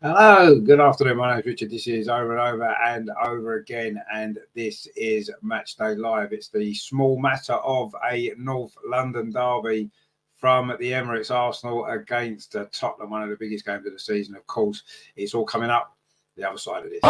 Hello, good afternoon. My name is Richard. This is Over and Over and Over Again, and this is Matchday Live. It's the small matter of a North London derby from the Emirates. Arsenal against Tottenham, one of the biggest games of the season. Of course, it's all coming up the other side of this.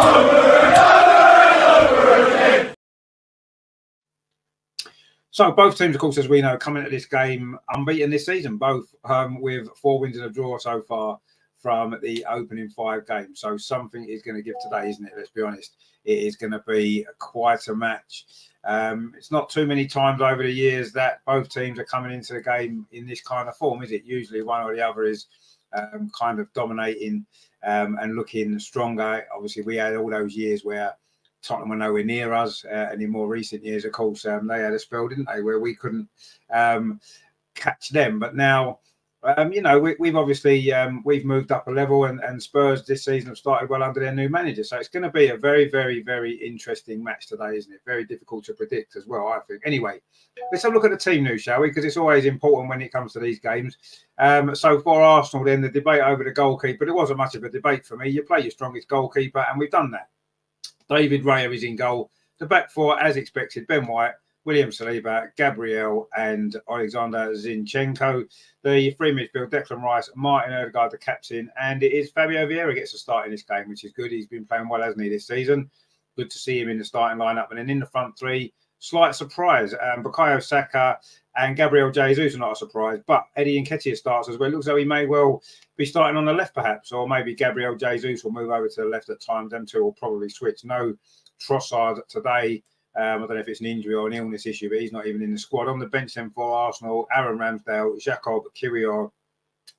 So both teams, of course, as we know, coming into this game unbeaten this season, both with 4 wins and a draw so far from the opening 5 games. So something is going to give today, isn't it? Let's be honest. It is going to be quite a match. It's not too many times over the years that both teams are coming into the game in this kind of form, is it? Usually one or the other is kind of dominating and looking stronger. Obviously, we had all those years where Tottenham were nowhere near us, and in more recent years, of course, they had a spell, didn't they, where we couldn't catch them. But now, we've obviously we've moved up a level, and Spurs this season have started well under their new manager. So it's going to be a very, very, very interesting match today, isn't it? Very difficult to predict as well, I think. Anyway, let's have a look at the team news, shall we? Because it's always important when it comes to these games. So for Arsenal, then, the debate over the goalkeeper, there wasn't much of a debate for me. You play your strongest goalkeeper, and we've done that. David Raya is in goal. The back four, as expected, Ben White, William Saliba, Gabriel and Alexander Zinchenko. The free midfield, Declan Rice, Martin Odegaard, the captain. And it is Fabio Vieira gets a start in this game, which is good. He's been playing well, hasn't he, this season? Good to see him in the starting lineup. And then in the front three, slight surprise. Bukayo Saka and Gabriel Jesus are not a surprise. But Eddie Nketiah starts as well. It looks like he may well be starting on the left, perhaps. Or maybe Gabriel Jesus will move over to the left at times. Them two will probably switch. No Trossard today. I don't know if it's an injury or an illness issue, but he's not even in the squad. On the bench then for Arsenal, Aaron Ramsdale, Jacob Kiwior,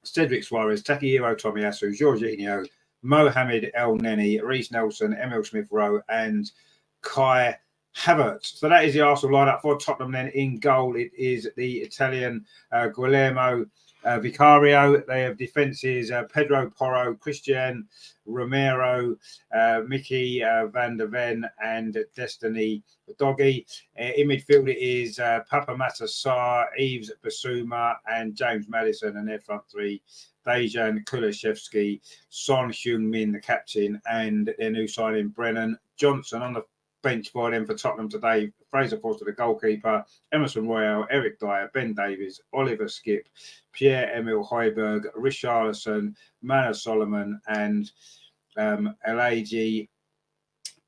Cedric Suarez, Takahiro Tomiyasu, Jorginho, Mohamed El Neni, Reece Nelson, Emil Smith-Rowe and Kai Havertz. So that is the Arsenal lineup for Tottenham. Then in goal, it is the Italian Guillermo Vicario. They have defences Pedro Porro, Christian Romero, Mickey Van der Ven and Destiny Doggy. In midfield, it is Papa Matar Sarr, Yves Bissouma and James Maddison, and their front three, Dejan Kulusevski, Son Heung-min, the captain, and their new signing, Brennan Johnson. On the bench for them for Tottenham today, Fraser Forster, the goalkeeper, Emerson Royale, Eric Dyer, Ben Davies, Oliver Skipp, Pierre-Emile Højbjerg, Richarlison, Manor Solomon and Elijah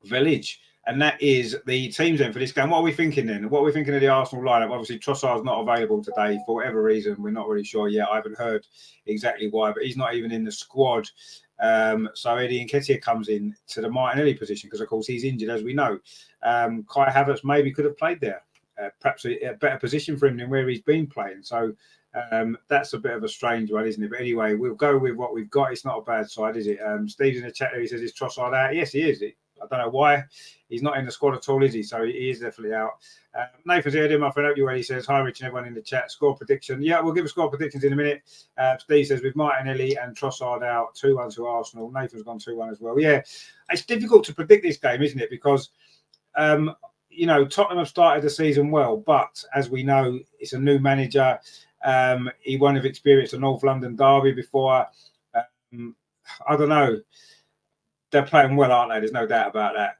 Village. And that is the teams then for this game. What are we thinking then? What are we thinking of the Arsenal lineup? Obviously, Trossard's not available today for whatever reason. We're not really sure yet. I haven't heard exactly why, but he's not even in the squad. So Eddie Nketiah comes in to the Martinelli position because, of course, he's injured, as we know. Kai Havertz maybe could have played there. Perhaps a better position for him than where he's been playing. So that's a bit of a strange one, isn't it? But anyway, we'll go with what we've got. It's not a bad side, is it? Steve's in the chat there. He says, is Trossard out? Yes, he is. I don't know why. He's not in the squad at all, is he? So he is definitely out. Nathan's here, my friend. Hope you well. He says, hi, Rich and everyone in the chat. Score prediction. Yeah, we'll give a score predictions in a minute. Steve says, with Martinelli and Trossard out, 2-1 to Arsenal. Nathan's gone 2-1 as well. Yeah, it's difficult to predict this game, isn't it? Because, Tottenham have started the season well, but as we know, it's a new manager. He won't have experienced a North London derby before. I don't know. They're playing well, aren't they? There's no doubt about that.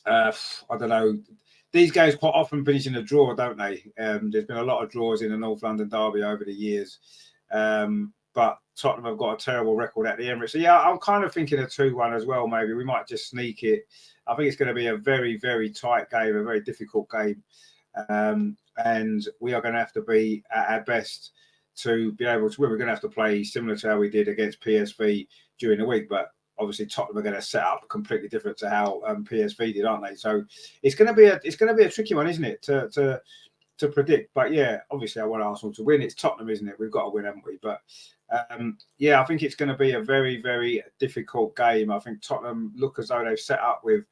I don't know. These games quite often finish in a draw, don't they? There's been a lot of draws in the North London derby over the years. But Tottenham have got a terrible record at the Emirates. So, yeah, I'm kind of thinking a 2-1 as well, maybe. We might just sneak it. I think it's going to be a very, very tight game, a very difficult game. And we are going to have to be at our best to be able to win. We're going to have to play similar to how we did against PSV during the week. But obviously, Tottenham are going to set up completely different to how PSV did, aren't they? So it's going to be a tricky one, isn't it, to predict? But yeah, obviously, I want Arsenal to win. It's Tottenham, isn't it? We've got to win, haven't we? But yeah, I think it's going to be a very, very difficult game. I think Tottenham look as though they've set up with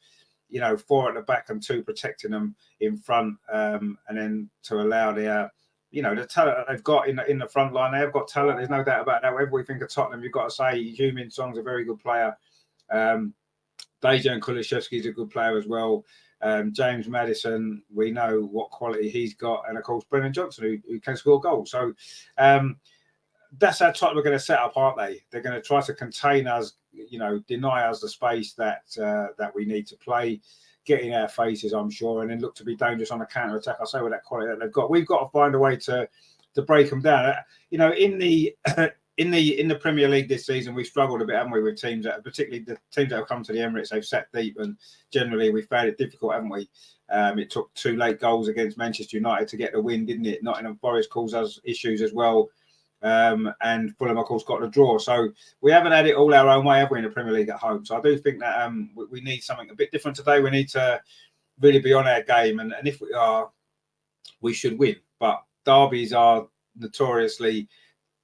4 at the back and 2 protecting them in front, and then to allow their the talent that they've got in the front line. They've got talent. There's no doubt about that. Whatever we think of Tottenham, you've got to say Heung-min Son's a very good player. Dejan Kulusevski is a good player as well. James Maddison, we know what quality he's got, and of course Brennan Johnson, who can score goals. So that's how Tottenham are going to set up, aren't they? They're going to try to contain us, deny us the space that we need to play, get in our faces, I'm sure, and then look to be dangerous on a counter attack. I say with that quality that they've got, we've got to find a way to break them down. In the in the Premier League this season, we've struggled a bit, haven't we, with teams that, particularly the teams that have come to the Emirates, they've sat deep, and generally we found it difficult, haven't we? It took 2 late goals against Manchester United to get the win, didn't it? Nottingham Forest caused us issues as well. And Fulham, of course, got the draw. So we haven't had it all our own way, have we, in the Premier League at home? So I do think that we need something a bit different today. We need to really be on our game. And if we are, we should win. But derbies are notoriously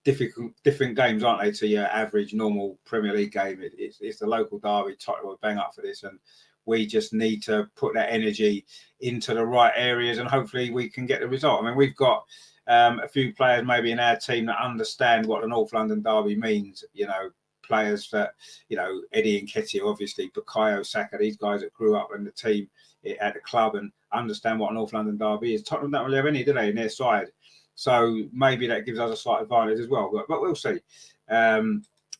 different games, aren't they, to your average normal Premier League game? It's the local derby. Tottenham will bang up for this, and we just need to put that energy into the right areas, and hopefully we can get the result. I mean, we've got a few players maybe in our team that understand what the North London derby means. Players that, Eddie Nketiah, obviously, Bukayo Saka, these guys that grew up in the team at the club and understand what a North London derby is. Tottenham don't really have any, do they, in their side? So maybe that gives us a slight advantage as well, but we'll see.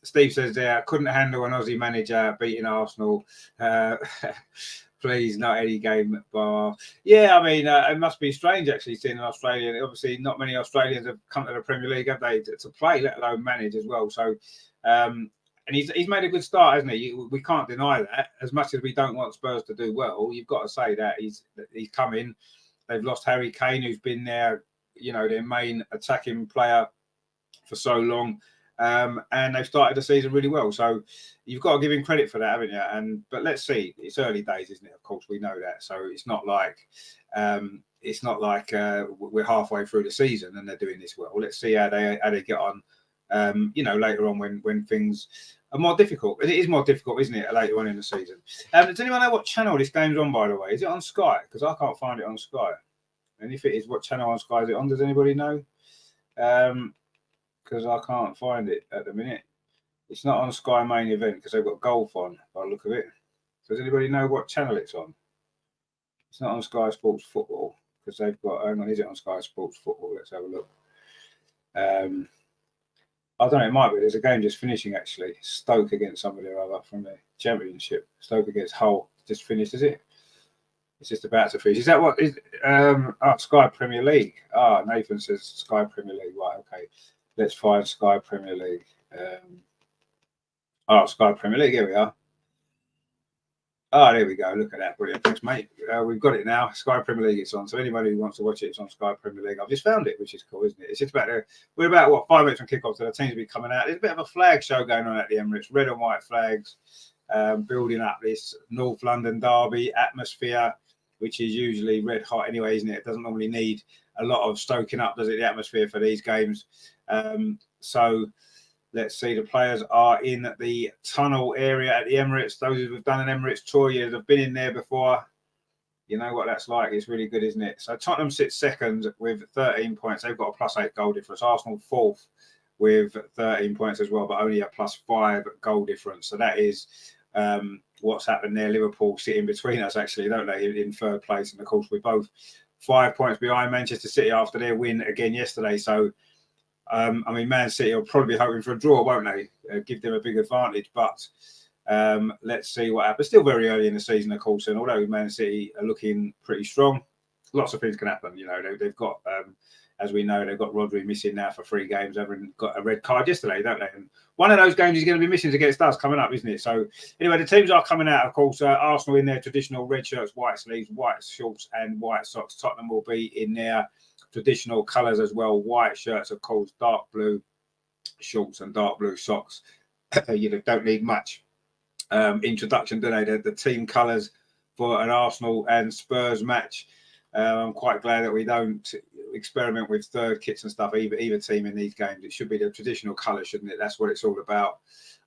Steve says there, couldn't handle an Aussie manager beating Arsenal. Please, not any game bar. Yeah, I mean, it must be strange actually seeing an Australian. Obviously, not many Australians have come to the Premier League, have they, to play, let alone manage as well. So, and he's made a good start, hasn't he? We can't deny that. As much as we don't want Spurs to do well, you've got to say that he's come in. They've lost Harry Kane, who's been their main attacking player for so long. And they've started the season really well, so you've got to give him credit for that, haven't you? But let's see. It's early days, isn't it? Of course, we know that. So it's not like we're halfway through the season and they're doing this well. Let's see how they get on. Later on when things are more difficult. It is more difficult, isn't it? Later on in the season. Does anyone know what channel this game's on? By the way, is it on Sky? Because I can't find it on Sky. And if it is, what channel on Sky is it on? Does anybody know? Because I can't find it at the minute. It's not on Sky Main Event because they've got golf on by the look of it. Does anybody know what channel it's on? It's not on Sky Sports Football because they've got. Hang on, is it on Sky Sports Football? Let's have a look. I don't know. It might be. There's a game just finishing actually. Stoke against somebody or other from the Championship. Stoke against Hull just finished. Is it? It's just about to finish. Is that what is? Sky Premier League. Nathan says Sky Premier League. Right. Okay. Let's find Sky Premier League. Sky Premier League. Here we are. There we go. Look at that. Brilliant. Thanks, mate. We've got it now. Sky Premier League it's on. So anybody who wants to watch it, it's on Sky Premier League. I've just found it, which is cool, isn't it? It's just we're about 5 minutes from kickoff, so the teams will be coming out. There's a bit of a flag show going on at the Emirates. Red and white flags, building up this North London derby atmosphere, which is usually red hot anyway, isn't it? It doesn't normally need a lot of stoking up, does it, the atmosphere for these games? So let's see, the players are in the tunnel area at the Emirates. Those who've done an Emirates tour, have been in there before. You know what that's like. It's really good, isn't it? So Tottenham sits second with 13 points. They've got a +8 goal difference. Arsenal fourth with 13 points as well, but only a +5 goal difference. So that is what's happened there. Liverpool sitting between us, actually, don't they, in third place. And of course, we're both 5 points behind Manchester City after their win again yesterday. So Man City will probably be hoping for a draw, won't they? Give them a big advantage. But let's see what happens. Still very early in the season, of course. And although Man City are looking pretty strong, lots of things can happen. They've got, as we know, they've got Rodri missing now for 3 games. Having got a red card yesterday, don't they? And one of those games is going to be missing against us coming up, isn't it? So anyway, the teams are coming out, of course. Arsenal in their traditional red shirts, white sleeves, white shorts and white socks. Tottenham will be in their traditional colours as well. White shirts, of course, dark blue shorts and dark blue socks. Don't need much introduction, do they? The team colours for an Arsenal and Spurs match. I'm quite glad that we don't experiment with third kits and stuff, either team in these games. It should be the traditional colour, shouldn't it? That's what it's all about.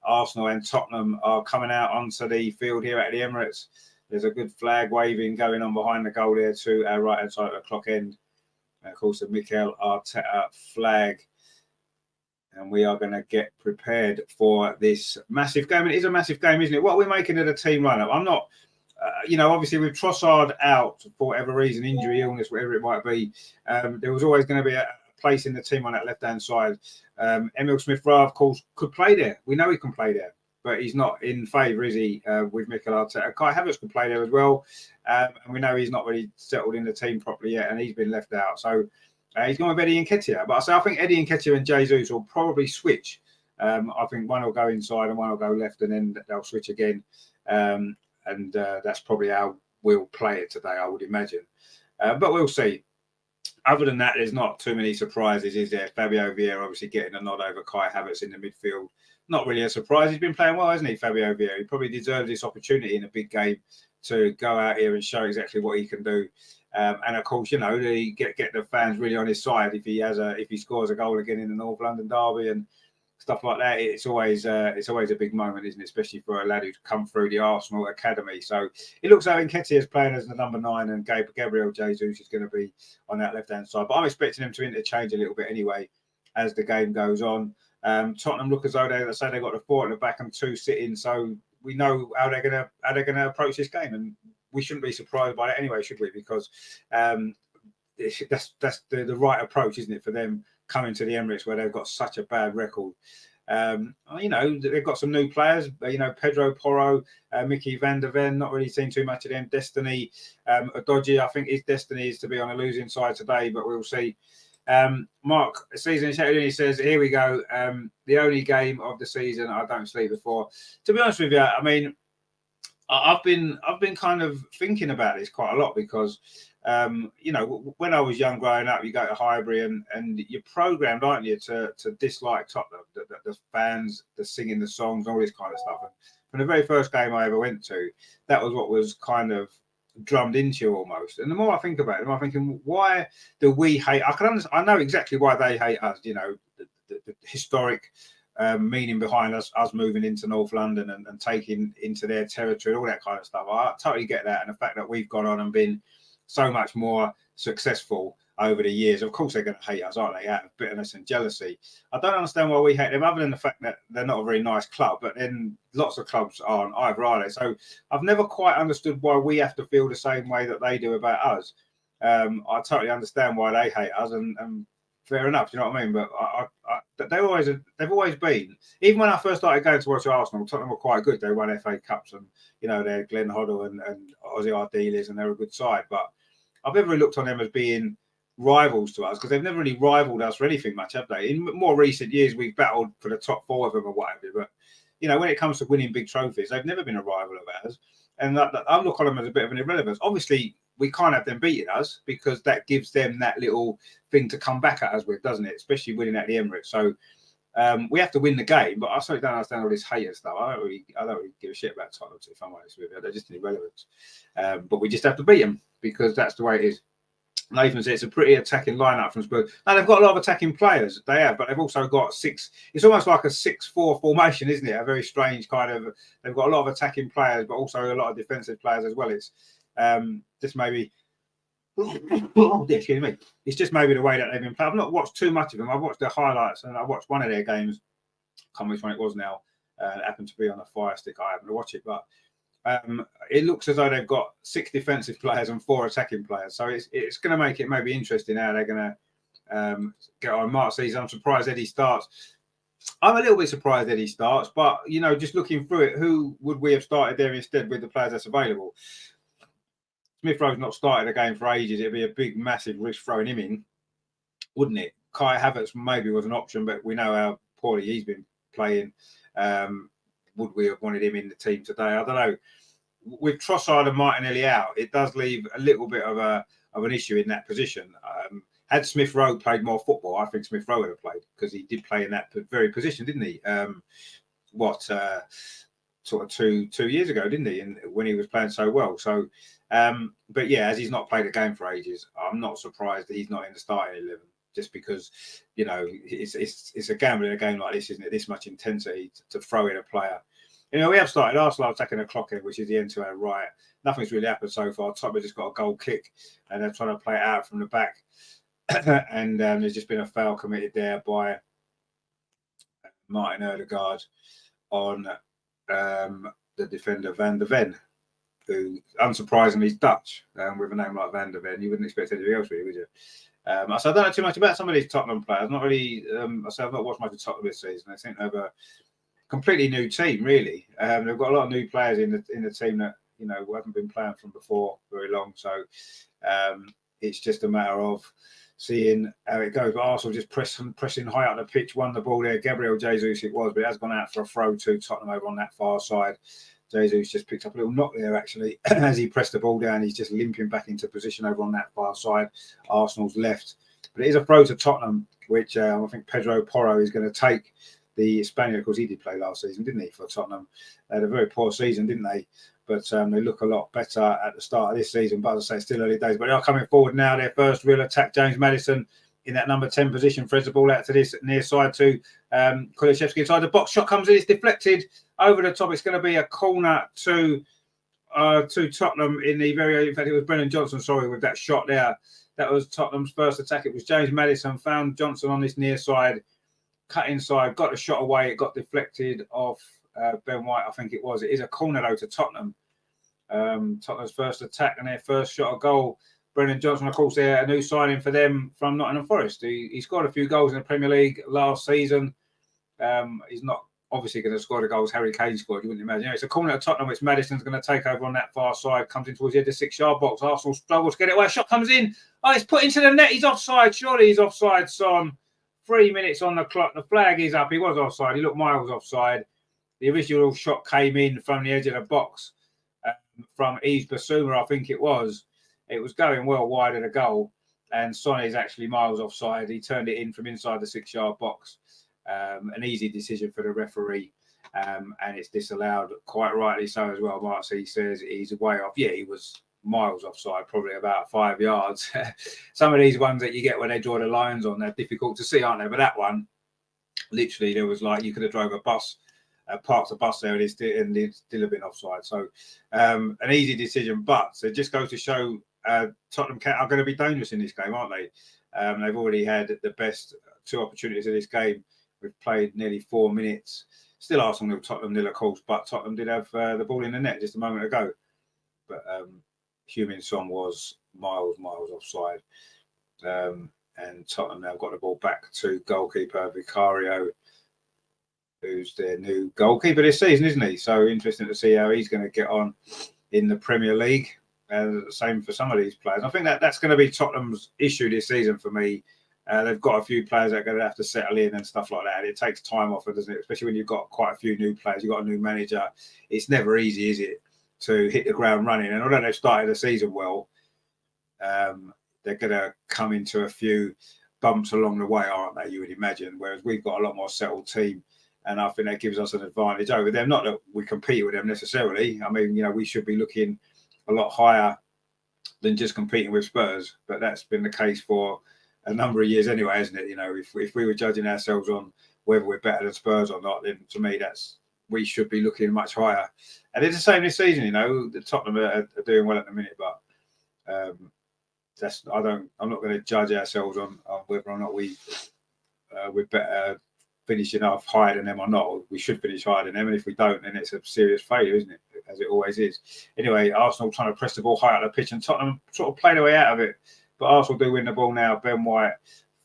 Arsenal and Tottenham are coming out onto the field here at the Emirates. There's a good flag waving going on behind the goal there to our right-hand side of the clock end. And of course, the Mikel Arteta flag. And we are going to get prepared for this massive game. It is a massive game, isn't it? What are we making of the team lineup? I'm not, obviously with Trossard out for whatever reason, injury, illness, whatever it might be, there was always going to be a place in the team on that left-hand side. Emil Smith-Rowe, of course, could play there. We know he can play there, but he's not in favour, is he, with Mikel Arteta? Kai Havertz can play there as well, and we know he's not really settled in the team properly yet, and he's been left out. So he's going with Eddie Nketiah. But I think Eddie Nketiah and Jesus will probably switch. I think one will go inside and one will go left, and then they'll switch again. And that's probably how we'll play it today, I would imagine. But we'll see. Other than that, there's not too many surprises, is there? Fabio Vieira obviously getting a nod over Kai Havertz in the midfield. Not really a surprise. He's been playing well, hasn't he, Fabio Vieira? He probably deserves this opportunity in a big game to go out here and show exactly what he can do. And of course, get the fans really on his side if he scores a goal again in the North London derby and stuff like that. It's always a big moment, isn't it? Especially for a lad who's come through the Arsenal academy. So it looks like Nketiah is playing as the number 9, and Gabriel Jesus is going to be on that left-hand side. But I'm expecting them to interchange a little bit anyway as the game goes on. Tottenham look as though they've got the 4 at the back and 2 sitting, so we know how they're gonna approach this game, and we shouldn't be surprised by that anyway, should we? Because that's the right approach, isn't it, for them coming to the Emirates where they've got such a bad record. They've got some new players, Pedro Porro, Mickey van der Ven, not really seen too much of them. Destiny Adoji, I think his destiny is to be on a losing side today, but we'll see. Mark, season he says, here we go. The only game of the season I don't sleep before. To be honest with you, I mean, I've been kind of thinking about this quite a lot because, when I was young growing up, you go to Highbury and you're programmed, aren't you, to dislike Tottenham, the fans, the singing the songs, all this kind of stuff. And from the very first game I ever went to, that was what was kind of drummed into you almost. And the more I think about it, I'm thinking, why do we hate? I know exactly why they hate us. The historic meaning behind us moving into North London and taking into their territory, all that kind of stuff. I totally get that, and the fact that we've gone on and been so much more successful over the years. Of course, they're going to hate us, aren't they? Out of bitterness and jealousy. I don't understand why we hate them, other than the fact that they're not a very nice club. But then lots of clubs aren't either, are they? So I've never quite understood why we have to feel the same way that they do about us. I totally understand why they hate us, and fair enough. You know what I mean? But they've always been. Even when I first started going to watch Arsenal, Tottenham were quite good. They won FA Cups, and they're Glenn Hoddle and Ozzy Ardiles, and they're a good side. But I've never really looked on them as being rivals to us, because they've never really rivaled us for anything much, have they? In more recent years, we've battled for the top 4 of them or whatever. But when it comes to winning big trophies, they've never been a rival of ours. And I look on them as a bit of an irrelevance. Obviously, we can't have them beating us, because that gives them that little thing to come back at us with, doesn't it? Especially winning at the Emirates. So we have to win the game, but I certainly don't understand all this hater stuff. I don't really give a shit about Tottenham, if I'm honest with you. They're just an irrelevance. But we just have to beat them, because that's the way it is. Nathan said it's a pretty attacking lineup from Spurs. Now, they've got a lot of attacking players, they have, but they've also got 6. It's almost like a 6-4 formation, isn't it? A very strange kind of. They've got a lot of attacking players, but also a lot of defensive players as well. It's just maybe. Excuse me. It's just maybe the way that they've been playing. I've not watched too much of them. I've watched the highlights, and I watched one of their games. I can't remember which one it was now. It happened to be on a Fire Stick. I happened to watch it, but it looks as though they've got 6 defensive players and 4 attacking players. So it's going to make it maybe interesting how they're going to get on. Mark says, I'm surprised Eddie starts. I'm a little bit surprised Eddie starts, but just looking through it, who would we have started there instead with the players that's available? Smith Rowe's not started a game for ages. It'd be a big, massive risk throwing him in, wouldn't it? Kai Havertz maybe was an option, but we know how poorly he's been playing. Would we have wanted him in the team today? I don't know. With Trossard and Martinelli out, it does leave a little bit of an issue in that position. Had Smith Rowe played more football, I think Smith Rowe would have played, because he did play in that very position, didn't he? Sort of two years ago, didn't he? And when he was playing so well. So, but yeah, as he's not played a game for ages, I'm not surprised that he's not in the starting 11. Just because, it's a gamble in a game like this, isn't it? This much intensity to throw in a player. We have started Arsenal attacking the clock in, which is the end to our right. Nothing's really happened so far. Tottenham just got a goal kick, and they're trying to play it out from the back. And there's just been a foul committed there by Martin Ødegaard on the defender Van der Ven, who unsurprisingly is Dutch. With a name like Van der Ven, you wouldn't expect anything else, really, would you? I said I don't know too much about some of these Tottenham players. Not really. I said I've not watched much of Tottenham this season. I think they have a completely new team, really. They've got a lot of new players in the team that haven't been playing from before very long. So it's just a matter of seeing how it goes. But Arsenal just pressing high up the pitch, won the ball there. Gabriel Jesus it was, but it has gone out for a throw to Tottenham over on that far side. Jesus just picked up a little knock there, actually, as he pressed the ball down. He's just limping back into position over on that far side, Arsenal's left. But it is a throw to Tottenham, which I think Pedro Porro is going to take. The Spaniard, of course, he did play last season, didn't he, for Tottenham? They had a very poor season, didn't they? But they look a lot better at the start of this season. But as I say, it's still early days. But they are coming forward now. Their first real attack, James Maddison, in that number 10 position, threads the ball out to this near side to Kulusevski inside the box. Shot comes in, it's deflected over the top. It's going to be a corner to Tottenham in fact, it was Brennan Johnson, with that shot there. That was Tottenham's first attack. It was James Maddison, found Johnson on this near side, cut inside, got the shot away. It got deflected off Ben White, I think it was. It is a corner, though, to Tottenham. Tottenham's first attack and their first shot of goal. Brennan Johnson, of course, a new signing for them from Nottingham Forest. He scored a few goals in the Premier League last season. He's not obviously going to score the goals Harry Kane scored, you wouldn't imagine. It's a corner at Tottenham, which Maddison's going to take over on that far side, comes in towards the edge of the 6-yard box. Arsenal struggles to get it away. Shot comes in. Oh, it's put into the net. He's offside. Surely he's offside, Son. 3 minutes on the clock. The flag is up. He was offside. He looked miles offside. The original shot came in from the edge of the box from Yves Bissouma, I think it was. It was going well wide of the goal, and Son is actually miles offside. He turned it in from inside the 6-yard box. An easy decision for the referee, and it's disallowed, quite rightly so as well. Mark C says he's way off. Yeah, he was miles offside, probably about 5 yards. Some of these ones that you get when they draw the lines on, they're difficult to see, aren't they? But that one, literally, there was like you could have drove a bus, parked a bus there, and it's still have been offside. So an easy decision, but it just goes to show Tottenham are going to be dangerous in this game, aren't they? They've already had the best 2 opportunities of this game. We've played nearly 4 minutes. Still Arsenal 0, Tottenham 0, of course, but Tottenham did have the ball in the net just a moment ago. But Heung-min Son was miles offside. And Tottenham now got the ball back to goalkeeper Vicario, who's their new goalkeeper this season, isn't he? So interesting to see how he's going to get on in the Premier League. Same for some of these players. I think that's going to be Tottenham's issue this season for me. They've got a few players that are going to have to settle in and stuff like that. It takes time off it, doesn't it? Especially when you've got quite a few new players. You've got a new manager. It's never easy, is it, to hit the ground running? And although they've started the season well, they're going to come into a few bumps along the way, aren't they, you would imagine? Whereas we've got a lot more settled team. And I think that gives us an advantage over them. Not that we compete with them necessarily. I mean, we should be looking a lot higher than just competing with Spurs. But that's been the case for a number of years anyway, isn't it? If we were judging ourselves on whether we're better than Spurs or not, then to me, we should be looking much higher. And it's the same this season, the Tottenham are doing well at the minute, but I'm not going to judge ourselves on whether or not we're better finishing off higher than them or not. We should finish higher than them, and if we don't, then it's a serious failure, isn't it? As it always is. Anyway, Arsenal trying to press the ball high up the pitch, and Tottenham sort of play their way out of it. But Arsenal do win the ball now. Ben White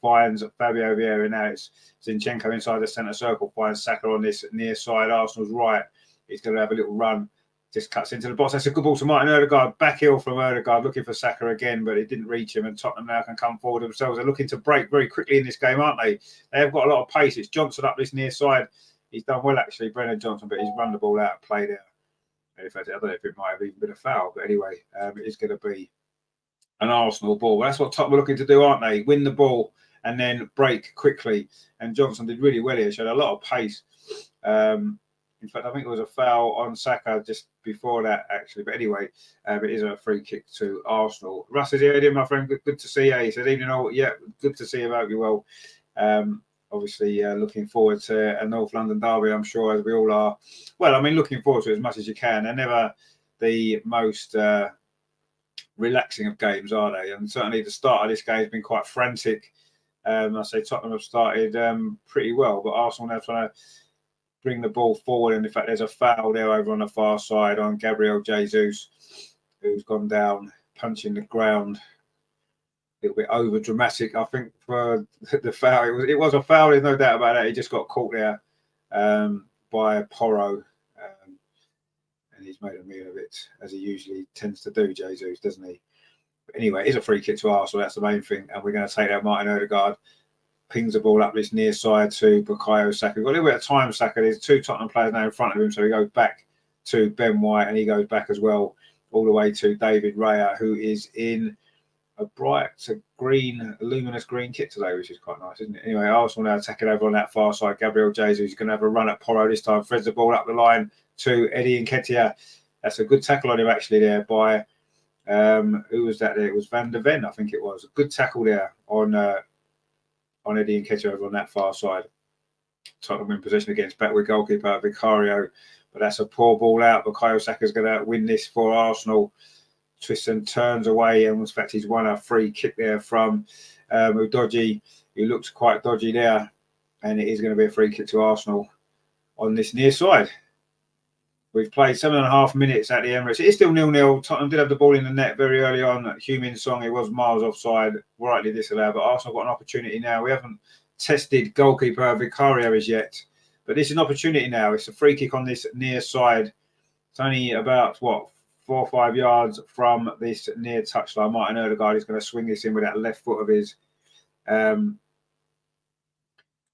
finds Fabio Vieira. Now it's Zinchenko inside the centre circle, finds Saka on this near side. Arsenal's right. He's going to have a little run. Just cuts into the box. That's a good ball to Martin Odegaard. Back heel from Odegaard, looking for Saka again, but it didn't reach him. And Tottenham now can come forward themselves. They're looking to break very quickly in this game, aren't they? They have got a lot of pace. It's Johnson up this near side. He's done well, actually, Brennan Johnson, but he's run the ball out, played it. In fact, I don't know if it might have even been a foul, but anyway, it is going to be an Arsenal ball. Well, that's what Tottenham are looking to do, aren't they? Win the ball and then break quickly. And Johnson did really well here. Showed a lot of pace. In fact, I think it was a foul on Saka just before that, actually. But anyway, it is a free kick to Arsenal. Russ is here, my friend. Good to see you. He said, evening all. Yeah, good to see you. Hope you well. Obviously, looking forward to a North London derby, I'm sure, as we all are. Well, I mean, looking forward to it as much as you can. They're never the most relaxing of games, are they? And certainly the start of this game has been quite frantic. I say Tottenham have started pretty well, but Arsenal now trying to bring the ball forward. And in fact, there's a foul there over on the far side on Gabriel Jesus, who's gone down, punching the ground. little bit over dramatic, I think, for the foul. It was a foul, there's no doubt about that. He just got caught there by Porro. And he's made a meal of it, as he usually tends to do, Jesus, doesn't he? But anyway, it's a free kick to Arsenal. That's the main thing. And we're going to take out Martin Odegaard. Pings the ball up this near side to Bukayo Saka. We've got a little bit of time, Saka. There's 2 Tottenham players now in front of him. So he goes back to Ben White, and he goes back as well, all the way to David Raya, who is in a bright green, luminous green kit today, which is quite nice, isn't it? Anyway, Arsenal now attacking over on that far side. Gabriel Jesus is going to have a run at Porro this time. Threads the ball up the line to Eddie Nketiah. That's a good tackle on him actually there by who was that there? It was Van der Ven, I think it was. A good tackle there on Eddie Nketiah over on that far side. Tottenham in possession against back with goalkeeper Vicario, but that's a poor ball out. Bukayo Saka's going to win this for Arsenal. Twists and turns away, and in fact he's won a free kick there from Udogie, who looks quite dodgy there, and it is going to be a free kick to Arsenal on this near side. We've played 7.5 minutes at the Emirates. It is still 0-0. Tottenham did have the ball in the net very early on. Heung-min Song, it was miles offside, rightly disallowed, but Arsenal got an opportunity now. We haven't tested goalkeeper Vicario as yet, but this is an opportunity now. It's a free kick on this near side. It's only about, 4 or 5 yards from this near touchline. Martin Odegaard is going to swing this in with that left foot of his.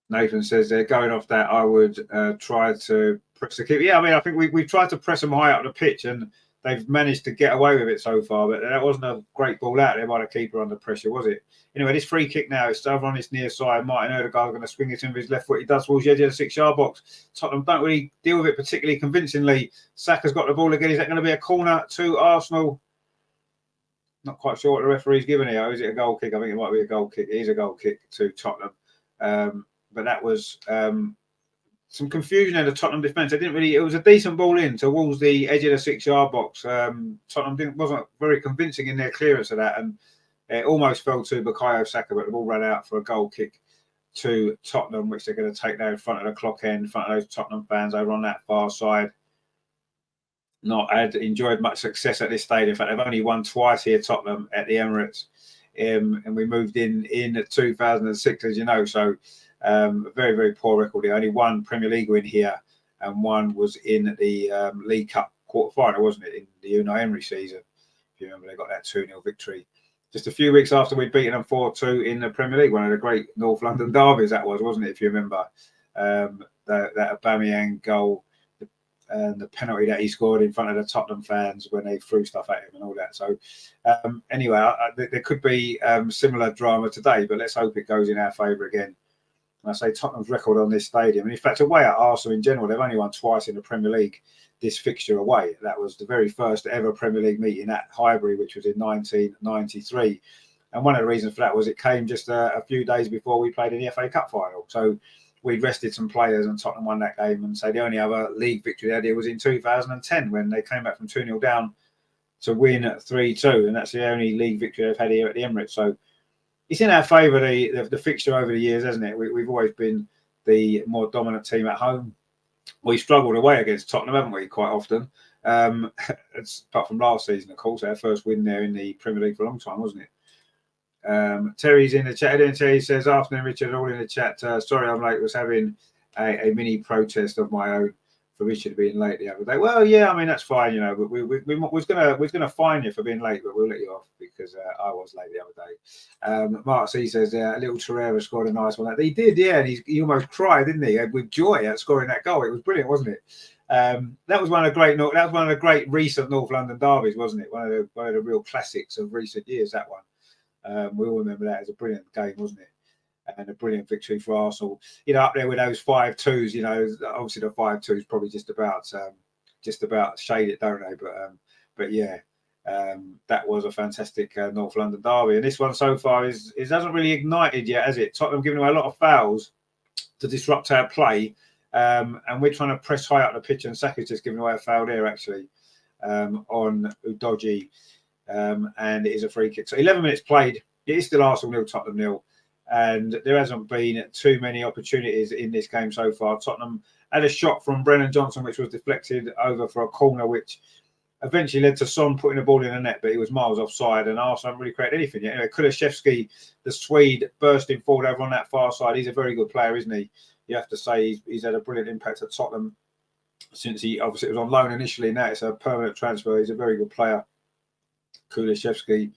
Nathan says they're going off that. I would try to press the keeper. Yeah, I mean, I think we've tried to press them high up the pitch, and they've managed to get away with it so far. But that wasn't a great ball out there by the keeper under pressure, was it? Anyway, this free kick now, it's over on this near side. Martin Odegaard going to swing it in with his left foot. He does towards the edge of the 6-yard box. Tottenham don't really deal with it particularly convincingly. Saka's got the ball again. Is that going to be a corner to Arsenal? Not quite sure what the referee's given here. Is it a goal kick? I think it might be a goal kick. It is a goal kick to Tottenham. But that was some confusion in the Tottenham defence. They didn't really. It was a decent ball in towards the edge of the 6-yard box. Tottenham wasn't very convincing in their clearance of that, and it almost fell to Bukayo Saka, but the ball ran out for a goal kick to Tottenham, which they're going to take there in front of the clock end, in front of those Tottenham fans over on that far side. Not had enjoyed much success at this stage. In fact, they've only won twice here, Tottenham, at the Emirates, and we moved in 2006, as you know. So. Very, very poor record. They only one Premier League win here, and one was in the League Cup quarter-final, wasn't it, in the Unai Emery season? If you remember, they got that 2-0 victory just a few weeks after we'd beaten them 4-2 in the Premier League. One of the great North London derbies that was, wasn't it, if you remember? That Aubameyang goal and the penalty that he scored in front of the Tottenham fans when they threw stuff at him and all that. So anyway, there could be similar drama today, but let's hope it goes in our favour again. And I say Tottenham's record on this stadium, and in fact, away at Arsenal in general, they've only won twice in the Premier League this fixture away. That was the very first ever Premier League meeting at Highbury, which was in 1993. And one of the reasons for that was it came just a few days before we played in the FA Cup final. So we rested some players, and Tottenham won that game. And so the only other league victory they had was in 2010 when they came back from 2-0 down to win 3-2. And that's the only league victory they've had here at the Emirates. So it's in our favour, the fixture over the years, hasn't it? We've always been the more dominant team at home. We struggled away against Tottenham, haven't we, quite often? Apart from last season, of course, our first win there in the Premier League for a long time, wasn't it? Terry's in the chat. And Terry says, afternoon, Richard, all in the chat. Sorry I'm late. Was having a mini protest of my own for Richard being late the other day. Well, yeah, I mean, that's fine, you know, but we was gonna fine you for being late, but we'll let you off because I was late the other day. Mark C says little Torreira scored a nice one. He did, yeah, and he almost cried, didn't he, with joy at scoring that goal. It was brilliant, wasn't it? That was one of the great recent North London derbies, wasn't it? One of the real classics of recent years, that one. We all remember that as a brilliant game, wasn't it? And a brilliant victory for Arsenal. You know, up there with those 5-2s. You know, obviously the 5-2s probably just about shade it, don't they? But yeah, that was a fantastic North London derby. And this one so far hasn't really ignited yet, has it? Tottenham giving away a lot of fouls to disrupt our play, and we're trying to press high up the pitch. And Saka's just giving away a foul there actually on Udogie, and it is a free kick. So 11 minutes played. It is still Arsenal 0, Tottenham 0. And there hasn't been too many opportunities in this game so far. Tottenham had a shot from Brennan Johnson, which was deflected over for a corner, which eventually led to Son putting the ball in the net, but he was miles offside, and Arsenal haven't really created anything yet. Anyway, Kulusevski, the Swede, bursting forward over on that far side. He's a very good player, isn't he? You have to say he's had a brilliant impact at Tottenham since he obviously was on loan initially. Now it's a permanent transfer. He's a very good player. Kulusevski,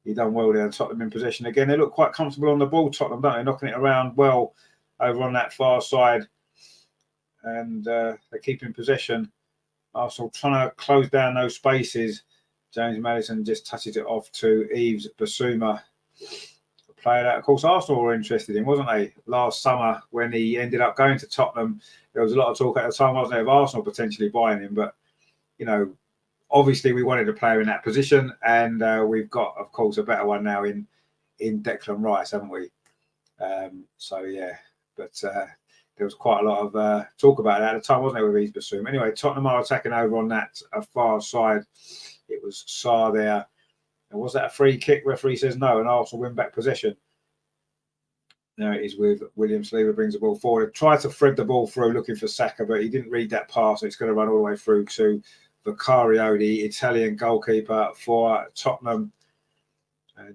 he done well there. Tottenham in possession again. They look quite comfortable on the ball, Tottenham, don't they? Knocking it around well over on that far side, and they keep in possession. Arsenal trying to close down those spaces. James Maddison just touches it off to Yves Bissouma. A player that, of course, Arsenal were interested in, wasn't they? Last summer, when he ended up going to Tottenham, there was a lot of talk at the time, wasn't there, of Arsenal potentially buying him. But, you know, obviously we wanted a player in that position, and we've got, of course, a better one now in Declan Rice, haven't we? So, yeah, but... there was quite a lot of talk about that at the time, wasn't there, with Yves Bissouma? Anyway, Tottenham are attacking over on that far side. It was Sarr there. And was that a free kick? Referee says no, and Arsenal win back possession. Now it is with William Saliba, brings the ball forward. Tried to thread the ball through looking for Saka, but he didn't read that pass, so it's going to run all the way through to Vicario, the Italian goalkeeper for Tottenham.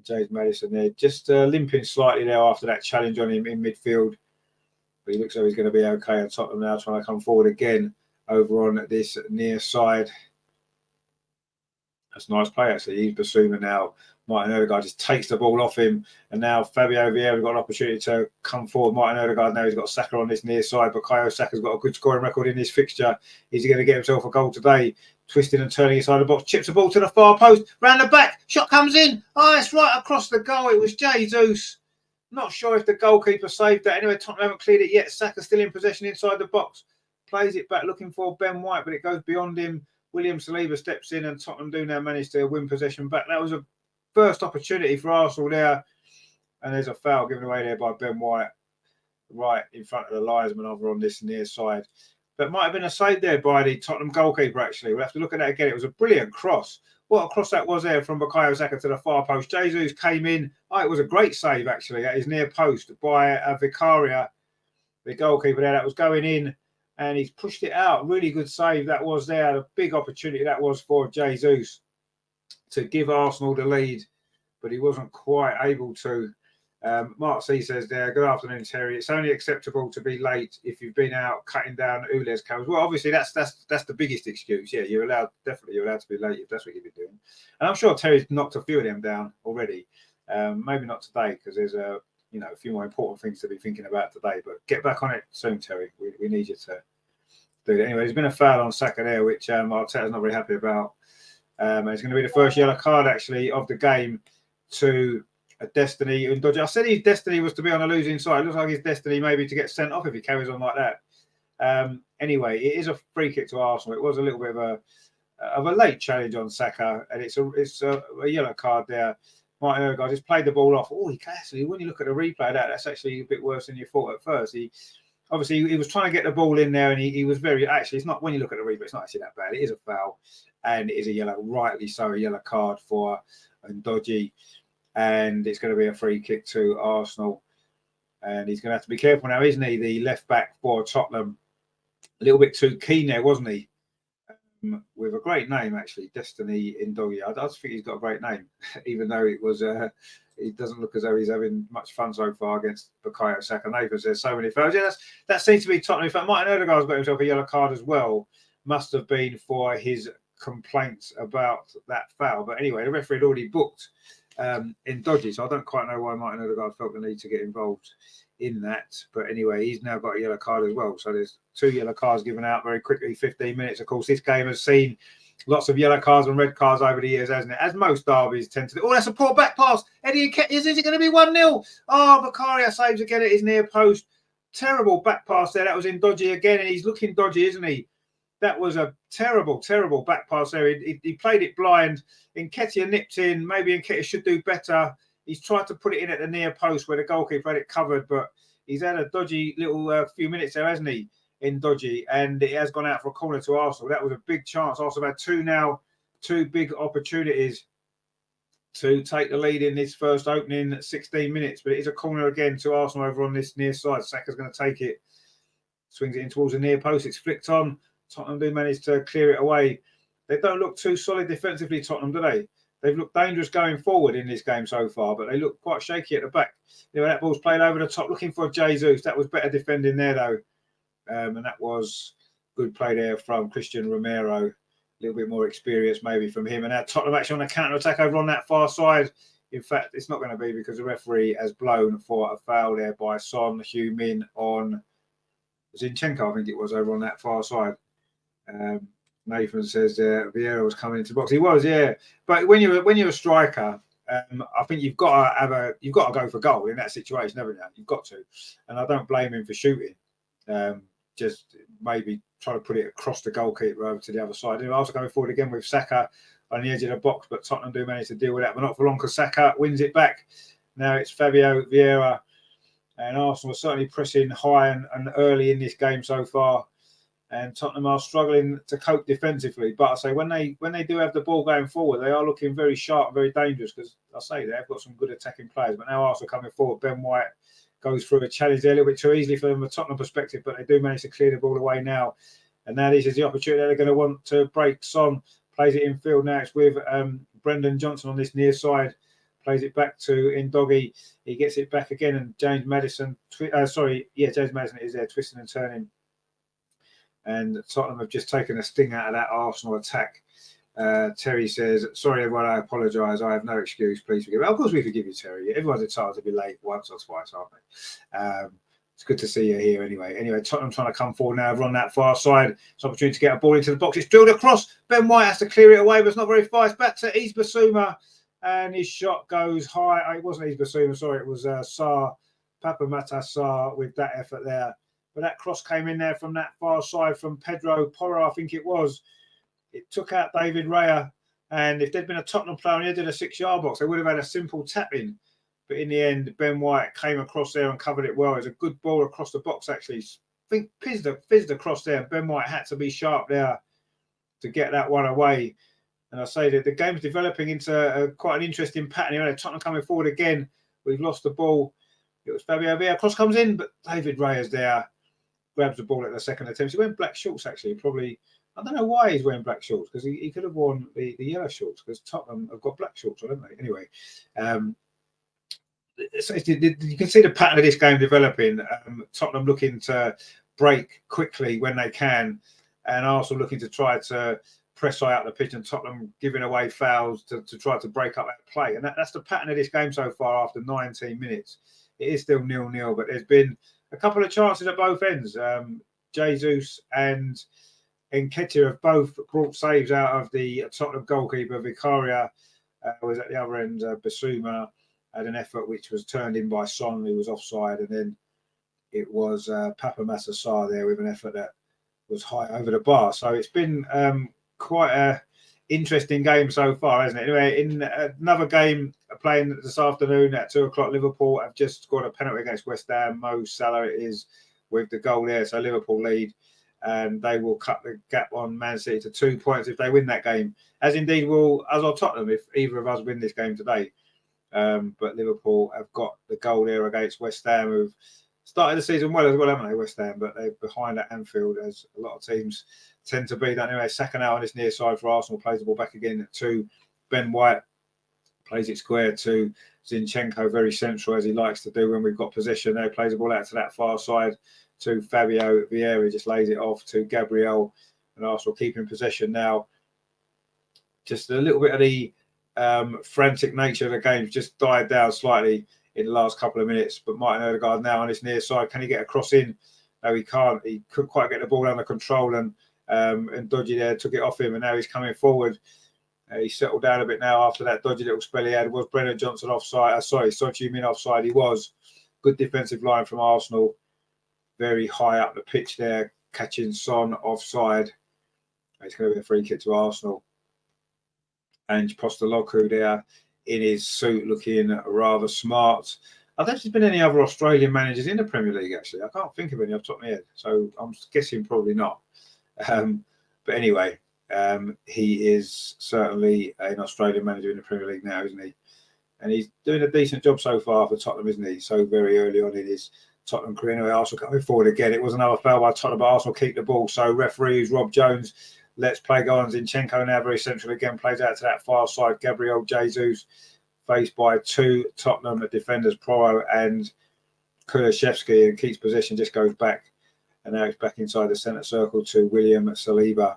James Maddison there, just limping slightly there after that challenge on him in midfield. But he looks like he's going to be okay at Tottenham now, trying to come forward again over on this near side. That's a nice play, actually. Yves Bissouma now. Martin Odegaard just takes the ball off him. And now Fabio Vieira got an opportunity to come forward. Martin Odegaard now, he's got Saka on this near side. But Bukayo Saka's got a good scoring record in this fixture. Is he going to get himself a goal today? Twisting and turning inside the box. Chips the ball to the far post. Round the back. Shot comes in. Oh, it's right across the goal. It was Jesus. Not sure if the goalkeeper saved that. Anyway, Tottenham haven't cleared it yet. Saka still in possession inside the box. Plays it back looking for Ben White, but it goes beyond him. William Saliba steps in, and Tottenham do now manage to win possession back. That was a first opportunity for Arsenal there. And there's a foul given away there by Ben White, right in front of the linesman over on this near side. But might have been a save there by the Tottenham goalkeeper, actually. We'll have to look at that again. It was a brilliant cross. What a cross that was there from Bukayo Saka to the far post. Jesus came in. Oh, it was a great save, actually, at his near post by Vicario, the goalkeeper there. That was going in, and he's pushed it out. Really good save that was there. A big opportunity that was for Jesus to give Arsenal the lead, but he wasn't quite able to. Mark C says there, good afternoon, Terry. It's only acceptable to be late if you've been out cutting down Ule's cows. Well, obviously that's the biggest excuse. Yeah, you're allowed to be late if that's what you've been doing. And I'm sure Terry's knocked a few of them down already. Maybe not today, because there's a few more important things to be thinking about today. But get back on it soon, Terry. We need you to do that. Anyway, there's been a foul on Saka there, which Arteta's not very happy about. And it's going to be the first yellow card actually of the game to Destiny Undoji. I said his destiny was to be on the losing side. It looks like his destiny maybe to get sent off if he carries on like that. Anyway, it is a free kick to Arsenal. It was a little bit of a late challenge on Saka, and it's a yellow card there. Martin Odegaard just played the ball off. Oh, he actually, when you look at the replay of that, that's actually a bit worse than you thought at first. He was trying to get the ball in there, and he was very, actually, it's not, when you look at the replay, it's not actually that bad. It is a foul, and it is a yellow, rightly so, a yellow card for Undoji. And it's going to be a free kick to Arsenal. And he's going to have to be careful now, isn't he? The left back for Tottenham. A little bit too keen there, wasn't he? With a great name, actually, Destiny Undoji. I just think he's got a great name, even though it was. It doesn't look as though he's having much fun so far against Bukayo Saka. Nathan says so many fouls. Yeah, that seems to be Tottenham. In fact, Martin Odegaard's got himself a yellow card as well. Must have been for his complaints about that foul. But anyway, the referee had already booked Undoji, so I don't quite know why Martin Odegaard felt the need to get involved in that. But anyway, he's now got a yellow card as well. So there's 2 yellow cards given out very quickly, 15 minutes. Of course, this game has seen lots of yellow cards and red cards over the years, hasn't it? As most derbies tend to do. Oh, that's a poor back pass. Eddie Nketiah, is it going to be 1-0? Oh, Vicario saves again at his near post. Terrible back pass there. That was Undoji again, and he's looking dodgy, isn't he? That was a terrible, terrible back pass there. He played it blind. Nketiah nipped in. Maybe Nketiah should do better. He's tried to put it in at the near post where the goalkeeper had it covered, but he's had a dodgy little few minutes there, hasn't he, Undoji? And it has gone out for a corner to Arsenal. That was a big chance. Arsenal have had 2 big opportunities to take the lead in this first opening 16 minutes. But it is a corner again to Arsenal over on this near side. Saka's going to take it. Swings it in towards the near post. It's flicked on. Tottenham do manage to clear it away they don't look too solid defensively, Tottenham, do they? They've looked dangerous going forward in this game so far, but they look quite shaky at the back. That ball's played over the top, looking for Jesus. That was better defending there, though. And that was good play there from Christian Romero. A little bit more experience maybe from him. And now Tottenham actually on a counter-attack over on that far side. In fact, it's not going to be because the referee has blown for a foul there by Son Heung-min on Zinchenko, I think it was, over on that far side. Nathan says Vieira was coming into the box. He was, yeah. But when you're a striker, I think you've got to go for goal in that situation, haven't you? You've got to, and I don't blame him for shooting. Just maybe try to put it across the goalkeeper over to the other side. And also going forward again with Saka on the edge of the box, but Tottenham do manage to deal with that, but not for long because Saka wins it back. Now it's Fabio Vieira, and Arsenal are certainly pressing high and early in this game so far. And Tottenham are struggling to cope defensively. But I say when they do have the ball going forward, they are looking very sharp, very dangerous. Because I say they've got some good attacking players. But now Arsenal coming forward, Ben White goes through a challenge there a little bit too easily from a Tottenham perspective. But they do manage to clear the ball away now. And now this is the opportunity they're going to want to break. Son plays it in field now. It's with Brendan Johnson on this near side. Plays it back to Ndogi. He gets it back again. And James Maddison. James Maddison is there twisting and turning. And Tottenham have just taken a sting out of that Arsenal attack. Terry says, sorry, everyone, I apologise. I have no excuse. Please forgive me. Of course, we forgive you, Terry. Everyone's entitled to be late once or twice, aren't they? It's good to see you here anyway. Tottenham trying to come forward now, run that far side. It's an opportunity to get a ball into the box. It's drilled across. Ben White has to clear it away, but it's not very far. It's back to Yves Bissouma, and his shot goes high. It wasn't Yves Bissouma, sorry. It was Papa Matas Sarr with that effort there. But that cross came in there from that far side from Pedro Porro, I think it was. It took out David Raya. And if there'd been a Tottenham player on the edge of the 6-yard box, they would have had a simple tap-in. But in the end, Ben White came across there and covered it well. It was a good ball across the box, actually. I think fizzed across there. Ben White had to be sharp there to get that one away. And I say that the game's developing into quite an interesting pattern. Tottenham coming forward again. We've lost the ball. It was Fabio Vieira. Cross comes in, but David Raya's there. Grabs the ball at the second attempt. He went black shorts, actually. Probably, I don't know why he's wearing black shorts, because he could have worn the yellow shorts, because Tottenham have got black shorts on, haven't they? Anyway, so you can see the pattern of this game developing. Tottenham looking to break quickly when they can, and Arsenal looking to try to press high out the pitch, and Tottenham giving away fouls to try to break up that play. And that's the pattern of this game so far after 19 minutes. It is still 0-0, but there's been a couple of chances at both ends. Jesus and Nketiah have both brought saves out of the Tottenham goalkeeper. Vicaria was at the other end. Bissouma had an effort which was turned in by Son, who was offside. And then it was Papa Massasar there with an effort that was high over the bar. So it's been quite a interesting game so far, hasn't it? Anyway, in another game playing this afternoon at 2:00, Liverpool have just scored a penalty against West Ham. Mo Salah is with the goal there, so Liverpool lead, and they will cut the gap on Man City to 2 points if they win that game, as indeed will us or Tottenham if either of us win this game today. But Liverpool have got the goal there against West Ham, who've started the season well as well, haven't they, West Ham? But they're behind at Anfield, as a lot of teams tend to be. Anyway, Saka now on this near side for Arsenal, plays the ball back again to Ben White, plays it square to Zinchenko, very central as he likes to do when we've got possession. There, plays the ball out to that far side to Fabio Vieira, just lays it off to Gabriel, and Arsenal keeping possession now. Just a little bit of the frantic nature of the game just died down slightly in the last couple of minutes. But Martin Odegaard now on his near side, can he get a cross in? No, he can't. He couldn't quite get the ball under control, and Dodgy there took it off him, and now he's coming forward. He's settled down a bit now after that dodgy little spell he had. Was Brennan Johnson offside? Son Heung-min offside. He was. Good defensive line from Arsenal. Very high up the pitch there, catching Son offside. It's going to be a free kick to Arsenal. And Postecoglou there in his suit, looking rather smart. I don't think there's been any other Australian managers in the Premier League, actually. I can't think of any off the top of my head, so I'm guessing probably not. But anyway, he is certainly an Australian manager in the Premier League now, isn't he? And he's doing a decent job so far for Tottenham, isn't he? So very early on in his Tottenham career. Anyway, Arsenal coming forward again. It was another foul by Tottenham, but Arsenal keep the ball. So referee, Rob Jones, Let's play go on. Zinchenko now very central again, plays out to that far side. Gabriel Jesus faced by two Tottenham defenders, Proro and Kulishevsky, and keeps possession, just goes back. And now it's back inside the centre circle to William Saliba.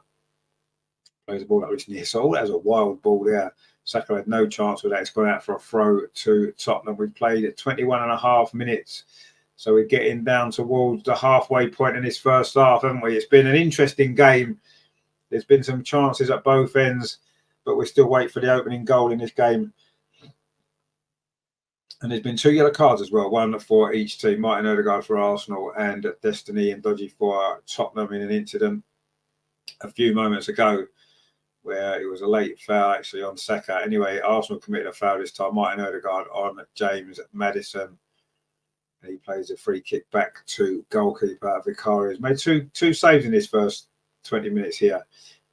Plays the ball up reaching near. So all that was a wild ball there. Saka had no chance with that. It's gone out for a throw to Tottenham. We've played at 21.5 minutes. So we're getting down towards the halfway point in this first half, haven't we? It's been an interesting game. There's been some chances at both ends, but we're still waiting for the opening goal in this game. And there's been 2 yellow cards as well, one for each team. Martin Odegaard for Arsenal and Destiny and Dodgy for Tottenham in an incident a few moments ago where it was a late foul actually on Saka. Anyway, Arsenal committed a foul this time. Martin Odegaard on James Maddison. And he plays a free kick back to goalkeeper Vicarius. Made two saves in his first 20 minutes here.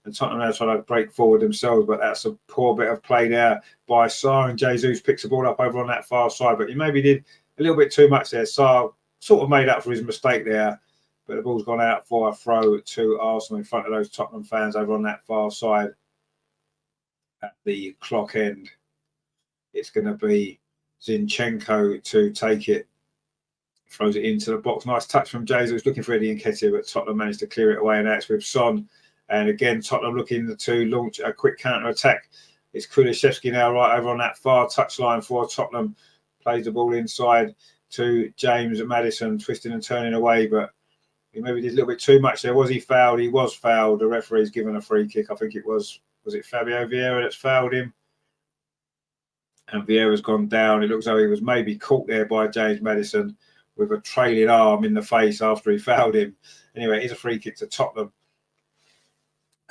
And Tottenham now trying to break forward themselves, but that's a poor bit of play there by Sarr, and Jesus picks the ball up over on that far side. But he maybe did a little bit too much there. Sarr sort of made up for his mistake there, but the ball's gone out for a throw to Arsenal in front of those Tottenham fans over on that far side. At the clock end, it's going to be Zinchenko to take it. Throws it into the box. Nice touch from Jesus, looking for Eddie Nketiah, but Tottenham managed to clear it away, and that's with Son. And again, Tottenham looking to launch a quick counter-attack. It's Kulishevsky now right over on that far touchline for Tottenham. Plays the ball inside to James Maddison, twisting and turning away, but he maybe did a little bit too much there. Was he fouled? He was fouled. The referee's given a free kick. I think it was it Fabio Vieira that's fouled him? And Vieira's gone down. It looks like he was maybe caught there by James Maddison with a trailing arm in the face after he fouled him. Anyway, it is a free kick to Tottenham.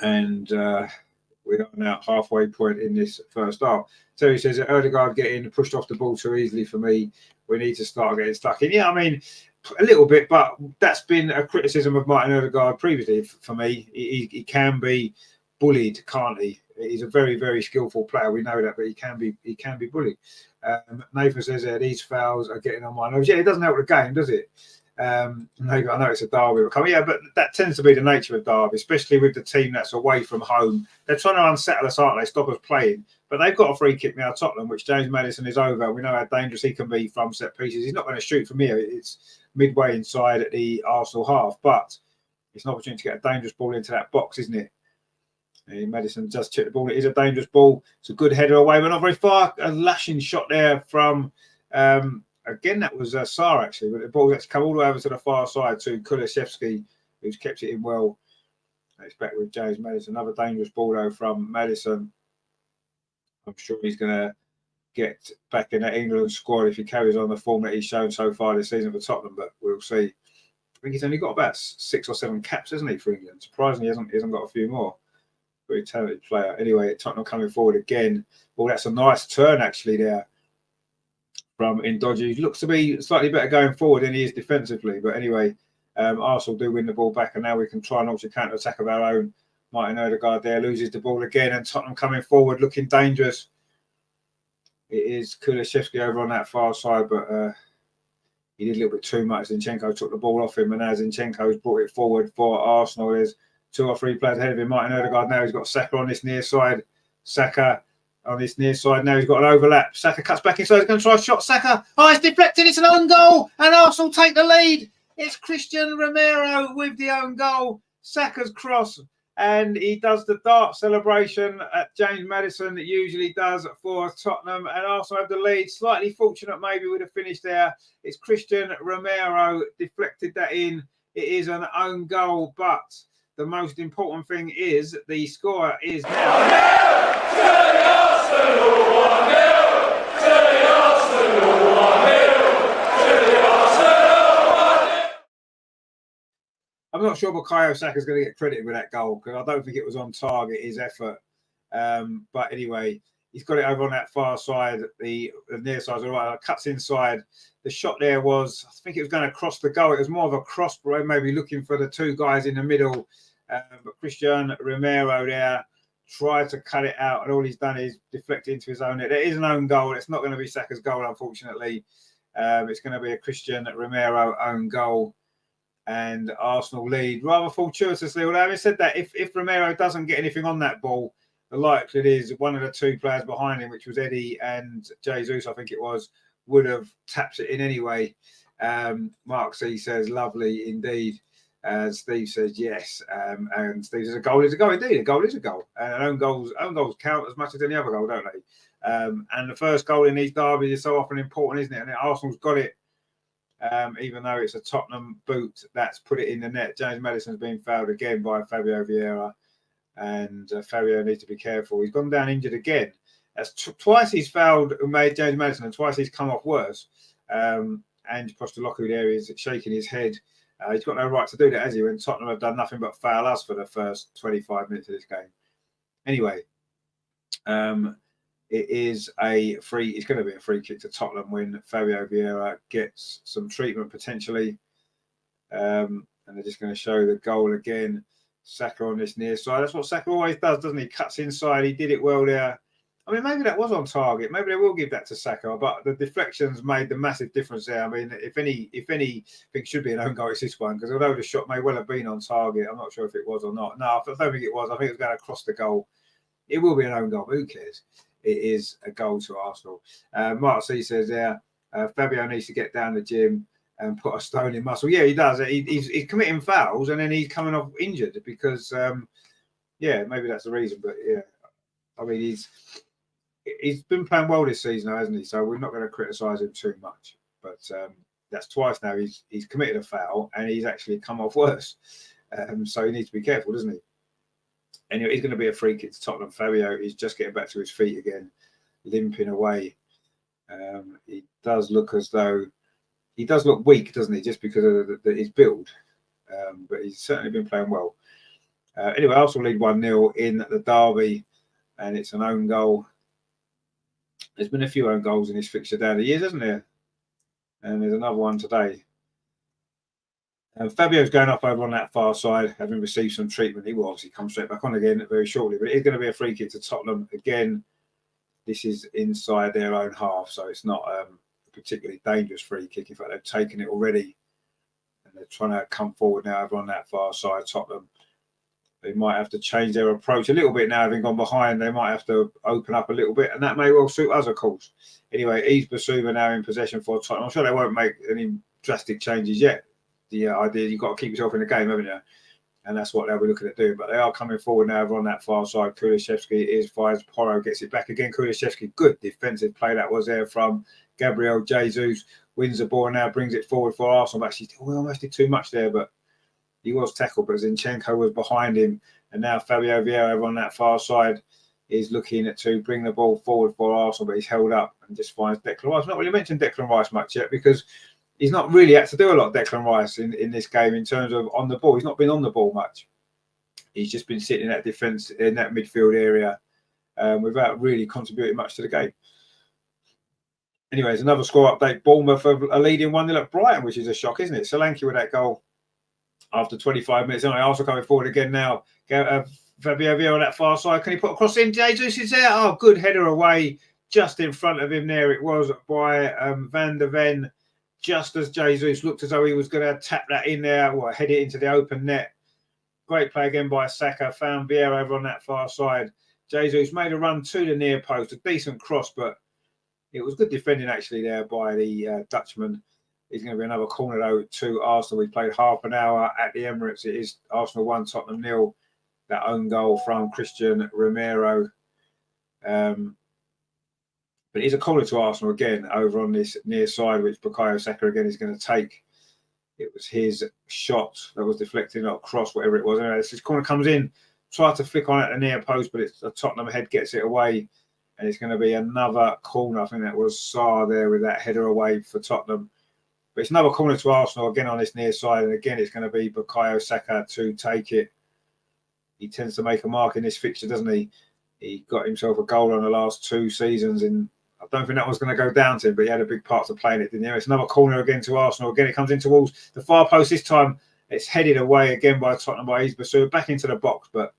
And we are now halfway point in this first half. So he says that Odegaard getting pushed off the ball too easily for me. We need to start getting stuck in. Yeah, I mean, a little bit, but that's been a criticism of Martin Odegaard previously for me. He can be bullied, can't he? He's a very, very skillful player. We know that, but he can be bullied. Nathan says these fouls are getting on my nerves. Yeah, it doesn't help the game, does it? I know it's a derby coming, yeah, but that tends to be the nature of derby, especially with the team that's away from home. They're trying to unsettle us, aren't they? Stop us playing. But they've got a free kick now, Tottenham, which James Maddison is over. We know how dangerous he can be from set pieces. He's not going to shoot from here. It's midway inside at the Arsenal half, but it's an opportunity to get a dangerous ball into that box, isn't it? And Maddison just chipped the ball. It is a dangerous ball. It's a good header away, but not very far. A lashing shot there from... again, that was Sarr, actually, but the ball gets come all the way over to the far side to Kulishevsky, who's kept it in well. It's back with James Maddison. Another dangerous ball, though, from Maddison. I'm sure he's going to get back in that England squad if he carries on the form that he's shown so far this season for Tottenham, but we'll see. I think he's only got about 6 or 7 caps, hasn't he, for England? Surprisingly, he hasn't got a few more. Very talented player. Anyway, Tottenham coming forward again. Well, that's a nice turn, actually, there. From Indoji, looks to be slightly better going forward than he is defensively. But anyway, Arsenal do win the ball back, and now we can try and launch a counter attack of our own. Martin Odegaard there loses the ball again, and Tottenham coming forward, looking dangerous. It is Kulishevsky over on that far side, but he did a little bit too much. Zinchenko took the ball off him, and now Zinchenko's brought it forward for Arsenal. There's 2 or 3 players ahead of him. Martin Odegaard now he's got Saka on this near side. Saka on this near side now, he's got an overlap. Saka cuts back inside, he's going to try a shot. Saka, it's deflected, it's an own goal, and Arsenal take the lead. It's Christian Romero with the own goal. Saka's cross, and he does the dart celebration at James Maddison that usually does for Tottenham, and Arsenal have the lead. Slightly fortunate maybe with a finish there. It's Christian Romero deflected that in. It is an own goal, but the most important thing is the score is now... I'm not sure Bukayo Saka is going to get credited with that goal because I don't think it was on target, his effort. But anyway, he's got it over on that far side. The near side, right, cuts inside. The shot there was, I think it was going to cross the goal. It was more of a cross, maybe looking for the 2 guys in the middle. But Christian Romero there tried to cut it out, and all he's done is deflect into his own net. There is an own goal. It's not going to be Saka's goal, unfortunately. It's going to be a Christian Romero own goal. and Arsenal lead rather fortuitously. Although having said that, if Romero doesn't get anything on that ball, the likelihood is one of the two players behind him, which was Eddie and Jesus, I think it was, would have tapped it in anyway. Mark C says, lovely indeed. Steve says yes. And Steve says, a goal is a goal indeed. A goal is a goal. And own goals count as much as any other goal, don't they? And the first goal in these derbies is so often important, isn't it? And Arsenal's got it. Even though it's a Tottenham boot that's put it in the net. James Maddison's been fouled again by Fabio Vieira. And Fabio needs to be careful. He's gone down injured again. That's twice he's fouled and made James Maddison, and twice he's come off worse. And Postecoglou there is shaking his head. He's got no right to do that, has he? When Tottenham have done nothing but foul us for the first 25 minutes of this game. Anyway, it is a free. It's going to be a free kick to Tottenham when Fabio Vieira gets some treatment potentially. And they're just going to show the goal again. Saka on this near side. That's what Saka always does, doesn't he? Cuts inside. He did it well there. I mean, maybe that was on target. Maybe they will give that to Saka, but the deflections made the massive difference there. I mean, if anything should be an own goal, it's this one, because although the shot may well have been on target, I'm not sure if it was or not. No, I don't think it was. I think it was going across the goal. It will be an own goal. Who cares? It is a goal to Arsenal. Mark C says there, Fabio needs to get down the gym and put a stone in muscle. Yeah, he does. He's committing fouls and then he's coming off injured because, maybe that's the reason. But yeah, I mean, he's been playing well this season, hasn't he? So we're not going to criticise him too much. But that's twice now he's committed a foul and he's actually come off worse. So he needs to be careful, doesn't he? Anyway, he's going to be a free kick to Tottenham. Fabio is just getting back to his feet again, limping away. He does look as though he does look weak, doesn't he? Just because of his build. But he's certainly been playing well. Anyway, Arsenal lead 1-0 in the derby, and it's an own goal. There's been a few own goals in this fixture down the years, hasn't there? And there's another one today. Fabio's going up over on that far side, having received some treatment. He will obviously come straight back on again very shortly, but it is going to be a free kick to Tottenham. Again, this is inside their own half, so it's not a particularly dangerous free kick. In fact, they've taken it already, and they're trying to come forward now over on that far side, Tottenham. They might have to change their approach a little bit now, having gone behind. They might have to open up a little bit, and that may well suit us, of course. Anyway, Yves Bissouma now in possession for Tottenham. I'm sure they won't make any drastic changes yet. The idea you've got to keep yourself in the game, haven't you? And that's what they'll be looking at doing. But they are coming forward now over on that far side. Kulusevski fires. Porro gets it back again. Kulusevski, good defensive play that was there from Gabriel Jesus. Wins the ball now, brings it forward for Arsenal. Actually, we almost did too much there, but he was tackled. But Zinchenko was behind him. And now Fabio Vieira over on that far side is looking to bring the ball forward for Arsenal, but he's held up and just finds Declan Rice. I've not really mentioned Declan Rice much yet because he's not really had to do a lot, Declan Rice, in this game in terms of on the ball. He's not been on the ball much. He's just been sitting in that defence, in that midfield area without really contributing much to the game. Anyways, another score update. Bournemouth are leading 1-0 at Brighton, which is a shock, isn't it? Solanke with that goal after 25 minutes. Anyway, Arsenal coming forward again now. Fabio Vieira on that far side. Can he put a cross in? Jesus is there. Oh, good header away. Just in front of him there it was by Van der Ven. Just as Jesus looked as though he was going to tap that in there or head it into the open net. Great play again by Saka. Found Vieira over on that far side. Jesus made a run to the near post. A decent cross, but it was good defending actually there by the Dutchman. It's going to be another corner though to Arsenal. We played half an hour at the Emirates. It is Arsenal 1, Tottenham 0. That own goal from Christian Romero. But it is a corner to Arsenal again over on this near side, which Bukayo Saka again is going to take. It was his shot that was deflected, not cross, whatever it was. Anyway, this corner comes in, tried to flick on at the near post, but it's a Tottenham head gets it away. And it's going to be another corner. I think that was Sarr there with that header away for Tottenham. But it's another corner to Arsenal again on this near side. And again, it's going to be Bukayo Saka to take it. He tends to make a mark in this fixture, doesn't he? He got himself a goal on the last 2 seasons. And I don't think that was going to go down to him, but he had a big part to play in it, didn't he? It's another corner again to Arsenal. Again, it comes in towards the far post. This time, it's headed away again by Tottenham by Yves Bissouma, back into the box, but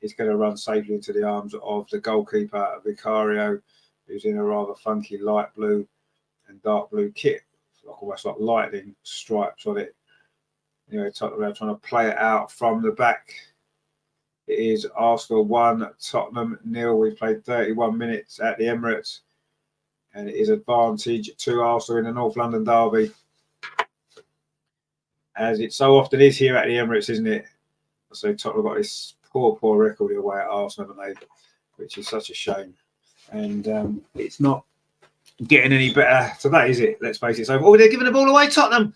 it's going to run safely into the arms of the goalkeeper, Vicario, who's in a rather funky light blue and dark blue kit. Almost like lightning stripes on it. Anyway, Tottenham are trying to play it out from the back. It is Arsenal 1, Tottenham 0. We've played 31 minutes at the Emirates, and it is advantage to Arsenal in the North London derby, as it so often is here at the Emirates, isn't it? So Tottenham got this poor record away at Arsenal, haven't they? Which is such a shame. And it's not getting any better today, is it? Let's face it. So, they're giving the ball away, Tottenham.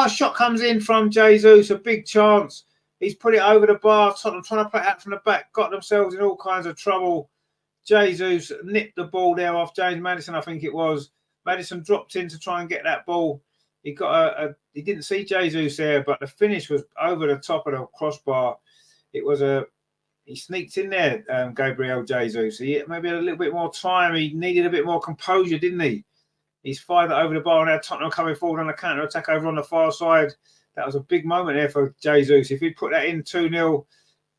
Shot comes in from Jesus, a big chance. He's put it over the bar. Tottenham trying to play it out from the back, got themselves in all kinds of trouble. Jesus nipped the ball there off James Maddison, I think it was. Maddison dropped in to try and get that ball. He got he didn't see Jesus there, but the finish was over the top of the crossbar. It was he sneaked in there, Gabriel Jesus. He maybe had a little bit more time. He needed a bit more composure, didn't he? He's fired it over the bar, and now Tottenham coming forward on the counter attack over on the far side. That was a big moment there for Jesus. If he put that in 2-0,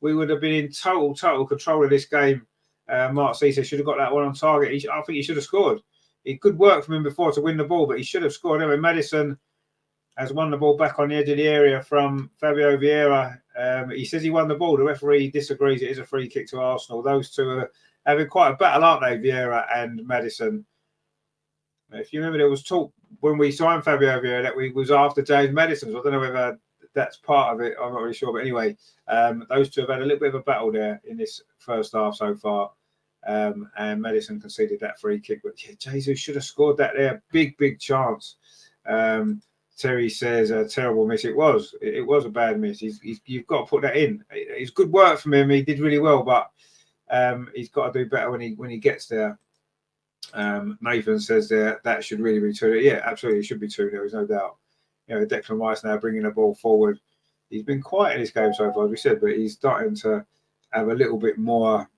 we would have been in total control of this game. Mark Cisse should have got that one on target. I think he should have scored. Good work from him before to win the ball, but he should have scored. Anyway, Maddison has won the ball back on the edge of the area from Fabio Vieira. He says he won the ball. The referee disagrees. It is a free kick to Arsenal. Those two are having quite a battle, aren't they, Vieira and Maddison? If you remember, there was talk when we signed Fabio Vieira that we was after James Maddison. So I don't know whether that's part of it. I'm not really sure. But anyway, those two have had a little bit of a battle there in this first half so far. And Maddison conceded that free kick. But yeah, Jesus should have scored that there. Big chance. Terry says a terrible miss. It was a bad miss. You've got to put that in. It's good work from him. He did really well, but he's got to do better when he gets there. Nathan says there that should really be 2-0. Yeah, absolutely, it should be 2-0. There's no doubt. Declan Rice now bringing the ball forward. He's been quiet in this game so far, as we said, but he's starting to have a little bit more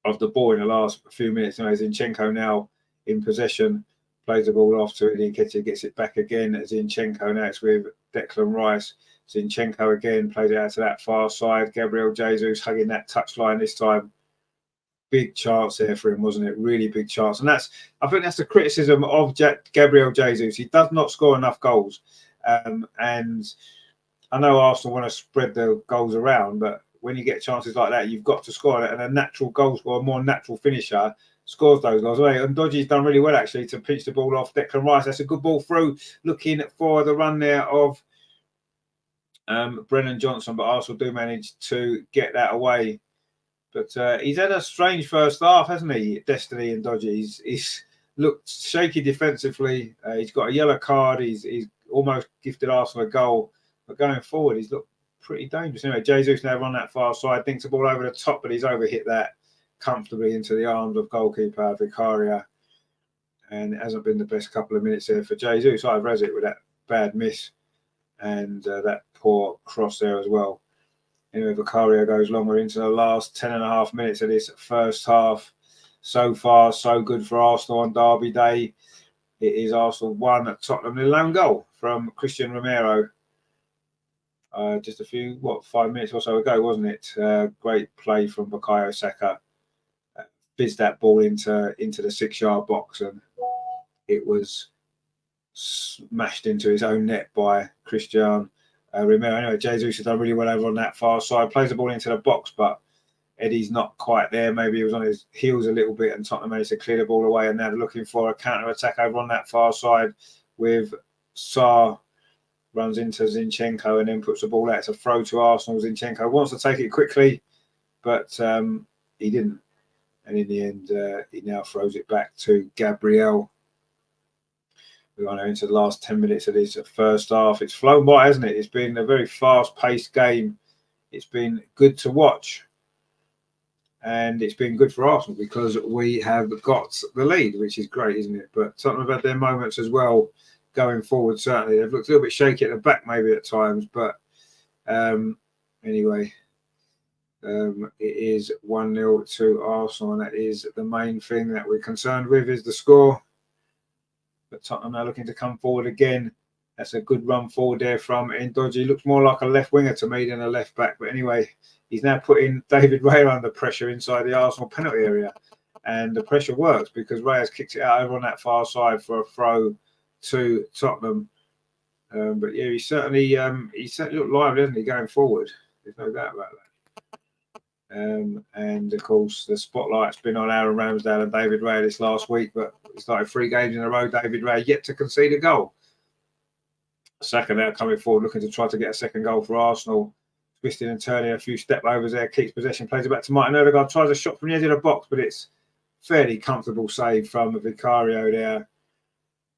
of the ball in the last few minutes. Zinchenko now in possession, plays the ball off to Nketiah, gets it back again. Zinchenko now it's with Declan Rice. Zinchenko again plays it out to that far side. Gabriel Jesus hugging that touchline this time. Big chance there for him, wasn't it? Really big chance. And I think that's the criticism of Gabriel Jesus. He does not score enough goals. And I know Arsenal want to spread the goals around, but when you get chances like that, you've got to score it. And a natural goal scorer, a more natural finisher, scores those goals. And Dodgy's done really well, actually, to pinch the ball off Declan Rice. That's a good ball through, looking for the run there of Brennan Johnson, but Arsenal do manage to get that away. But he's had a strange first half, hasn't he, Destiny and Dodgy? He's looked shaky defensively. He's got a yellow card. He's almost gifted Arsenal a goal. But going forward, he's looked pretty dangerous. Anyway, Jesus now on that far side, thinks the ball over the top, but he's overhit that comfortably into the arms of goalkeeper Vicaria. And it hasn't been the best couple of minutes there for Jesus. I've read it with that bad miss and that poor cross there as well. Anyway, Vicario goes long. We're into the last 10.5 minutes of this first half. So far, so good for Arsenal on Derby Day. It is Arsenal 1 at Tottenham. The lone goal from Christian Romero. Just 5 minutes or so ago, wasn't it? Great play from Bukayo Saka. Fizzed that ball into the 6-yard box, and it was smashed into his own net by Christian Romero. Anyway, Jesus has done really well over on that far side. Plays the ball into the box, but Eddie's not quite there. Maybe he was on his heels a little bit, and Tottenham managed to clear the ball away. And now they're looking for a counter-attack over on that far side with Sarr. Runs into Zinchenko and then puts the ball out. It's a throw to Arsenal. Zinchenko wants to take it quickly, but he didn't. And in the end, he now throws it back to Gabriel. We're going into the last 10 minutes of this first half. It's flown by, hasn't it? It's been a very fast-paced game. It's been good to watch. And it's been good for Arsenal because we have got the lead, which is great, isn't it? But Tottenham have had their moments as well going forward, certainly. They've looked a little bit shaky at the back maybe at times. But anyway, it is 1-0 to Arsenal. And that is the main thing that we're concerned with is the score. But Tottenham now looking to come forward again. That's a good run forward there from Ndoji. Looks more like a left winger to me than a left back. But anyway, he's now putting David Raya under pressure inside the Arsenal penalty area. And the pressure works because Raya's kicks it out over on that far side for a throw to Tottenham. But yeah, he certainly looked lively, hasn't he, going forward? There's no doubt about that. And of course, the spotlight's been on Aaron Ramsdale and David Raya this last week, but it's like 3 games in a row. David Raya yet to concede a goal. Saka now coming forward, looking to try to get a second goal for Arsenal. Twisting and turning, a few step overs there, keeps possession, plays it back to Martin Odegaard, tries a shot from the edge of the box, but it's fairly comfortable save from Vicario there.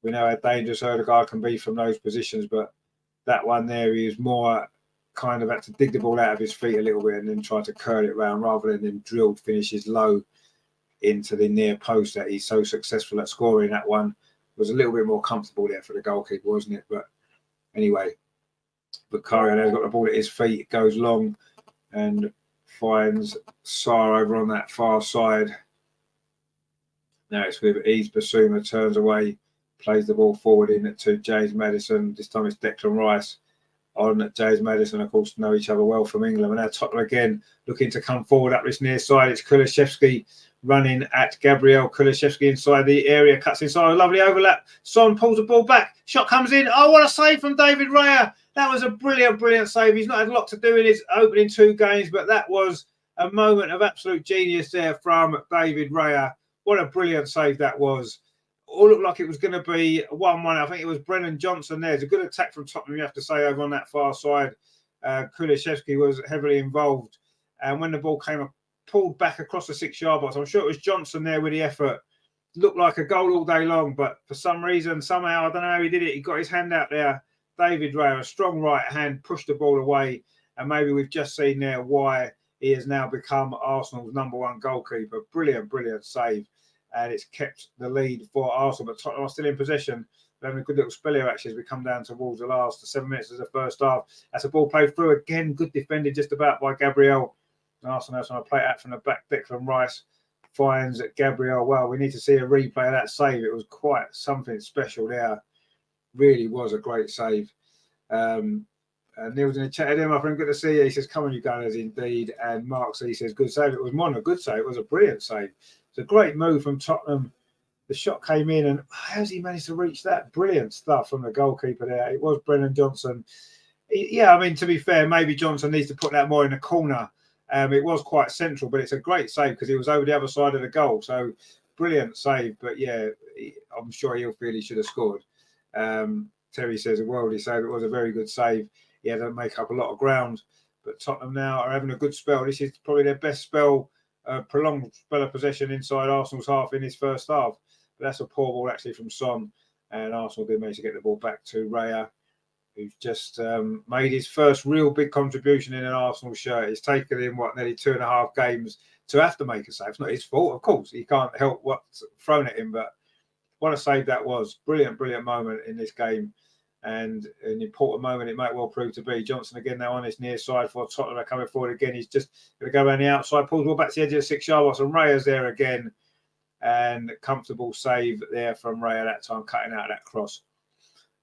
We know how dangerous Odegaard can be from those positions, but that one there, he was more kind of had to dig the ball out of his feet a little bit and then try to curl it round rather than them drilled finishes low into the near post that he's so successful at scoring. That one was a little bit more comfortable there for the goalkeeper, wasn't it? But anyway, Vicario now got the ball at his feet, it goes long and finds Sarr over on that far side. Now it's with ease. Basuma turns away, plays the ball forward in to James Maddison. This time it's Declan Rice on James Maddison. Of course, know each other well from England. And now Tottenham again looking to come forward up this near side. It's Kulusevski running at Gabriel. Kulusevski inside the area, cuts inside, a lovely overlap. Son pulls the ball back, shot comes in. Oh, what a save from David Raya. That was a brilliant save. He's not had a lot to do in his opening 2 games, but that was a moment of absolute genius there from David Raya. What a brilliant save that was. All looked like it was going to be 1-1. I think it was Brennan Johnson there. It's a good attack from Tottenham, you have to say, over on that far side. Kulusevski was heavily involved. And when the ball came pulled back across the 6-yard box, I'm sure it was Johnson there with the effort. Looked like a goal all day long, but for some reason, somehow, I don't know how he did it. He got his hand out there. David Raya, a strong right hand, pushed the ball away. And maybe we've just seen there why he has now become Arsenal's #1 goalkeeper. Brilliant save. And it's kept the lead for Arsenal, but Tottenham are still in possession. They're having a good little spell here, actually, as we come down towards the last 7 minutes of the first half. That's a ball played through again. Good defended just about by Gabriel. And Arsenal now trying to play it out from the back. Declan Rice finds Gabriel. Well, we need to see a replay of that save. It was quite something special there. Really was a great save. And Neil's in the chat with him. I think good to see you. He says, come on, you gunners, indeed. And Mark C says, good save. It was more than a good save. It was a brilliant save. It's a great move from Tottenham. The shot came in, and how's he managed to reach that? Brilliant stuff from the goalkeeper there. It was Brennan Johnson. Yeah, I mean, to be fair, maybe Johnson needs to put that more in the corner. It was quite central, but it's a great save because he was over the other side of the goal. So brilliant save. But yeah, I'm sure he'll feel he should have scored. Terry says a worldly save. It was a very good save. He had to make up a lot of ground. But Tottenham now are having a good spell. This is probably their best spell. Prolonged spell of possession inside Arsenal's half in his first half. But that's a poor ball actually from Son. And Arsenal did manage to get the ball back to Raya, who's just made his first real big contribution in an Arsenal shirt. It's taken him, nearly 2.5 games to have to make a save. It's not his fault, of course. He can't help what's thrown at him. But what a save that was. Brilliant moment in this game. And an important moment it might well prove to be. Johnson again now on his near side for Tottenham are coming forward again. He's just going to go around the outside, pulls the ball back to the edge of the 6-yard box, and Raya's there again. And comfortable save there from Raya that time, cutting out that cross.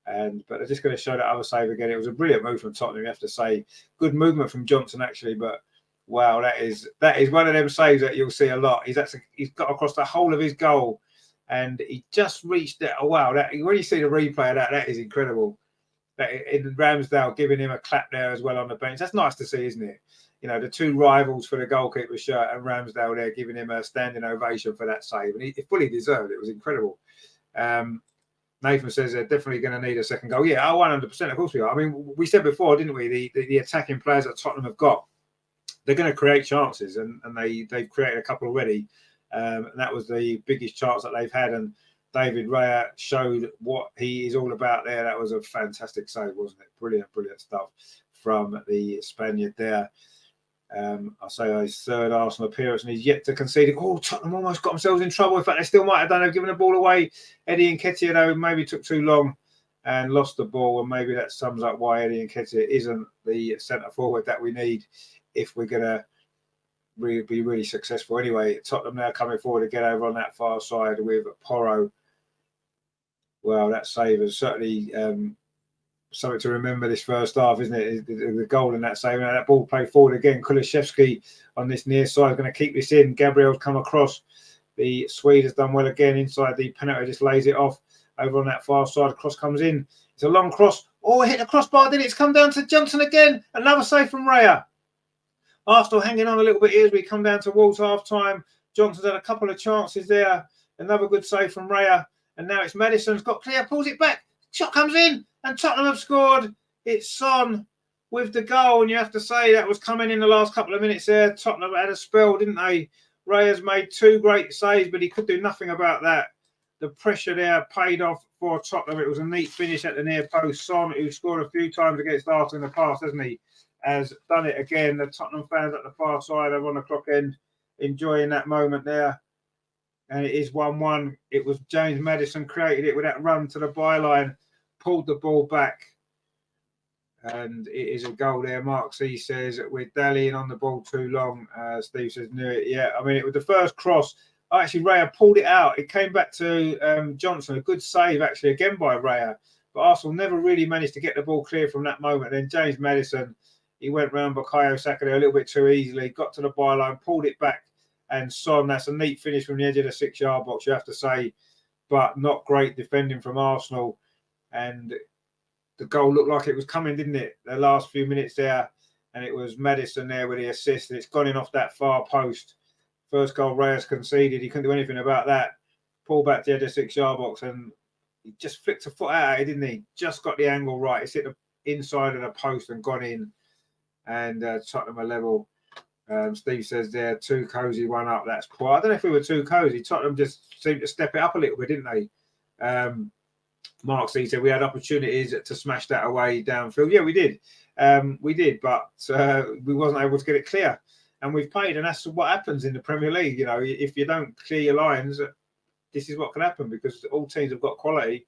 But they're just going to show that other save again. It was a brilliant move from Tottenham, you have to say. Good movement from Johnson actually, but wow, that is one of them saves that you'll see a lot. He's got across the whole of his goal. And he just reached it. Oh, wow. When you see the replay of that is incredible. In Ramsdale giving him a clap there as well on the bench. That's nice to see, isn't it? You know, the 2 rivals for the goalkeeper's shirt and Ramsdale there giving him a standing ovation for that save. And he fully deserved it. It was incredible. Nathan says they're definitely going to need a second goal. Yeah, 100%. Of course we are. I mean, we said before, didn't we? The attacking players that Tottenham have got, they're going to create chances. And they've created a couple already. And that was the biggest chance that they've had. And David Raya showed what he is all about there. That was a fantastic save, wasn't it? Brilliant stuff from the Spaniard there. I'll say his 3rd Arsenal appearance, and he's yet to concede. Oh, Tottenham almost got themselves in trouble. In fact, they still might have done. They've given the ball away. Eddie Nketiah, though, maybe took too long and lost the ball. And maybe that sums up why Eddie Nketiah isn't the centre forward that we need if we're going to be really successful. Anyway, Tottenham now coming forward to get over on that far side with Porro. Well, that save is certainly something to remember this first half, isn't it? The goal in that save. Now that ball played forward again. Kulusevski on this near side going to keep this in. Gabriel's come across. The Swede has done well again inside the penalty. Just lays it off over on that far side. Cross comes in. It's a long cross. Oh, it hit the crossbar, did it? It's come down to Johnson again. Another save from Raya. Arsenal hanging on a little bit here as we come down towards half-time. Johnson's had a couple of chances there. Another good save from Raya. And now it's Maddison's got clear, pulls it back. Shot comes in, and Tottenham have scored. It's Son with the goal, and you have to say that was coming in the last couple of minutes there. Tottenham had a spell, didn't they? Raya's made 2 great saves, but he could do nothing about that. The pressure there paid off for Tottenham. It was a neat finish at the near post. Son, who scored a few times against Arsenal in the past, hasn't he, has done it again. The Tottenham fans at the far side are on the clock end, enjoying that moment there. And it is 1-1. It was James Maddison created it with that run to the byline, pulled the ball back. And it is a goal there. Mark C says, we're dallying on the ball too long. Steve says, knew it. Yeah, I mean, it was the first cross. Actually, Raya pulled it out. It came back to Johnson. A good save, actually, again by Raya. But Arsenal never really managed to get the ball clear from that moment. Then James Maddison, he went round Bukayo Saka there a little bit too easily, got to the byline, pulled it back. And Son, that's a neat finish from the edge of the 6-yard box, you have to say. But not great defending from Arsenal. And the goal looked like it was coming, didn't it? The last few minutes there. And it was Maddison there with the assist. And it's gone in off that far post. First goal Reyes conceded. He couldn't do anything about that. Pulled back to the edge of the 6-yard box. And he just flicked a foot out, didn't he? Just got the angle right. It's hit the inside of the post and gone in. And Tottenham are level. Steve says they're too cosy, one up. That's quite. I don't know if we were too cosy. Tottenham just seemed to step it up a little bit, didn't they? Mark C said we had opportunities to smash that away downfield. Yeah, we did. But we wasn't able to get it clear. And we've played, and that's what happens in the Premier League. You know, if you don't clear your lines, this is what can happen because all teams have got quality,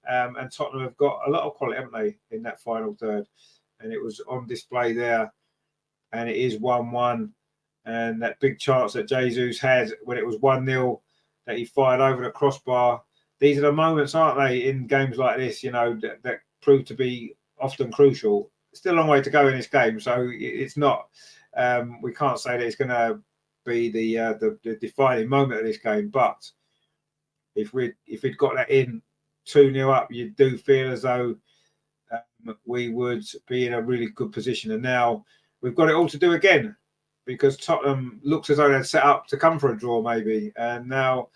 and Tottenham have got a lot of quality, haven't they, in that final third? And it was on display there. And it is 1-1. And that big chance that Jesus had when it was 1-0 that he fired over the crossbar. These are the moments, aren't they, in games like this, you know, that prove to be often crucial. Still a long way to go in this game, so it's not. We can't say that it's going to be the defining moment of this game. But if we'd got that in 2-0 up, you do feel as though we would be in a really good position. And now we've got it all to do again because Tottenham looks as though they're set up to come for a draw maybe. And now,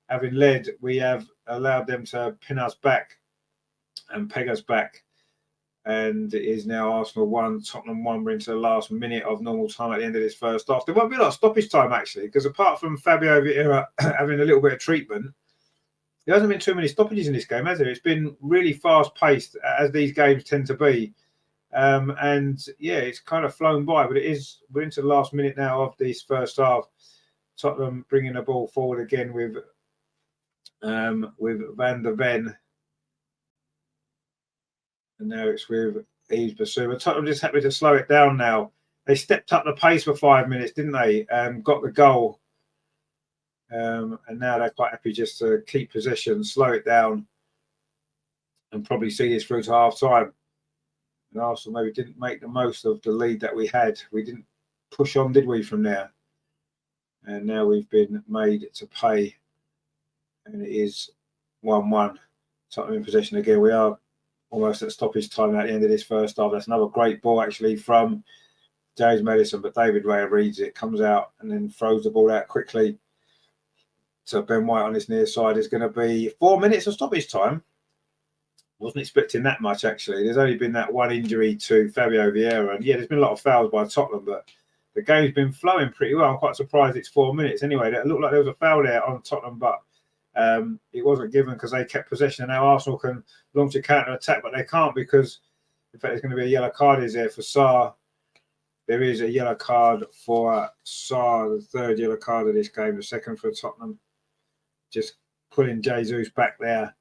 having led, we have allowed them to pin us back and peg us back. And it is now Arsenal 1, Tottenham 1. We're into the last minute of normal time at the end of this first half. There won't be a lot of stoppage time, actually, because apart from Fabio Vieira having a little bit of treatment, there hasn't been too many stoppages in this game, has there? It's been really fast-paced, as these games tend to be. And yeah, it's kind of flown by, but we're into the last minute now of this first half. Tottenham bringing the ball forward again with Van der Ven, and now it's with Yves Bissouma. Tottenham just happy to slow it down now. They stepped up the pace for 5 minutes, didn't they? Got the goal, and now they're quite happy just to keep possession, slow it down, and probably see this through to half time. And Arsenal maybe didn't make the most of the lead that we had. We didn't push on, did we, from there? And now we've been made to pay. And it is 1-1. Tottenham in possession again. We are almost at stoppage time at the end of this first half. That's another great ball, actually, from James Maddison. But David Raya reads it, comes out, and then throws the ball out quickly. So Ben White on this near side is going to be 4 minutes of stoppage time. Wasn't expecting that much, actually. There's only been that one injury to Fabio Vieira. And yeah, there's been a lot of fouls by Tottenham, but the game's been flowing pretty well. I'm quite surprised it's 4 minutes. Anyway, it looked like there was a foul there on Tottenham, but it wasn't given because they kept possession. And now Arsenal can launch a counter-attack, but they can't because, in fact, there's going to be a yellow card is there for Sarr. There is a yellow card for Sarr, the third yellow card of this game, the second for Tottenham. Just pulling Jesus back there.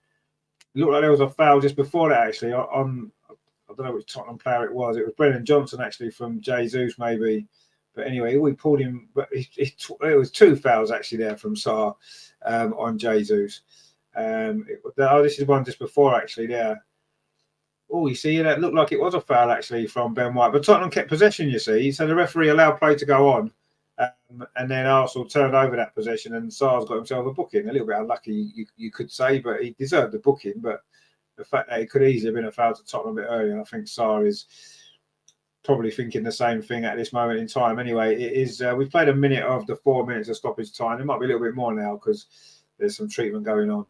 It looked like there was a foul just before that, actually, on I don't know which Tottenham player it was. It was Brennan Johnson, actually, from Jesus, maybe. But anyway, we pulled him. But it was 2 fouls, actually, there from Sarr on Jesus. This is one just before, actually, there. Oh, you see, that looked like it was a foul, actually, from Ben White. But Tottenham kept possession, you see. So the referee allowed play to go on. And then Arsenal turned over that possession and Sarr's got himself a booking. A little bit unlucky, you could say, but he deserved the booking. But the fact that it could easily have been a foul to Tottenham a bit earlier. And I think Sarr is probably thinking the same thing at this moment in time. Anyway, it is. We've played a minute of the 4 minutes of stoppage time. It might be a little bit more now because there's some treatment going on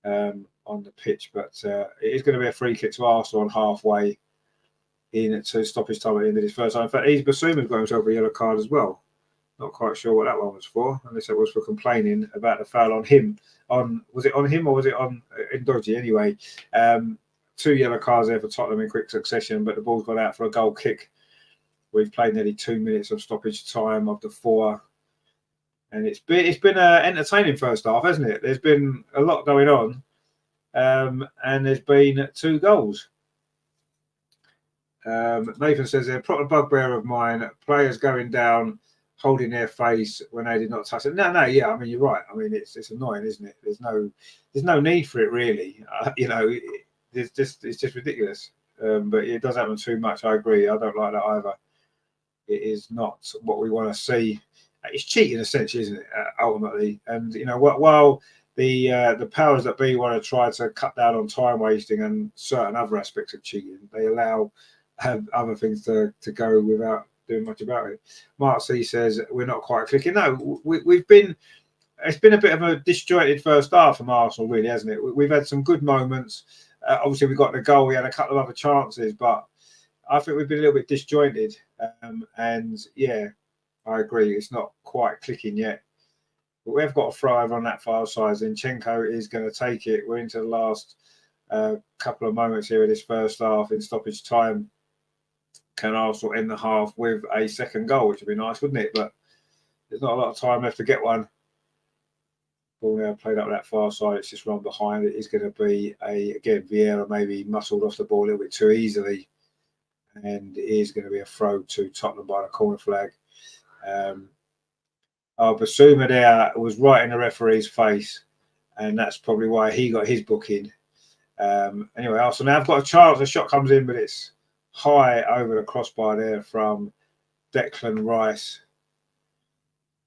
the pitch. But it is going to be a free kick to Arsenal on halfway into stoppage time at the end of this first time. In fact, Basuma's got himself a yellow card as well. Not quite sure what that one was for, unless it was for complaining about the foul on him. Was it on him or was it on Ndoji? Anyway, 2 yellow cards there for Tottenham in quick succession, but the ball's gone out for a goal kick. We've played nearly 2 minutes of stoppage time of the 4, and it's been an entertaining first half, hasn't it? There's been a lot going on, and there's been 2 goals. Nathan says they're a proper bugbear of mine. Players going down, holding their face when they did not touch it. No, yeah, I mean you're right. I mean it's annoying, isn't it? There's no need for it really. It's just ridiculous. But it does happen too much. I agree. I don't like that either. It is not what we want to see. It's cheating essentially, isn't it? Ultimately, and while the powers that be want to try to cut down on time wasting and certain other aspects of cheating, they allow other things to go without doing much about it. Mark C says we're not quite clicking. No, we've been. It's been a bit of a disjointed first half from Arsenal, really, hasn't it? We've had some good moments. Obviously, we got the goal. We had a couple of other chances, but I think we've been a little bit disjointed. And yeah, I agree. It's not quite clicking yet. But we've got a thrive on that far side. Zinchenko is going to take it. We're into the last couple of moments here of this first half in stoppage time. Can Arsenal end the half with a second goal, which would be nice, wouldn't it? But there's not a lot of time left to get one. Ball now played up that far side. It's just run behind. It is going to be again, Vieira maybe muscled off the ball a little bit too easily. And it is going to be a throw to Tottenham by the corner flag. Basuma there was right in the referee's face. And that's probably why he got his booking. Anyway, Arsenal now have got a chance. A shot comes in, but it's high over the crossbar there from Declan Rice.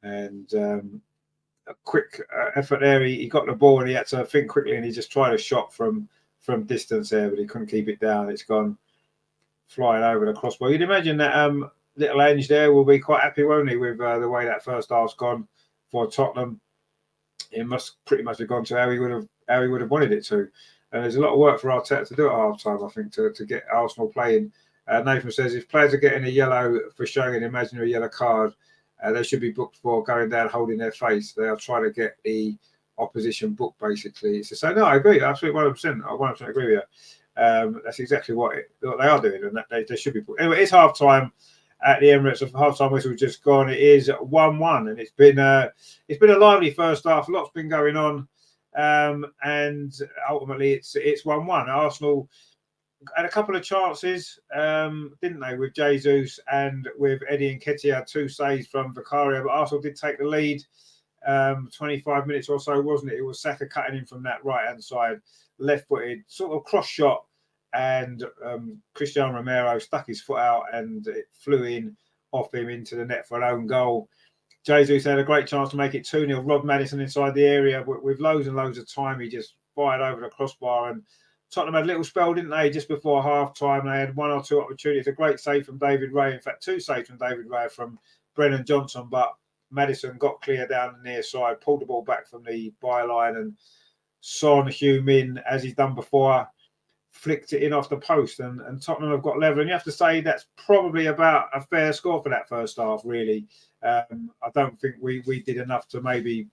And a quick effort there. He got the ball and he had to think quickly and he just tried a shot from distance there, but he couldn't keep it down. It's gone flying over the crossbar. You'd imagine that little Ange there will be quite happy, won't he, with the way that first half's gone for Tottenham. It must pretty much have gone to how he would have wanted it to. And there's a lot of work for Arteta to do at half time, I think, to get Arsenal playing. Nathan says if players are getting a yellow for showing an imaginary yellow card, they should be booked for going down holding their face. They are trying to get the opposition booked, basically. So, no, I agree. Absolutely 100%. I 100% agree with you. That's exactly what they are doing, and that they should be booked. Anyway, it's half time at the Emirates. The half time whistle just gone. It is 1-1, and it's been a lively first half. A lot's been going on. And ultimately it's 1-1. Arsenal had a couple of chances, didn't they, with Jesus and with Eddie Nketiah, 2 saves from Vicario, but Arsenal did take the lead 25 minutes or so, wasn't it? It was Saka cutting in from that right-hand side, left-footed, sort of cross shot, and Cristiano Romero stuck his foot out and it flew in off him into the net for an own goal. Jesus had a great chance to make it 2-0. Rob Maddison inside the area with loads and loads of time. He just fired over the crossbar. And Tottenham had a little spell, didn't they, just before half-time. They had 1 or 2 opportunities. A great save from David Ray. In fact, 2 saves from David Ray from Brennan Johnson. But Maddison got clear down the near side, pulled the ball back from the byline. And Son Heung-min, as he's done before, flicked it in off the post. And Tottenham have got level. And you have to say that's probably about a fair score for that first half, really. I don't think we did enough to maybe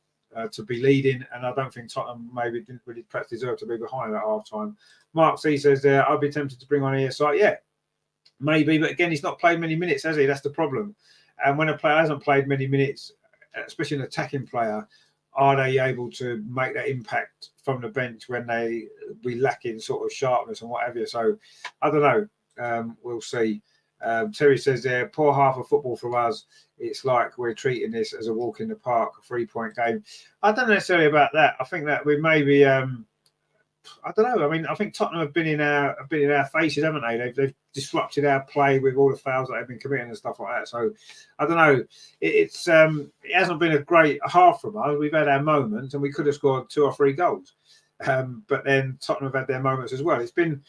to be leading, and I don't think Tottenham maybe didn't really perhaps deserve to be behind at half time. Mark C says there, I'd be tempted to bring on ESI. Yeah, maybe, but again, he's not played many minutes, has he? That's the problem. And when a player hasn't played many minutes, especially an attacking player, are they able to make that impact from the bench when they be lacking sort of sharpness and whatever? So I don't know. We'll see. Terry says there, poor half of football from us. It's like we're treating this as a walk in the park, a 3-point game. I don't know necessarily about that. I think that we maybe, I don't know. I mean, I think Tottenham have been in our faces, haven't they? They've disrupted our play with all the fouls that they've been committing and stuff like that. So I don't know. It hasn't been a great half from us. We've had our moments, and we could have scored 2 or 3 goals. But then Tottenham have had their moments as well. It's been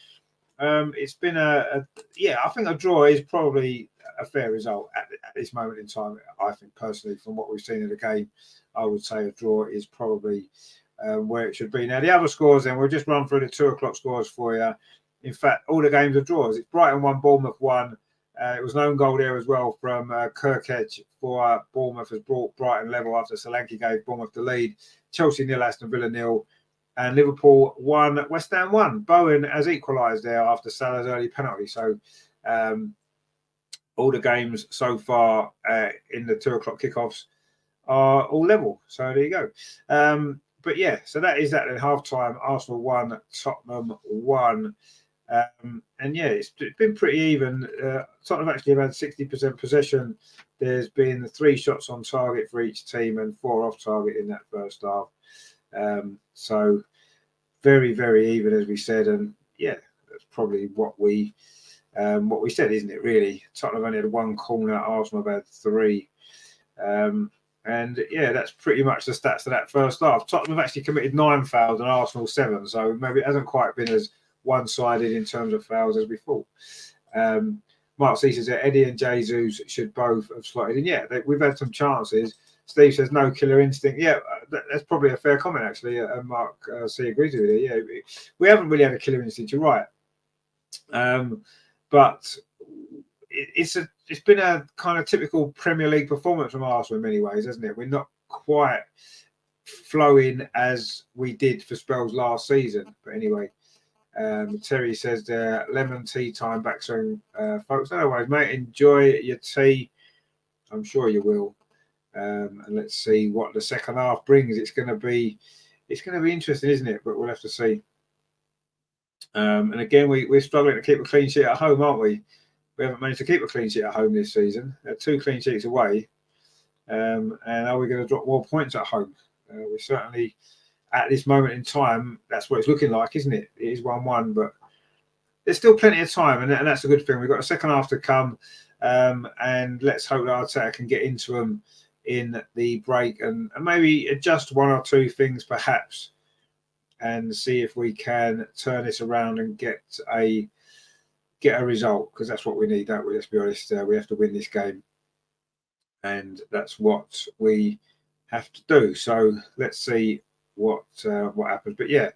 yeah, I think a draw is probably a fair result at this moment in time. I think personally, from what we've seen in the game, I would say a draw is probably where it should be. Now, the other scores, then we'll just run through the 2 o'clock scores for you. In fact, all the games are draws. It's Brighton 1, Bournemouth 1. It was an own goal there as well from Kirkhead for Bournemouth, has brought Brighton level after Solanke gave Bournemouth the lead. Chelsea 0, Aston Villa 0. And Liverpool 1, West Ham 1. Bowen has equalised there after Salah's early penalty. So all the games so far in the 2 o'clock kickoffs are all level. So there you go. But yeah, so that is that in half time. Arsenal 1, Tottenham 1. And yeah, it's been pretty even. Tottenham actually have had 60% possession. There's been 3 shots on target for each team and 4 off target in that first half. So very, very even, as we said. And yeah, that's probably what we said, isn't it, really? Tottenham only had 1 corner, Arsenal have had 3. And yeah, that's pretty much the stats of that first half. Tottenham have actually committed 9 fouls and Arsenal 7. So maybe it hasn't quite been as one-sided in terms of fouls as we thought. Mark C says that Eddie and Jesus should both have slotted in. Yeah, we've had some chances. Steve says no killer instinct. Yeah, that's probably a fair comment, actually. And Mark C agrees with it. Yeah, we haven't really had a killer instinct. You're right. But it's been a kind of typical Premier League performance from Arsenal in many ways, hasn't it? We're not quite flowing as we did for spells last season. But anyway, Terry says lemon tea time back soon, folks. Otherwise, mate, enjoy your tea. I'm sure you will. And let's see what the second half brings. It's going to be interesting, isn't it? But we'll have to see. And again, we're struggling to keep a clean sheet at home, aren't we? We haven't managed to keep a clean sheet at home this season. 2 clean sheets away. And are we going to drop more points at home? We certainly, at this moment in time, that's what it's looking like, isn't it? It is 1-1, but there's still plenty of time, and that's a good thing. We've got a second half to come, and let's hope that Arteta can get into them in the break and maybe adjust 1 or 2 things, perhaps, and see if we can turn this around and get a result, because that's what we need, don't we? Let's be honest. We have to win this game, and that's what we have to do. So let's see what happens. But yeah,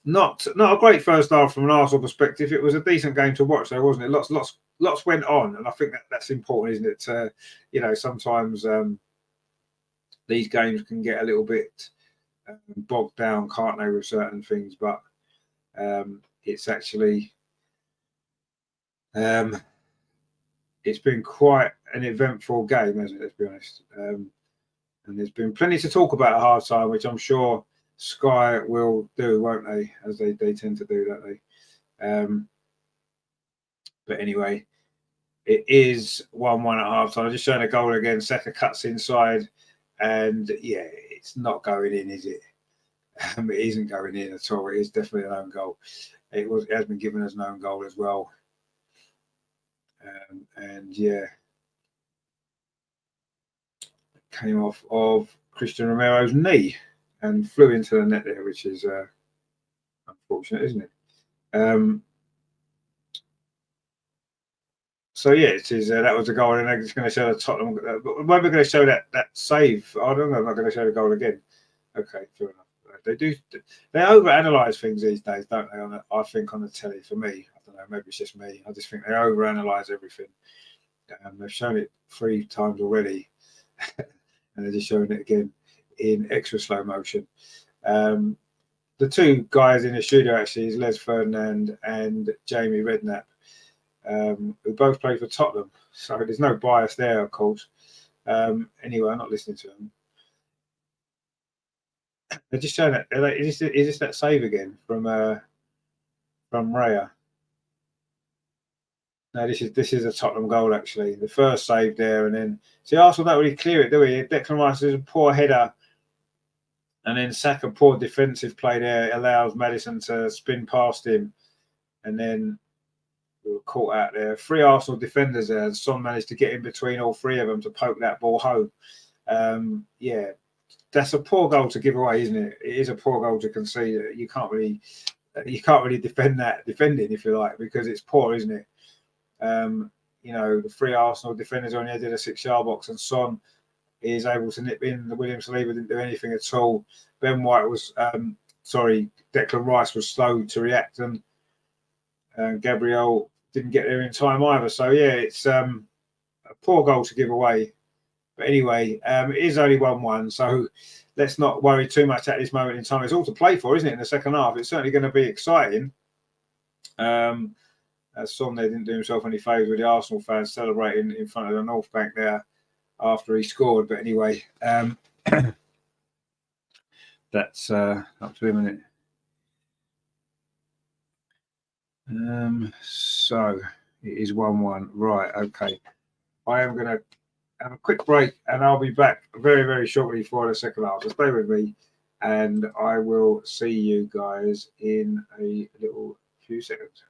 not a great first half from an Arsenal perspective. It was a decent game to watch, though, wasn't it? Lots went on, and I think that's important, isn't it? Sometimes these games can get a little bit bogged down, can't they, with certain things? But it's actually it's been quite an eventful game, hasn't it? Let's be honest. And there's been plenty to talk about at half time, which I'm sure Sky will do, won't they? As they tend to do, don't they? But anyway, it is 1-1 at half time. I'm just showing a goal again. Saka cuts inside, and yeah, it's not going in, is it? It isn't going in at all. It is definitely an own goal. It has been given as an own goal as well. And yeah, came off of Christian Romero's knee and flew into the net there, which is unfortunate, isn't it? So yeah, it is. That was a goal, and I'm just going to show the Tottenham. When we're going to show that save, I don't know. I'm not going to show the goal again. Okay, fair enough. They overanalyze things these days, don't they? I think on the telly. For me, I don't know. Maybe it's just me. I just think they overanalyze everything. They've shown it 3 times already, and they're just showing it again in extra slow motion. The 2 guys in the studio actually is Les Ferdinand and Jamie Redknapp, who both play for Tottenham. So there's no bias there, of course. Anyway, I'm not listening to them. They're just showing that. Is this that save again from Raya? No, this is a Tottenham goal, actually. The first save there, and then see Arsenal don't really clear it, do we? Declan Rice is a poor header, and then Saka, poor defensive play there, allows Maddison to spin past him, and then we were caught out there. 3 Arsenal defenders there, and Son managed to get in between all 3 of them to poke that ball home. Yeah, that's a poor goal to give away, isn't it? It is a poor goal to concede. You can't really defend that defending, if you like, because it's poor, isn't it? The three Arsenal defenders are on the edge of the 6-yard box, and Son is able to nip in. The William Saliba didn't do anything at all. Ben White was, Declan Rice was slow to react, and Gabriel didn't get there in time either. So yeah, it's a poor goal to give away. But anyway, it is only 1-1, so let's not worry too much at this moment in time. It's all to play for, isn't it, in the second half? It's certainly going to be exciting. Son there didn't do himself any favours with the Arsenal fans celebrating in front of the North Bank there after he scored. But anyway, that's up to him, isn't it? So it is 1-1. Right, okay. I am going to have a quick break, and I'll be back very, very shortly for the second half. So stay with me, and I will see you guys in a little few seconds.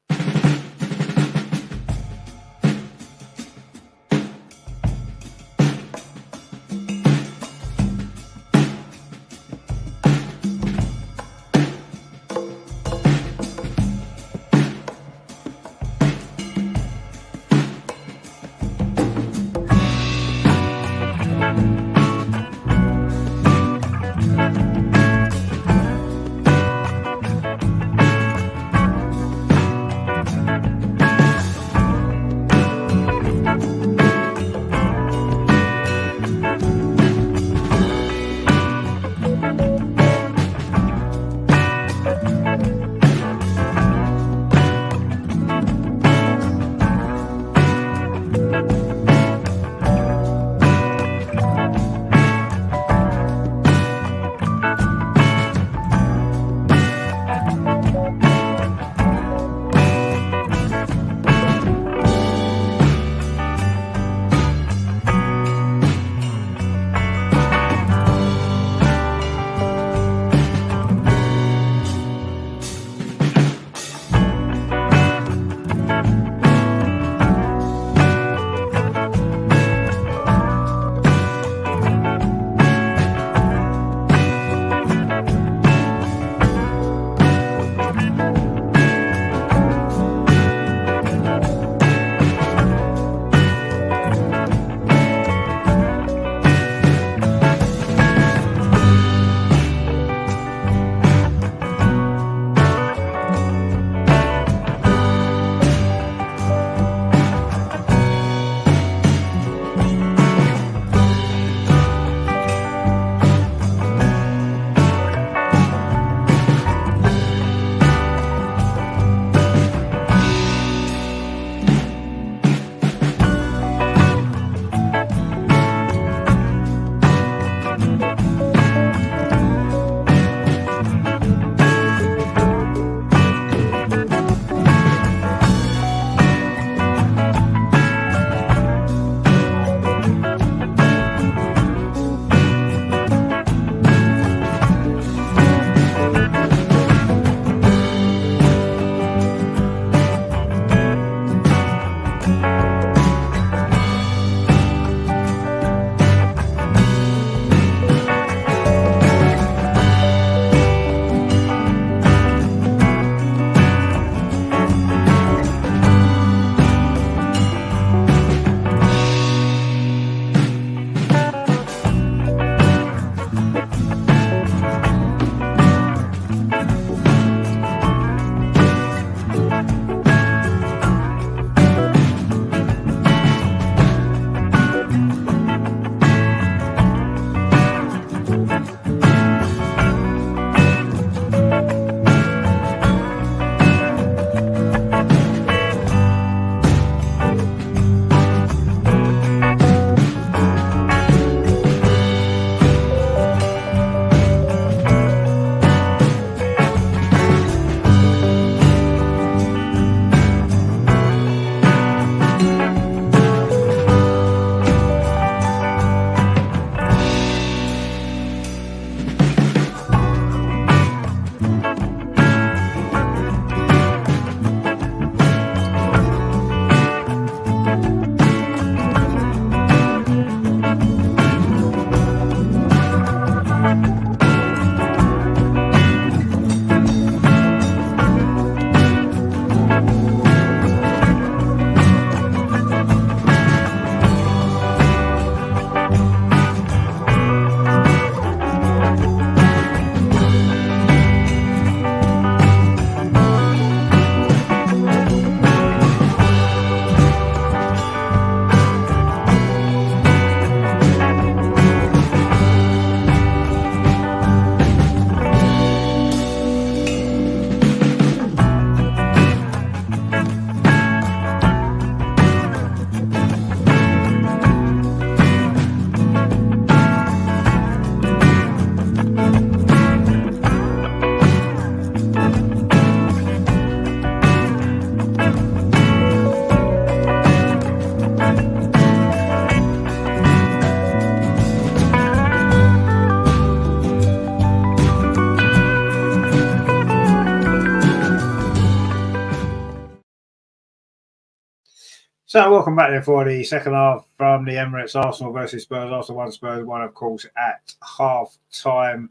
So welcome back there for the second half from the Emirates. Arsenal versus Spurs. Arsenal 1, Spurs 1, of course, at half time.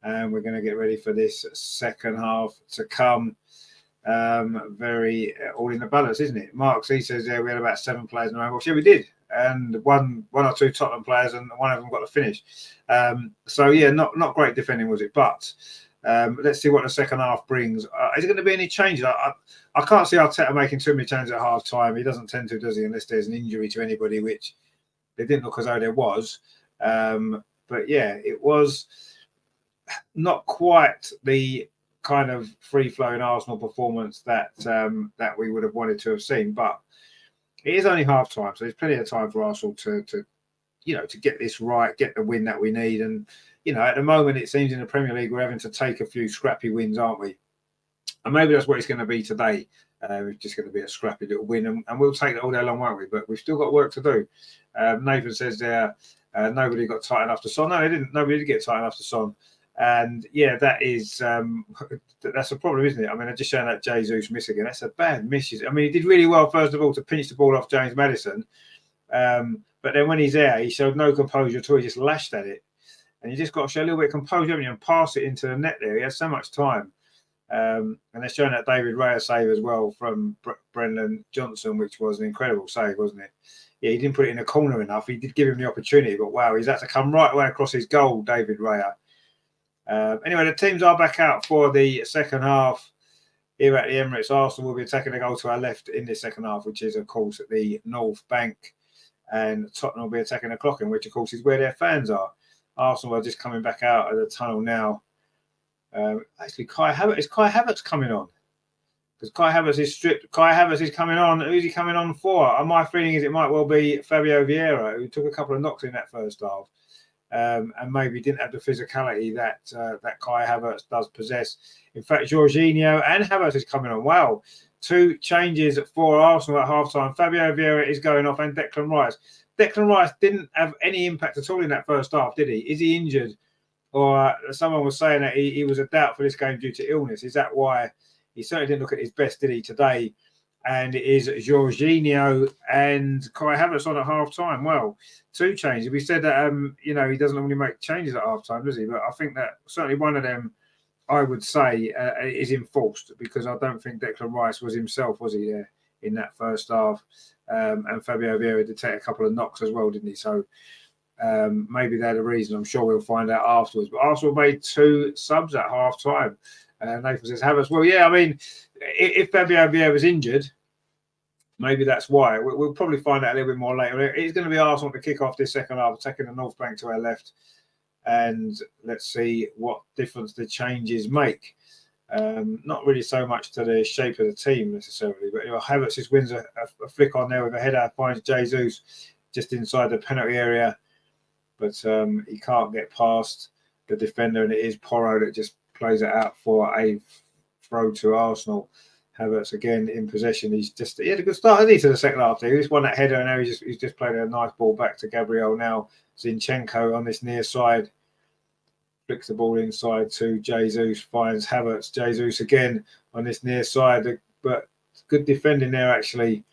And we're going to get ready for this second half to come. Very all in the balance, isn't it? Marks, he says we had about 7 players in the box. Yeah, we did. And one or two Tottenham players, and one of them got the finish. So yeah, not great defending, was it? But let's see what the second half brings. Is there going to be any changes? I can't see Arteta making too many changes at half time. He doesn't tend to, does he? Unless there's an injury to anybody, which they didn't look as though there was. But yeah, it was not quite the kind of free-flowing Arsenal performance that we would have wanted to have seen. But it is only half time, so there's plenty of time for Arsenal to get this right, get the win that we need. And at the moment, it seems in the Premier League we're having to take a few scrappy wins, aren't we? And maybe that's what it's going to be today. It's just going to be a scrappy little win, and we'll take it all day long, won't we? But we've still got work to do. Nathan says there, nobody got tight enough to Son. No, they didn't. Nobody did get tight enough to Son. And yeah, that is that's a problem, isn't it? I mean, I'm just showing that Jesus miss again. That's a bad miss. I mean, he did really well first of all to pinch the ball off James Maddison, but then when he's there, he showed no composure at all. He just lashed at it, and you just got to show a little bit of composure, haven't you, and pass it into the net there. He has so much time, and they're showing that David Raya save as well from Brendan Johnson, which was an incredible save, wasn't it? Yeah, he didn't put it in the corner enough. He did give him the opportunity, but wow, he's had to come right away across his goal, David Raya. Anyway, the teams are back out for the second half here at the Emirates. Arsenal will be attacking the goal to our left in this second half, which is, of course, at the North Bank. And Tottenham will be attacking the clock in, which, of course, is where their fans are. Arsenal are just coming back out of the tunnel now. Actually, Kai Havertz coming on. Because Kai Havertz is stripped. Kai Havertz is coming on. Who's he coming on for? My feeling is it might well be Fabio Vieira, who took a couple of knocks in that first half. And maybe didn't have the physicality that Kai Havertz does possess. In fact, Jorginho and Havertz is coming on. Wow. 2 changes for Arsenal at half-time. Fabio Vieira is going off and Declan Rice. Declan Rice didn't have any impact at all in that first half, did he? Is he injured? Or someone was saying that he was a doubt for this game due to illness. Is that why? He certainly didn't look at his best, did he, today? And it is Jorginho and Kai Havertz on at half-time. Well, 2 changes. We said that, he doesn't normally make changes at half-time, does he? But I think that certainly one of them, I would say, is enforced, because I don't think Declan Rice was himself, was he, there in that first half? And Fabio Vieira did take a couple of knocks as well, didn't he? So maybe they're the reason. I'm sure we'll find out afterwards. But Arsenal made 2 subs at half-time. Nathan says Havertz. Well, yeah, I mean, if Fabio Vieira was injured, maybe that's why. We'll probably find out a little bit more later. It's going to be Arsenal to kick off this second half, taking the North Bank to our left. And let's see what difference the changes make. Not really so much to the shape of the team necessarily, but Havertz just wins a flick on there with a header, finds Jesus just inside the penalty area. But he can't get past the defender, and it is Porro that just plays it out for a throw to Arsenal. Havertz again in possession. He had a good start, didn't he, to the second half? He just won that header, and now he's just played a nice ball back to Gabriel. Now Zinchenko on this near side flicks the ball inside to Jesus, finds Havertz. Jesus again on this near side, but good defending there actually.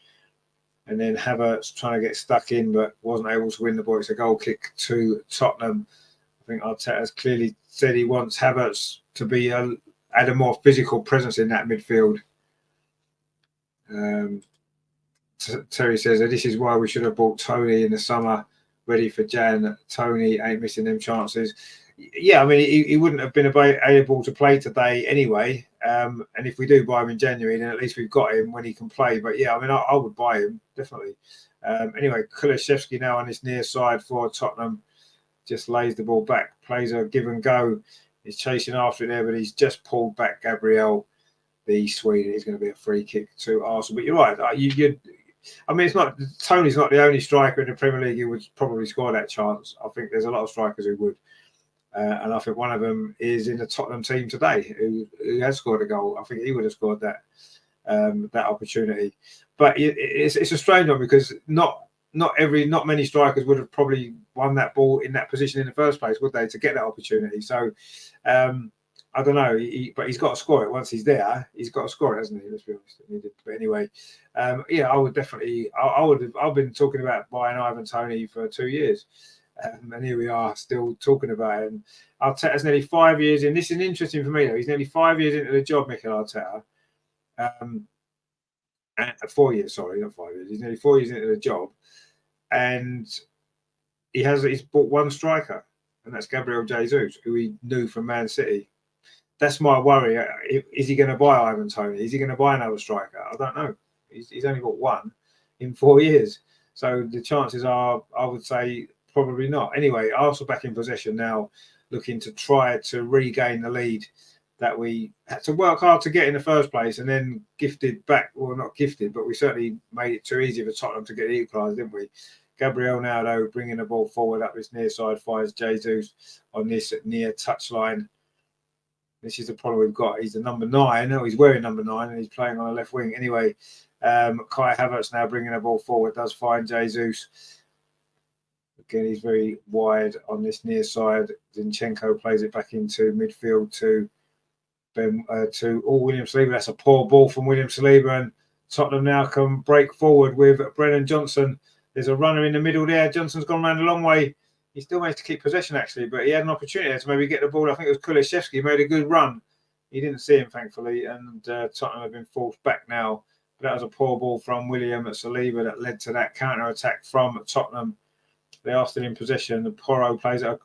And then Havertz trying to get stuck in, but wasn't able to win the ball. It's a goal kick to Tottenham. I think Arteta has clearly said he wants Havertz to be add a more physical presence in that midfield. Terry says that this is why we should have bought Tony in the summer, ready for Jan. Tony ain't missing them chances. Yeah, I mean, he wouldn't have been able to play today anyway. And if we do buy him in January, then at least we've got him when he can play. But yeah, I mean, I would buy him, definitely. Anyway, Kulusevski now on his near side for Tottenham. Just lays the ball back, plays a give and go. He's chasing after it there, but he's just pulled back Gabriel, the Swede. It's going to be a free kick to Arsenal. But you're right. I mean, it's not Tony's not the only striker in the Premier League who would probably score that chance. I think there's a lot of strikers who would. And I think one of them is in the Tottenham team today who has scored a goal. I think he would have scored that opportunity. But it's a strange one because not many strikers would have probably won that ball in that position in the first place, would they, to get that opportunity? So I I don't know, but he's got to score it once he's there. He's got to score it, hasn't he? Let's be honest. But anyway, yeah, I would definitely. I've been talking about buying Ivan Toney for 2 years, and here we are still talking about it. And Arteta's nearly 5 years in. This is interesting for me though. He's nearly 5 years into the job, Mikel Arteta. 4 years, sorry, not 5 years. He's nearly 4 years into the job, and he's bought one striker, and that's Gabriel Jesus, who he knew from Man City. That's my worry. Is he going to buy Ivan Toney? Is he going to buy another striker? I don't know. He's only got one in 4 years. So the chances are, I would say, probably not. Anyway, Arsenal back in possession now, looking to try to regain the lead that we had to work hard to get in the first place and then gifted back. Well, not gifted, but we certainly made it too easy for Tottenham to get equalised, didn't we? Gabriel now, though, bringing the ball forward up this near side, finds Jesus on this near touchline. This is the problem we've got. He's the number 9. No, he's wearing number 9 and he's playing on the left wing. Anyway, Kai Havertz now bringing the ball forward, does find Jesus. Again, he's very wide on this near side. Zinchenko plays it back into midfield to William Saliba. That's a poor ball from William Saliba, and Tottenham now can break forward with Brennan Johnson. There's a runner in the middle there. Johnson's gone around a long way. He still managed to keep possession, actually, but he had an opportunity to maybe get the ball. I think it was Kulusevski made a good run. He didn't see him, thankfully, and Tottenham have been forced back now. But that was a poor ball from William Saliba that led to that counter-attack from Tottenham. They are still in possession. The Porro played that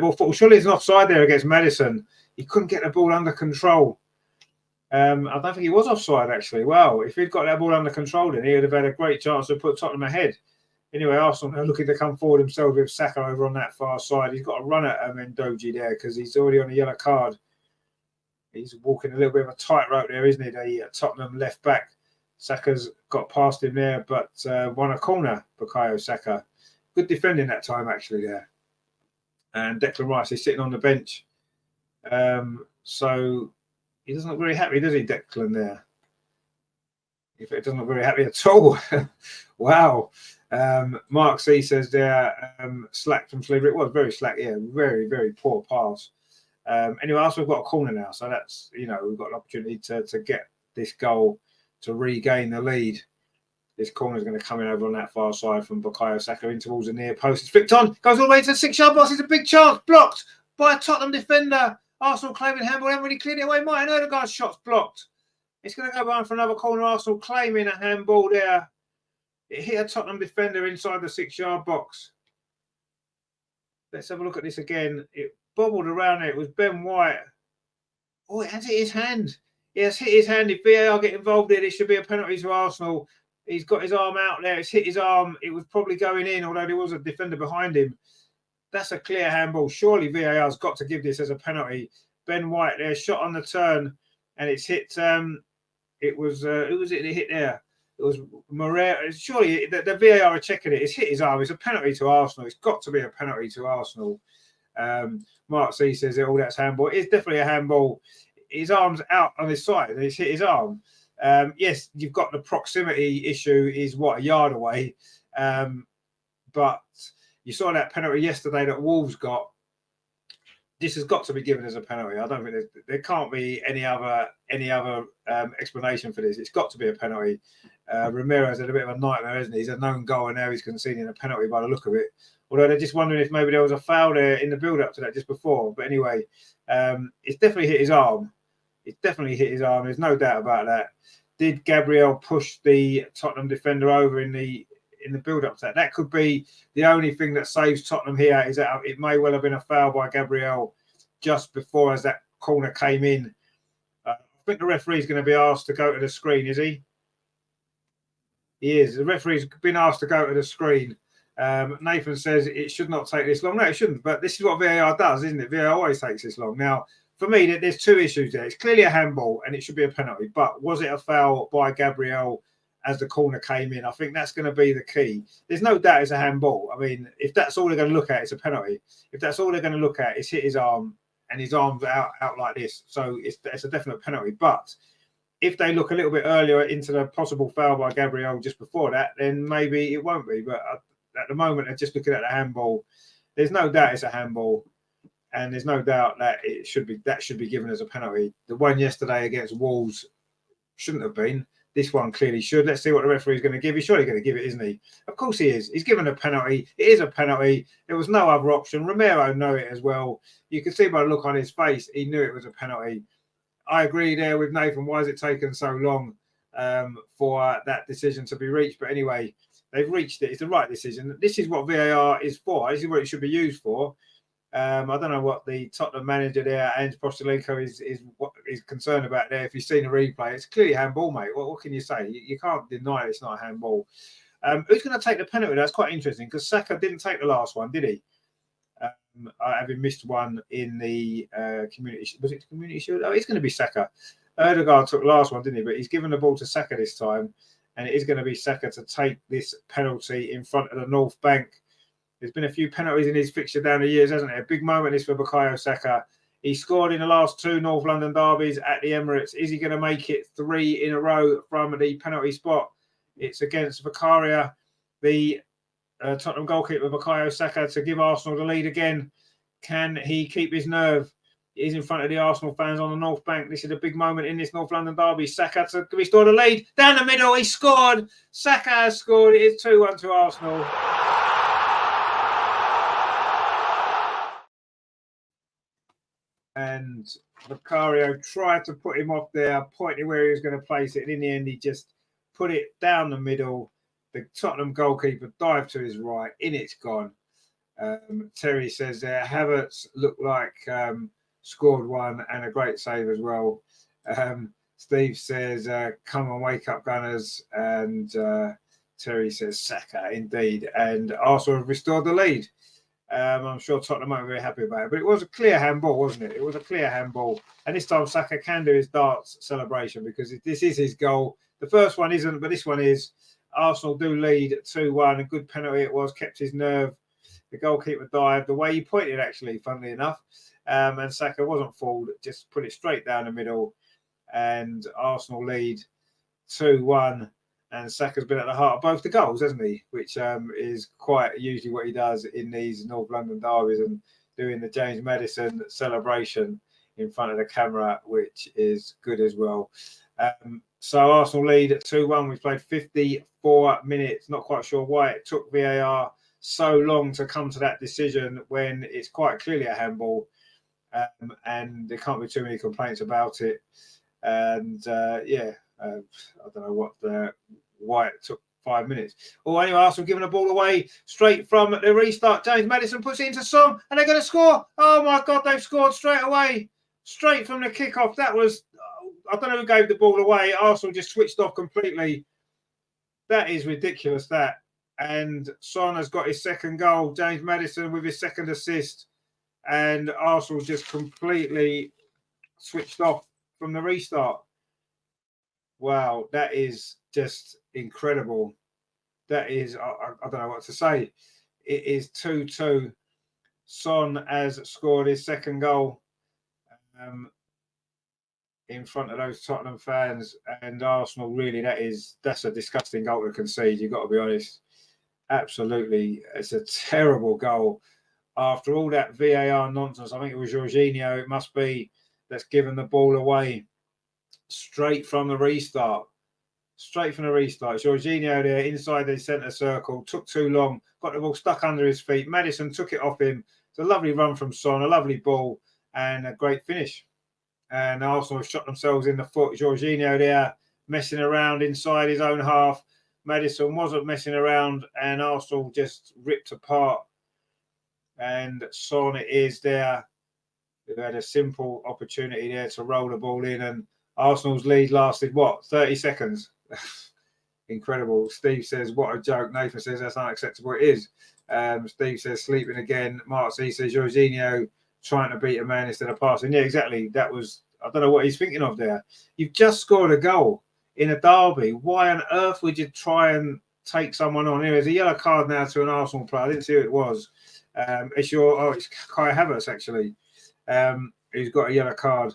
ball. Surely it's an offside there against Maddison. He couldn't get the ball under control. I don't think he was offside, actually. Wow, if he'd got that ball under control, then he would have had a great chance to put Tottenham ahead. Anyway, Arsenal are looking to come forward himself with Saka over on that far side. He's got to run at Mendoji there because he's already on a yellow card. He's walking a little bit of a tightrope there, isn't he? The Tottenham left back. Saka's got past him there, but won a corner, Bukayo Saka. Good defending that time, actually, there. And Declan Rice is sitting on the bench. So he doesn't look very happy, does he, Declan, there? If it doesn't look very happy at all. Wow. Mark C says there, slack from Saliba. It was very slack, yeah. Very, very poor pass. Anyway, Arsenal have got a corner now. So that's, we've got an opportunity to get this goal to regain the lead. This corner is going to come in over on that far side from Bukayo Saka in towards the near post. It's flicked on, goes all the way to the 6-yard box. It's a big chance, blocked by a Tottenham defender. Arsenal claiming handball, haven't really cleared it away. Martin Odegaard's shot's blocked. It's going to go behind for another corner. Arsenal claiming a handball there. It hit a Tottenham defender inside the 6-yard box. Let's have a look at this again. It bobbled around it. It was Ben White. Oh, it has hit his hand. It has hit his hand. If VAR get involved in it, it should be a penalty to Arsenal. He's got his arm out there. It's hit his arm. It was probably going in, although there was a defender behind him. That's a clear handball. Surely VAR's got to give this as a penalty. Ben White there, shot on the turn, and it's hit. It was who was it that hit there? It was Moreira. Surely the VAR are checking it. It's hit his arm. It's a penalty to Arsenal. It's got to be a penalty to Arsenal. Mark C says, "Oh, that's handball." It's definitely a handball. His arm's out on his side, and it's hit his arm. Yes, you've got the proximity issue. Is what, a yard away, but you saw that penalty yesterday that Wolves got. This has got to be given as a penalty. I don't think there can't be any other explanation for this. It's got to be a penalty. Ramirez had a bit of a nightmare, isn't he? He's a known goal, and now he's conceding a penalty by the look of it. Although they're just wondering if maybe there was a foul there in the build-up to that just before. But anyway, it's definitely hit his arm. It's definitely hit his arm. There's no doubt about that. Did Gabriel push the Tottenham defender over in the build-up to that? That could be the only thing that saves Tottenham here, is that it may well have been a foul by Gabriel just before as that corner came in. I think the referee's going to be asked to go to the screen, is he? He is. The referee's been asked to go to the screen. Nathan says it should not take this long. No, it shouldn't. But this is what VAR does, isn't it? VAR always takes this long. Now, for me, there's two issues there. It's clearly a handball and it should be a penalty. But was it a foul by Gabriel as the corner came in? I think that's going to be the key. There's no doubt it's a handball. I mean, if that's all they're going to look at, it's a penalty. If that's all they're going to look at, it's hit his arm and his arm's out like this. So it's a definite penalty. But if they look a little bit earlier into the possible foul by Gabriel just before that, then maybe it won't be. But at the moment, they're just looking at the handball. There's no doubt it's a handball. and there's no doubt that should be given as a penalty. The one yesterday against Wolves shouldn't have been. This one clearly should. Let's see what the referee is going to give. He's surely going to give it, isn't he? Of course he is. He's given a penalty. It is a penalty. There was no other option. Romero knew it as well. You can see by the look on his face, he knew it was a penalty. I agree there with Nathan. Why has it taken so long for that decision to be reached? But anyway, they've reached it. It's the right decision. This is what VAR is for. This is what it should be used for. I don't know what the Tottenham manager there, Ange Postecoglou, is concerned about there. If you've seen the replay, it's clearly handball, mate. What can you say? You can't deny it's not a handball. Who's going to take the penalty? That's quite interesting because Saka didn't take the last one, did he? Having missed one in the community. Was it the community shield? Oh, it's going to be Saka. Erdegaard took the last one, didn't he? But he's given the ball to Saka this time, and it is going to be Saka to take this penalty in front of the North Bank. There's been a few penalties in his fixture down the years, hasn't it? A big moment is for Bukayo Saka. He scored in the last 2 North London derbies at the Emirates. Is he going to make it 3 in a row from the penalty spot? It's against Vicaria, the Tottenham goalkeeper, Bukayo Saka, to give Arsenal the lead again. Can he keep his nerve? He's in front of the Arsenal fans on the North Bank. This is a big moment in this North London derby. Saka to restore the lead. Down the middle, he scored. Saka has scored. It is 2-1 to Arsenal. And Vicario tried to put him off there, pointing where he was going to place it. And in the end, he just put it down the middle. The Tottenham goalkeeper dived to his right. In it's gone. Terry says there, Havertz looked like scored one and a great save as well. Steve says, come on, wake up, Gunners. And Terry says, Saka, indeed. And Arsenal have restored the lead. I'm sure Tottenham won't be very happy about it, but it was a clear handball, wasn't it? It was a clear handball. And this time Saka can do his darts celebration because this is his goal. The first one isn't, but this one is. Arsenal do lead 2-1. A good penalty it was, kept his nerve. The goalkeeper dived the way he pointed, actually, funnily enough. And Saka wasn't fooled, just put it straight down the middle. And Arsenal lead 2-1. And Saka's been at the heart of both the goals, hasn't he? Which is quite usually what he does in these North London derbies and doing the James Maddison celebration in front of the camera, which is good as well. So Arsenal lead at 2-1. We've played 54 minutes. Not quite sure why it took VAR so long to come to that decision when it's quite clearly a handball. And there can't be too many complaints about it. And I don't know why it took 5 minutes. Oh, anyway, Arsenal giving the ball away straight from the restart. James Maddison puts it into Son, and they're going to score. Oh my God, they've scored straight away, straight from the kickoff. That was, I don't know who gave the ball away. Arsenal just switched off completely. That is ridiculous, that. And Son has got his second goal. James Maddison with his second assist. And Arsenal just completely switched off from the restart. Wow, that is just incredible. That is, I don't know what to say. It is 2-2. Son has scored his second goal in front of those Tottenham fans, and Arsenal, really, that's a disgusting goal to concede, you've got to be honest. Absolutely. It's a terrible goal. After all that VAR nonsense, I think it was Jorginho, it must be, that's given the ball away straight from the restart. Straight from the restart. Jorginho there inside the centre circle. Took too long. Got the ball stuck under his feet. Maddison took it off him. It's a lovely run from Son. A lovely ball and a great finish. And Arsenal have shot themselves in the foot. Jorginho there messing around inside his own half. Maddison wasn't messing around and Arsenal just ripped apart. And Son it is there. They've had a simple opportunity there to roll the ball in, and Arsenal's lead lasted, 30 seconds? Incredible. Steve says, what a joke. Nathan says, that's unacceptable. It is. Steve says, sleeping again. Mark C says, Jorginho trying to beat a man instead of passing. Yeah, exactly. That was, I don't know what he's thinking of there. You've just scored a goal in a derby. Why on earth would you try and take someone on? There's a yellow card now to an Arsenal player. I didn't see who it was. It's Kai Havertz, actually. Who's got a yellow card.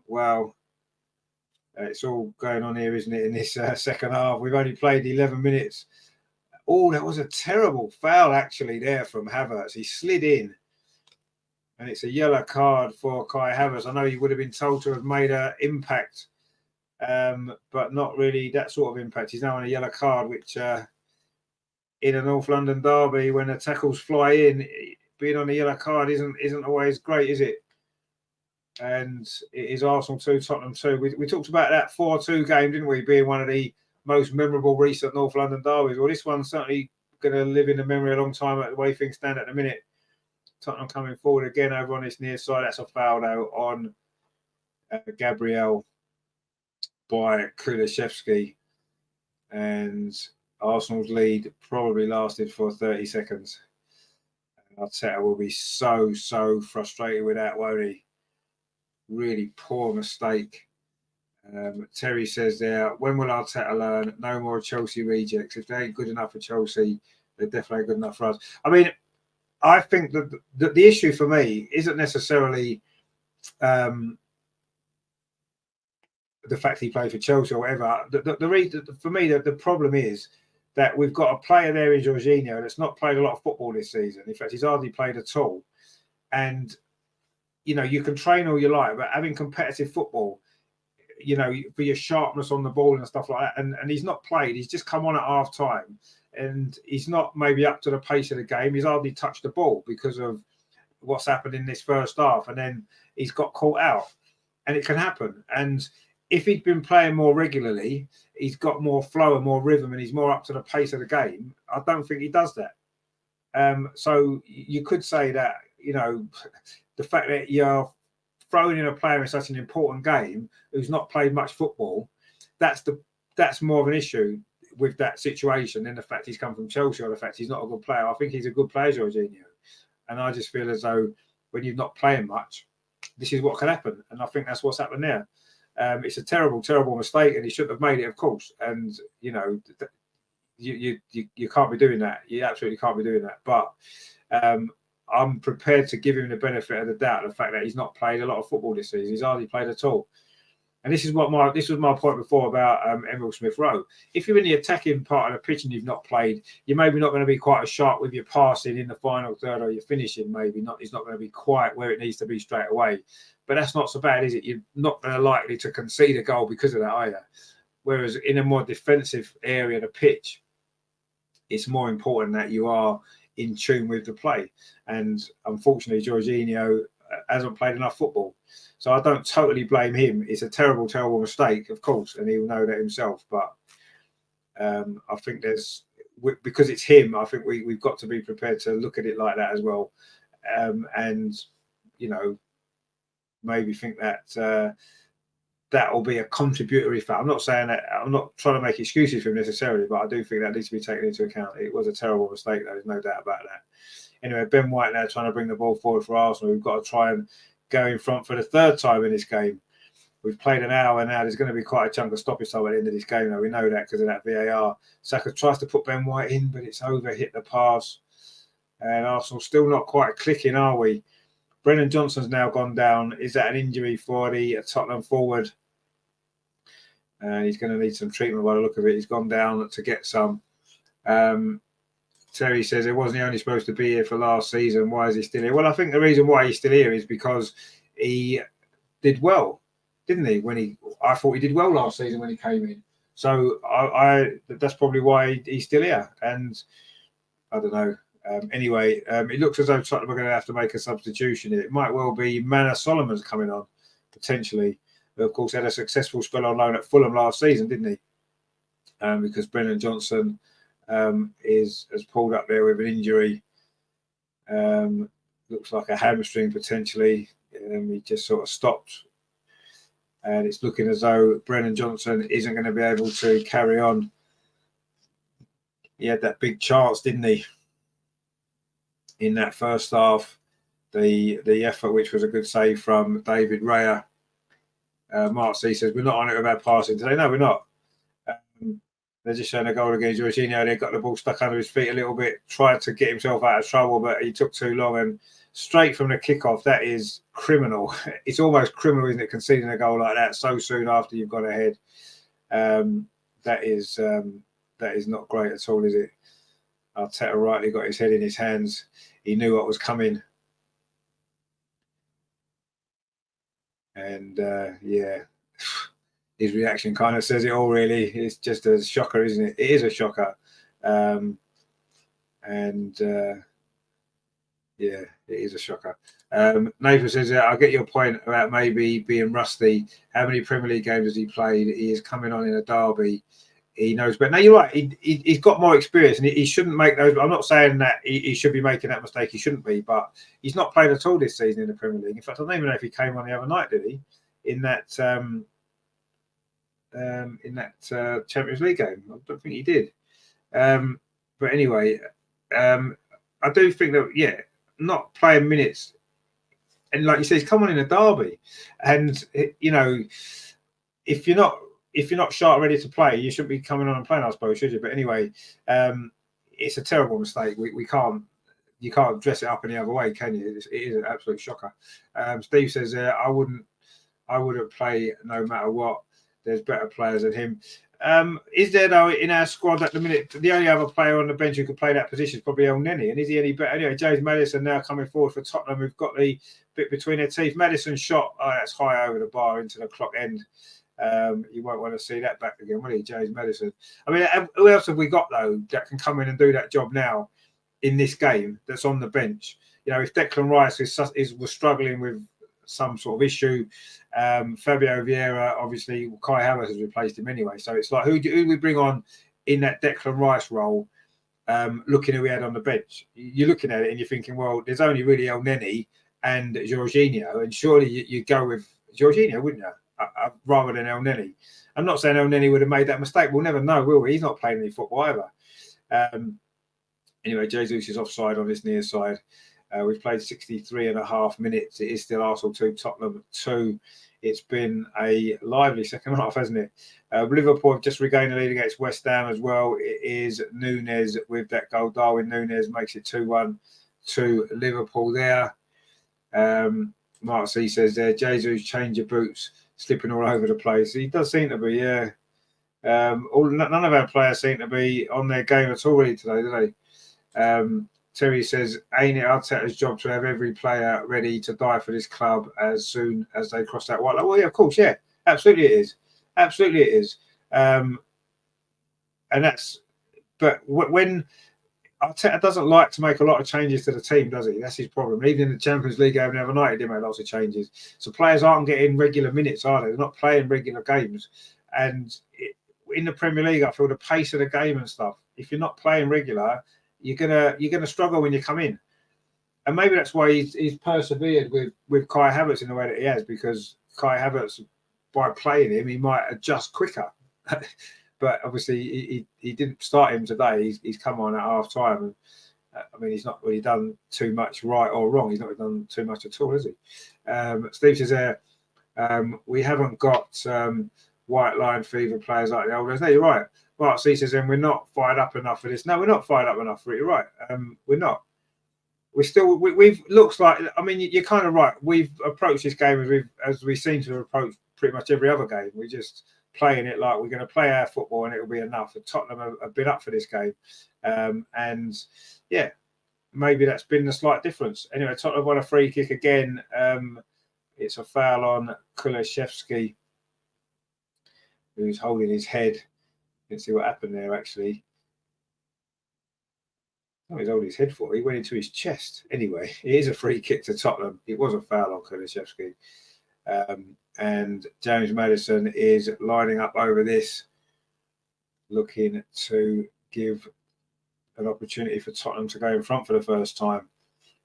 Well, it's all going on here, isn't it, in this second half? We've only played 11 minutes. Oh, that was a terrible foul, actually, there from Havertz. He slid in. And it's a yellow card for Kai Havertz. I know he would have been told to have made an impact, but not really that sort of impact. He's now on a yellow card, which in a North London derby, when the tackles fly in, being on a yellow card isn't always great, is it? And it is Arsenal 2, Tottenham 2. We talked about that 4-2 game, didn't we, being one of the most memorable recent North London derbies. Well, this one's certainly going to live in the memory a long time at the way things stand at the minute. Tottenham coming forward again over on this near side. That's a foul now on Gabriel by Kulishevsky. And Arsenal's lead probably lasted for 30 seconds. Arteta will be so frustrated with that, won't he? Really poor mistake. Terry says there, when will Arteta learn? No more Chelsea rejects. If they ain't good enough for Chelsea, they're definitely good enough for us. I mean, I think that the issue for me isn't necessarily the fact he played for Chelsea or whatever. For me, the problem is that we've got a player there in Jorginho that's not played a lot of football this season. In fact, he's hardly played at all. And, you know, you can train all you like, but having competitive football, you know, for your sharpness on the ball and stuff like that. And he's not played. He's just come on at half time. And he's not maybe up to the pace of the game. He's hardly touched the ball because of what's happened in this first half. And then he's got caught out. And it can happen. And if he'd been playing more regularly, he's got more flow and more rhythm and he's more up to the pace of the game. I don't think he does that. So you could say that, you know, the fact that you're throwing in a player in such an important game who's not played much football, that's more of an issue with that situation than the fact he's come from Chelsea or the fact he's not a good player. I think he's a good player, Jorginho. And I just feel as though when you're not playing much, this is what can happen. And I think that's what's happened there. It's a terrible mistake and he shouldn't have made it, of course. And, you know, you can't be doing that. You absolutely can't be doing that. But I'm prepared to give him the benefit of the doubt, the fact that he's not played a lot of football this season. He's hardly played at all. And this was my point before about Emile Smith Rowe. If you're in the attacking part of the pitch and you've not played, you're maybe not going to be quite as sharp with your passing in the final third or your finishing. Maybe not. It's not going to be quite where it needs to be straight away. But that's not so bad, is it? You're not going to likely to concede a goal because of that either. Whereas in a more defensive area of the pitch, it's more important that you are in tune with the play. And unfortunately, Jorginho hasn't played enough football. So I don't totally blame him. It's a terrible mistake, of course, and he'll know that himself. But I think because it's him, I think we've got to be prepared to look at it like that as well. And, you know, maybe think that that will be a contributory factor. I'm not saying that, I'm not trying to make excuses for him necessarily, but I do think that needs to be taken into account. It was a terrible mistake, though. There's no doubt about that. Anyway, Ben White now trying to bring the ball forward for Arsenal. We've got to try and go in front for the third time in this game. We've played an hour now. There's going to be quite a chunk of stoppage time at the end of this game. Now we know that because of that VAR. Saka tries to put Ben White in, but it's over, hit the pass. And Arsenal still not quite clicking, are we? Brennan Johnson's now gone down. Is that an injury for the Tottenham forward? And he's going to need some treatment by the look of it. He's gone down to get some. Terry says it wasn't only supposed to be here for last season. Why is he still here? Well, I think the reason why he's still here is because he did well, didn't he? I thought he did well last season when he came in. So that's probably why he's still here. And I don't know. Anyway, it looks as though Tottenham are going to have to make a substitution. It might well be Manor Solomon's coming on, potentially. But of course, had a successful spell on loan at Fulham last season, didn't he? Because Brennan Johnson has pulled up there with an injury. Looks like a hamstring potentially. He just sort of stopped. And it's looking as though Brennan Johnson isn't going to be able to carry on. He had that big chance, didn't he? In that first half, the effort, which was a good save from David Raya. Mark C says, we're not on it about passing today. No, we're not. They're just showing a goal against Jorginho. They got the ball stuck under his feet a little bit, tried to get himself out of trouble, but he took too long. And straight from the kickoff, that is criminal. It's almost criminal, isn't it, conceding a goal like that so soon after you've gone ahead. That is not great at all, is it? Arteta rightly got his head in his hands. He knew what was coming. And yeah, his reaction kind of says it all, really. It's just a shocker, isn't it? It is a shocker. Yeah, it is a shocker. Nathan says, I get your point about maybe being rusty. How many Premier League games has he played? He is coming on in a derby. He knows, but no, you're right. He's got more experience, and he shouldn't make those. I'm not saying that he should be making that mistake. He shouldn't be, but he's not played at all this season in the Premier League. In fact, I don't even know if he came on the other night, did he? In that Champions League game, I don't think he did. But anyway, I do think that not playing minutes, and like you said, he's come on in a derby, and you know, if you're not sharp ready to play, you shouldn't be coming on and playing, I suppose, should you? But anyway, it's a terrible mistake. You can't dress it up any other way, can you? It is an absolute shocker. Steve says, I wouldn't play no matter what. There's better players than him. Is there, though, in our squad at the minute, the only other player on the bench who could play that position is probably El Neni? And is he any better? Anyway, James Maddison now coming forward for Tottenham. We've got the bit between their teeth. Maddison's shot, that's high over the bar into the clock end. You won't want to see that back again, will you, James Maddison? I mean, who else have we got, though, that can come in and do that job now in this game that's on the bench? You know, if Declan Rice was struggling with some sort of issue, Fabio Vieira, obviously, Kai Havertz has replaced him anyway. So it's like, who do we bring on in that Declan Rice role, looking who we had on the bench? You're looking at it and you're thinking, well, there's only really El Neni and Jorginho, and surely you'd go with Jorginho, wouldn't you? Rather than El Neni. I'm not saying El Neni would have made that mistake. We'll never know, will we? He's not playing any football either. Anyway, Jesus is offside on this near side. We've played 63.5 minutes. It is still Arsenal 2, Tottenham 2. It's been a lively second half, hasn't it? Liverpool have just regained the lead against West Ham as well. It is Núñez with that goal. Darwin Núñez makes it 2-1 to Liverpool there. Mark C says there, Jesus, change your boots, slipping all over the place. He does seem to be, yeah. None of our players seem to be on their game at all really today, do they? Terry says, ain't it Arteta's job to have every player ready to die for this club as soon as they cross that white line? Well, yeah, of course, yeah. Absolutely it is. Absolutely it is. And that's, but when Arteta doesn't like to make a lot of changes to the team, does he? That's his problem. Even in the Champions League game the other night, he did make lots of changes. So players aren't getting regular minutes, are they? They're not playing regular games. And in the Premier League, I feel the pace of the game and stuff, if you're not playing regular, you're gonna struggle when you come in. And maybe that's why he's persevered with Kai Havertz in the way that he has, because Kai Havertz, by playing him, he might adjust quicker. But obviously, he didn't start him today. He's come on at half time. And, I mean, he's not really done too much right or wrong. He's not done too much at all, has he? Steve says there, we haven't got white line fever players like the old days. No, you're right. Mark C says, and we're not fired up enough for this. No, we're not fired up enough for it. You're right. We're not. We're still. We've looks like. I mean, you're kind of right. We've approached this game as we seem to approach pretty much every other game. We're just playing it like we're going to play our football and it'll be enough. And Tottenham have been up for this game, and yeah, maybe that's been the slight difference. Anyway, Tottenham won a free kick again. It's a foul on Kulishevsky, who's holding his head. You can see what happened there, actually. Oh, he's holding his head for. He went into his chest. Anyway, it is a free kick to Tottenham. It was a foul on Kulishevsky. And James Maddison is lining up over this, looking to give an opportunity for Tottenham to go in front for the first time.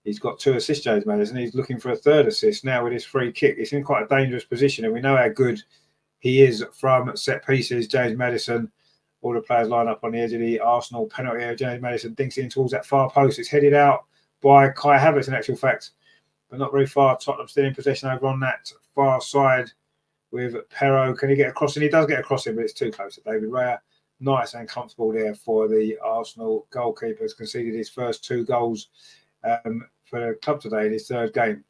He's got 2 assists, James Maddison. He's looking for a 3rd assist now with his free kick. It's in quite a dangerous position, and we know how good he is from set pieces, James Maddison. All the players line up on the edge of the Arsenal penalty area. James Maddison dinks in towards that far post. It's headed out by Kai Havertz in actual fact, but not very far. Tottenham still in possession over on that far side with Perraud. Can he get across? And he does get across him, but it's too close to David Raya. Nice and comfortable there for the Arsenal goalkeeper. Has conceded his first 2 goals for the club today in his 3rd game.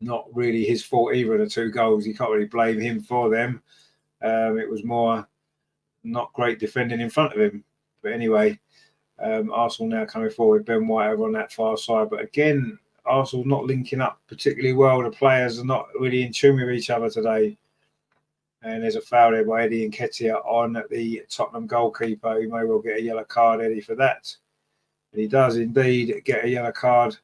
Not really his fault either of the 2 goals. You can't really blame him for them. It was more not great defending in front of him. But anyway, Arsenal now coming forward. Ben White over on that far side. But again, Arsenal's not linking up particularly well. The players are not really in tune with each other today. And there's a foul there by Eddie Nketiah on the Tottenham goalkeeper. He may well get a yellow card, Eddie, for that. And he does indeed get a yellow card,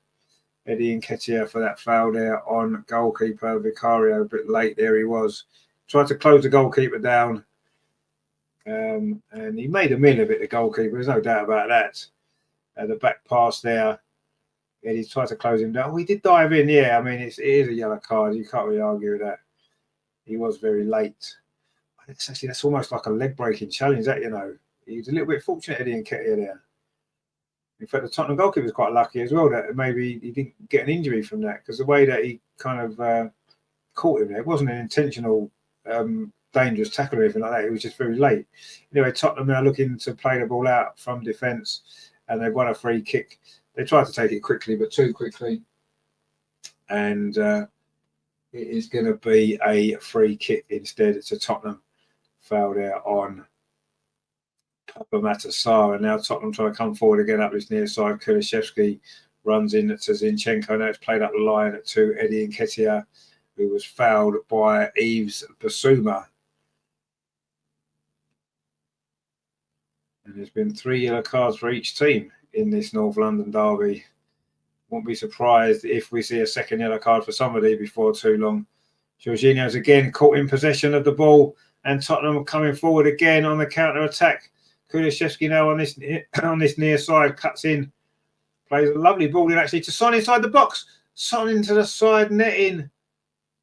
Eddie Nketiah, for that foul there on goalkeeper Vicario. A bit late there he was. Tried to close the goalkeeper down. And he made a meal of it, the goalkeeper. There's no doubt about that. The back pass there. Eddie tried to close him down. Oh, he did dive in, yeah. I mean, it is a yellow card. You can't really argue with that. He was very late. That's almost like a leg-breaking challenge, that, you know. He was a little bit fortunate, Eddie Nketiah there. In fact, the Tottenham goalkeeper was quite lucky as well that maybe he didn't get an injury from that, because the way that he kind of caught him there, it wasn't an intentional dangerous tackle or anything like that. It was just very late. Anyway, Tottenham are looking to play the ball out from defence, and they've won a free kick. They tried to take it quickly, but too quickly. And it is going to be a free kick instead. It's a Tottenham foul there on Papa Matasar. And now Tottenham trying to come forward again up this near side. Kulishevsky runs in to Zinchenko. Now it's played up the line to Eddie Nketiah, who was fouled by Yves Bissouma. And there's been 3 yellow cards for each team in this North London derby. Won't be surprised if we see a second yellow card for somebody before too long. Jorginho's again caught in possession of the ball, and Tottenham coming forward again on the counter-attack. Kulishevsky now on this near side, cuts in, plays a lovely ball in actually to Son inside the box. Son into the side netting.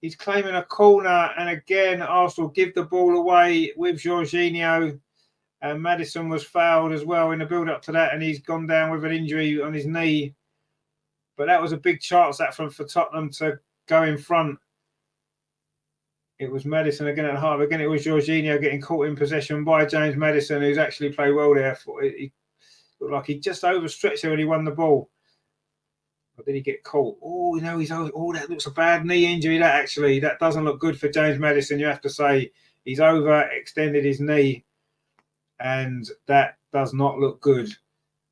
He's claiming a corner, and again Arsenal give the ball away with Jorginho. And Maddison was fouled as well in the build-up to that, and he's gone down with an injury on his knee. But that was a big chance that for Tottenham to go in front. It was Maddison again at half. Again, it was Jorginho getting caught in possession by James Maddison, who's actually played well there. He looked like he just overstretched there when he won the ball. But did he get caught? Oh, you know, that looks a bad knee injury, that actually. That doesn't look good for James Maddison, you have to say. He's overextended his knee. And that does not look good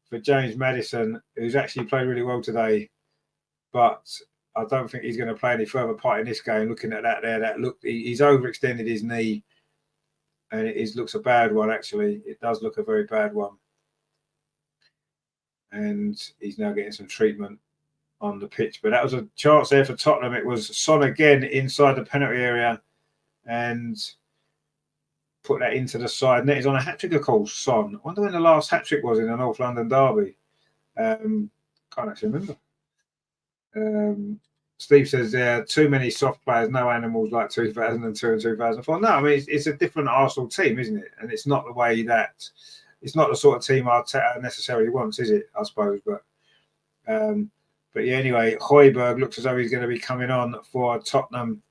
for James Maddison, who's actually played really well today. But I don't think he's going to play any further part in this game. Looking at that there, he's overextended his knee. And it looks a bad one, actually. It does look a very bad one. And he's now getting some treatment on the pitch. But that was a chance there for Tottenham. It was Son again inside the penalty area. And put that into the side net. He's on a hat-trick, of course, Son. I wonder when the last hat-trick was in the North London derby. Can't actually remember. Steve says there are too many soft players, no animals like 2002 and 2004. No, I mean, it's a different Arsenal team, isn't it? And it's not the way that, it's not the sort of team Arteta necessarily wants, is it? I suppose. But yeah, anyway, Højbjerg looks as though he's going to be coming on for Tottenham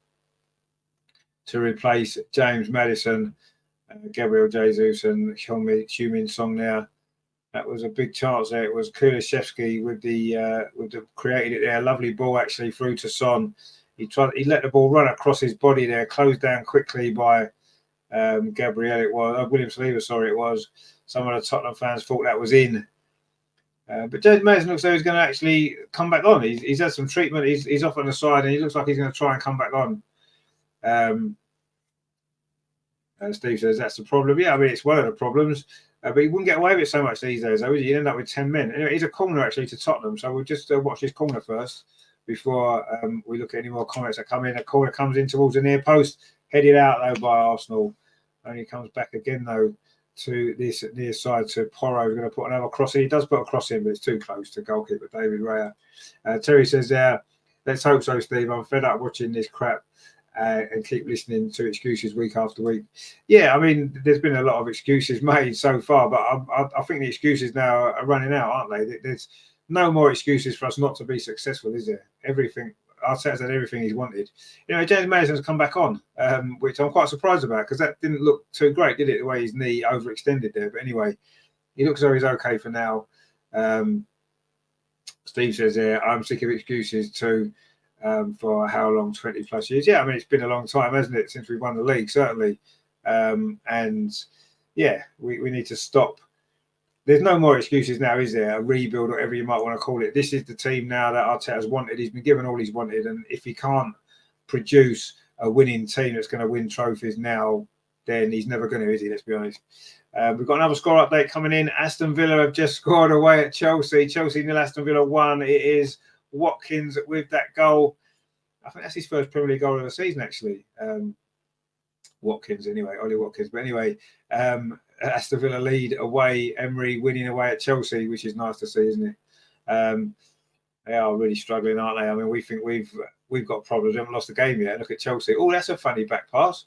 to replace James Maddison. Gabriel Jesus and Heung-min Son there. That was a big chance there. It was Kulishevsky with the created it there. Lovely ball actually through to Son. He let the ball run across his body there, closed down quickly by Gabriel. It was William Saliba. Sorry, it was. Some of the Tottenham fans thought that was in. But James Maddison looks like he's going to actually come back on. He's had some treatment. He's off on the side, and he looks like he's going to try and come back on. Steve says that's the problem. Yeah, I mean, it's one of the problems. But he wouldn't get away with it so much these days, though. He'd end up with 10 men. Anyway, he's a corner, actually, to Tottenham. So we'll just watch this corner first before we look at any more comments that come in. A corner comes in towards the near post. Headed out, though, by Arsenal. Only comes back again, though, to this near side to Porro. We're going to put another cross in. He does put a cross in, but it's too close to goalkeeper David Raya. Terry says, let's hope so, Steve. I'm fed up watching this crap. And keep listening to excuses week after week. Yeah, I mean, there's been a lot of excuses made so far, but I think the excuses now are running out, aren't they? There's no more excuses for us not to be successful, is there? Everything, Arteta's had everything he's wanted. You know, James Maddison's come back on, which I'm quite surprised about, because that didn't look too great, did it? The way his knee overextended there. But anyway, he looks as though he's okay for now. Steve says I'm sick of excuses too. For how long? 20 plus years. Yeah, I mean, it's been a long time, hasn't it, since we won the league, certainly. And yeah, we need to stop there's no more excuses now, is there? A rebuild, whatever you might want to call it. This is the team now that Arteta's wanted. He's been given all he's wanted, and if he can't produce a winning team that's going to win trophies now, then he's never going to, is he? Let's be honest. We've got another score update coming in. Aston Villa have just scored away at Chelsea. Chelsea 0, Aston Villa 1. It is Watkins with that goal. I think that's his first Premier League goal of the season, actually. Watkins, anyway, Ollie Watkins. But anyway, Aston Villa lead away. Emery winning away at Chelsea, which is nice to see, isn't it? They are really struggling, aren't they? I mean, we think we've got problems. We haven't lost a game yet. Look at Chelsea. Oh, that's a funny back pass.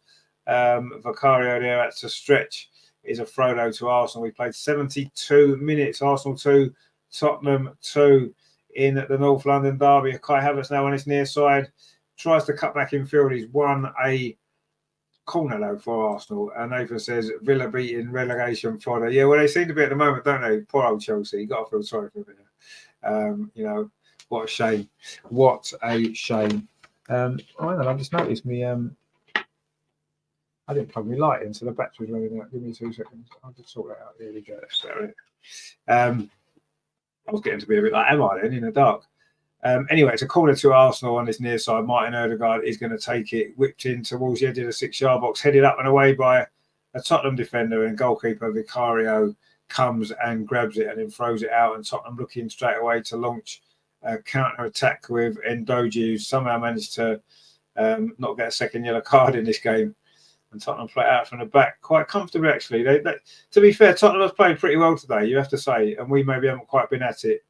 Vicario there. That's a stretch. Is a Frodo to Arsenal. We played 72 minutes. Arsenal 2, Tottenham 2 in the North London derby. Kai Havertz now on his near side. Tries to cut back in field. He's won a corner though for Arsenal. And Nathan says Villa beating relegation fodder. Yeah, well, they seem to be at the moment, don't they? Poor old Chelsea. You got to feel sorry for them. You know, what a shame. What a shame. I've just noticed me. I didn't plug my light in, so the battery's running out. Give me 2 seconds. I'll just sort that out. There we go. That's better. I was getting to be a bit like, am I then, in the dark? Anyway, it's a corner to Arsenal on this near side. Martin Odegaard is going to take it, whipped in towards the edge of the 6-yard box, headed up and away by a Tottenham defender, and goalkeeper Vicario comes and grabs it and then throws it out, and Tottenham looking straight away to launch a counter-attack with Ndoji, who somehow managed to not get a second yellow card in this game. And Tottenham play out from the back quite comfortably, actually. To be fair, Tottenham has played pretty well today, you have to say, and we maybe haven't quite been at it.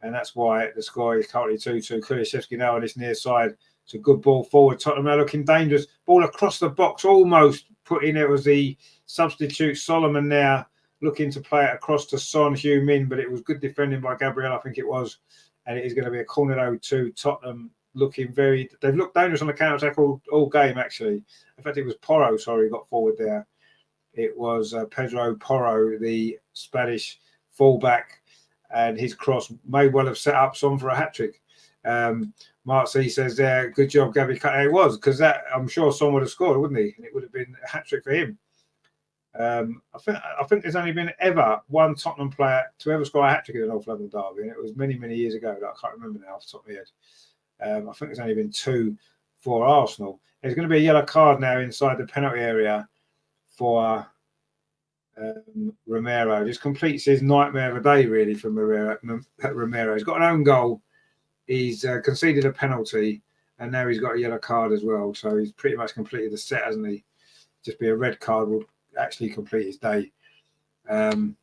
And that's why the score is currently 2-2. Kulusevski now on his near side. It's a good ball forward. Tottenham now looking dangerous. Ball across the box, almost put in. It was the substitute Solomon there looking to play it across to Son Heung-min, but it was good defending by Gabriel, I think it was. And it is going to be a corner though to Tottenham. They've looked dangerous on the counter-attack all game, actually. In fact, it was Porro, got forward there. It was Pedro Porro, the Spanish fullback, and his cross may well have set up Son for a hat-trick. Marcy says there, good job, Gabby. It was, because that I'm sure Son would have scored, wouldn't he? And it would have been a hat-trick for him. I think there's only been ever one Tottenham player to ever score a hat-trick in the North London derby, and it was many, many years ago. I can't remember now off the top of my head. I think there's only been 2 for Arsenal. There's going to be a yellow card now inside the penalty area for Romero. Just completes his nightmare of a day, really, for Romero. He's got an own goal. He's conceded a penalty, and now he's got a yellow card as well. So he's pretty much completed the set, hasn't he? Just be a red card will actually complete his day. But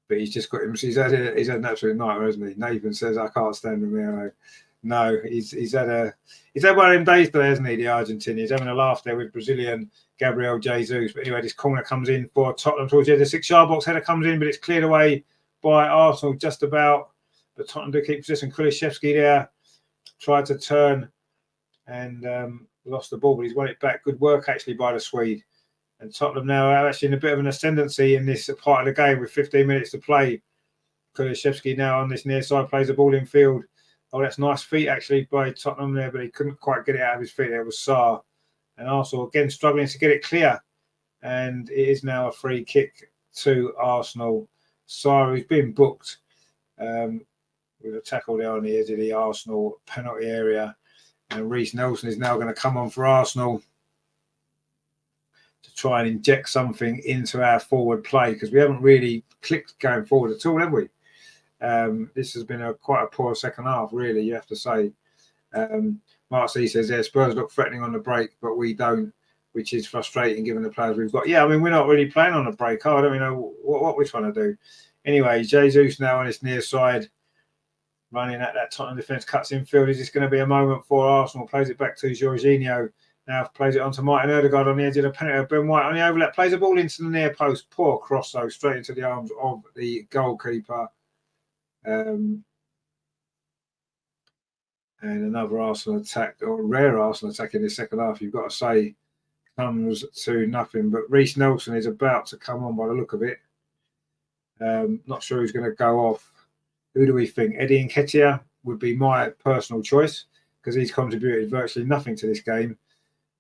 he's just got him. He's had an absolute nightmare, hasn't he? Nathan says, I can't stand Romero. No, he's had one of them days today, hasn't he? The Argentinian. He's having a laugh there with Brazilian Gabriel Jesus. But anyway, this corner comes in for Tottenham towards the edge of the 6-yard box. Header comes in, but it's cleared away by Arsenal just about. But Tottenham do keep possession. Kulusevski there tried to turn and lost the ball, but he's won it back. Good work actually by the Swede. And Tottenham now are actually in a bit of an ascendancy in this part of the game with 15 minutes to play. Kulusevski now on this near side plays the ball in field. Oh, that's nice feet actually by Tottenham there, but he couldn't quite get it out of his feet. There was Sarr. And Arsenal again struggling to get it clear. And it is now a free kick to Arsenal. Sarr, who's been booked with a tackle there on the edge of the Arsenal penalty area. And Reece Nelson is now going to come on for Arsenal to try and inject something into our forward play, because we haven't really clicked going forward at all, have we? This has been quite a poor second half, really, you have to say. Marcy says there, Spurs look threatening on the break, but we don't, which is frustrating given the players we've got. Yeah, I mean, we're not really playing on a break. I don't know what we're trying to do. Anyway, Jesus now on his near side, running at that Tottenham defence, cuts in field. Is this going to be a moment for Arsenal? Plays it back to Jorginho. Now plays it on to Martin Odegaard on the edge of the penalty. Ben White on the overlap, plays the ball into the near post. Poor cross, though, straight into the arms of the goalkeeper. And another Arsenal attack, or rare Arsenal attack in the second half, you've got to say, comes to nothing. But Reece Nelson is about to come on by the look of it. Not sure who's going to go off. Who do we think? Eddie Nketiah would be my personal choice, because he's contributed virtually nothing to this game.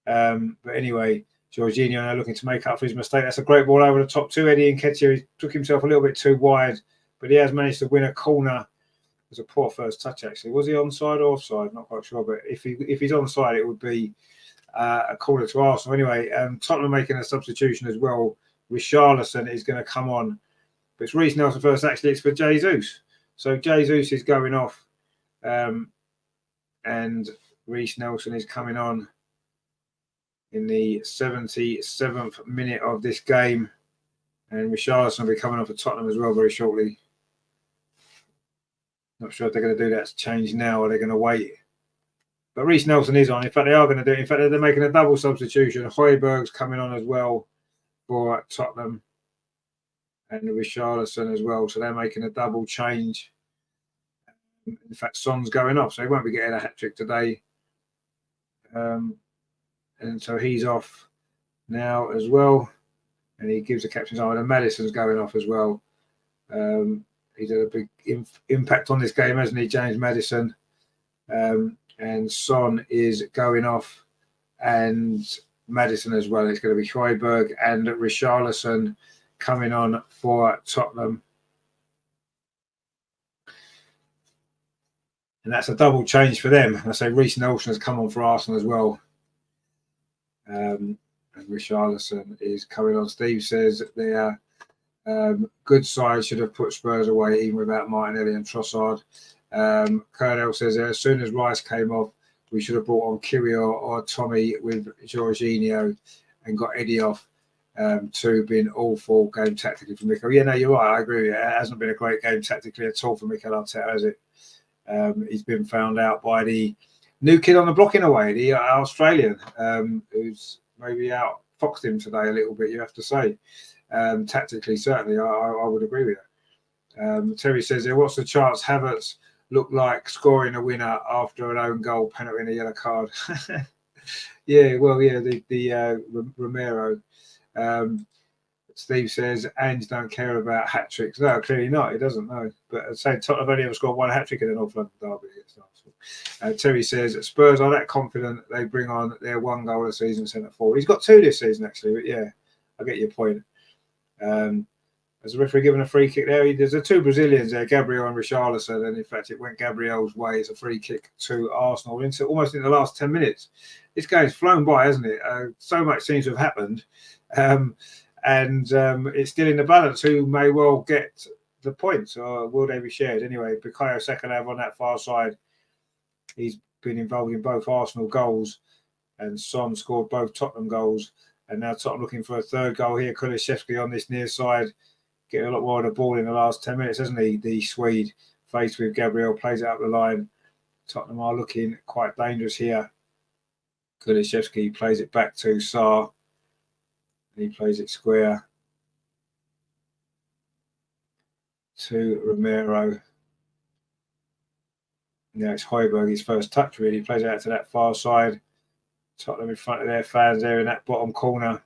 But anyway, Jorginho now looking to make up for his mistake. That's a great ball over the top to Eddie Nketiah. He took himself a little bit too wide, but he has managed to win a corner. It was a poor first touch, actually. Was he onside or offside? Not quite sure, but if he's onside, it would be a corner to Arsenal. Anyway, Tottenham making a substitution as well. Richarlison is going to come on. But it's Reece Nelson first. Actually, it's for Jesus. So Jesus is going off. And Reece Nelson is coming on in the 77th minute of this game. And Richarlison will be coming off for Tottenham as well very shortly. Not sure if they're going to do that change now or they're going to wait. But Reece Nelson is on. In fact, they are going to do it. In fact, they're making a double substitution. Højbjerg's coming on as well for Tottenham. And Richarlison as well. So they're making a double change. In fact, Son's going off. So he won't be getting a hat-trick today. And so he's off now as well. And he gives the captain's arm. And Maddison's going off as well. He's had a big impact on this game, hasn't he, James Maddison? And Son is going off. And Maddison as well. It's going to be Højbjerg and Richarlison coming on for Tottenham. And that's a double change for them. I say Reece Nelson has come on for Arsenal as well. And Richarlison is coming on. Steve says their good side should have put Spurs away even without Martinelli and Trossard. Colonel says as soon as Rice came off, we should have brought on Kyrgios or Tommy with Jorginho and got Eddie off. Two being awful game tactically for Mikel. Yeah, no, you're right. I agree with you. It hasn't been a great game tactically at all for Mikel Arteta, has it? He's been found out by the new kid on the block in a way, the Australian, who's maybe outfoxed him today a little bit, you have to say. Tactically, certainly, I would agree with that. Terry says there, what's the chance Havertz look like scoring a winner after an own goal, penalty and a yellow card? Yeah, well, yeah, the Romero. Steve says Ange don't care about hat tricks. No, clearly not. He doesn't know. But I'd say Tottenham have only ever scored one hat trick in an North London derby against Arsenal. Terry says Spurs are that confident they bring on their one goal a season centre forward. He's got two this season actually. But yeah, I get your point. As the referee given a free kick there, there's the two Brazilians there, Gabriel and Richarlison, and in fact it went Gabriel's way. It's a free kick to Arsenal almost in the last 10 minutes. This game's flown by, hasn't it? So much seems to have happened. And it's still in the balance who may well get the points, or will they be shared? Anyway, Bukayo Saka on that far side, he's been involved in both Arsenal goals, and Son scored both Tottenham goals. And now Tottenham looking for a third goal here. Kulusevski on this near side, getting a lot more of the ball in the last 10 minutes, hasn't he? The Swede, faced with Gabriel, plays it up the line. Tottenham are looking quite dangerous here. Kulusevski plays it back to Sarr. He plays it square to Romero. Now it's Højbjerg, his first touch really. He plays it out to that far side. Tottenham in front of their fans there in that bottom corner.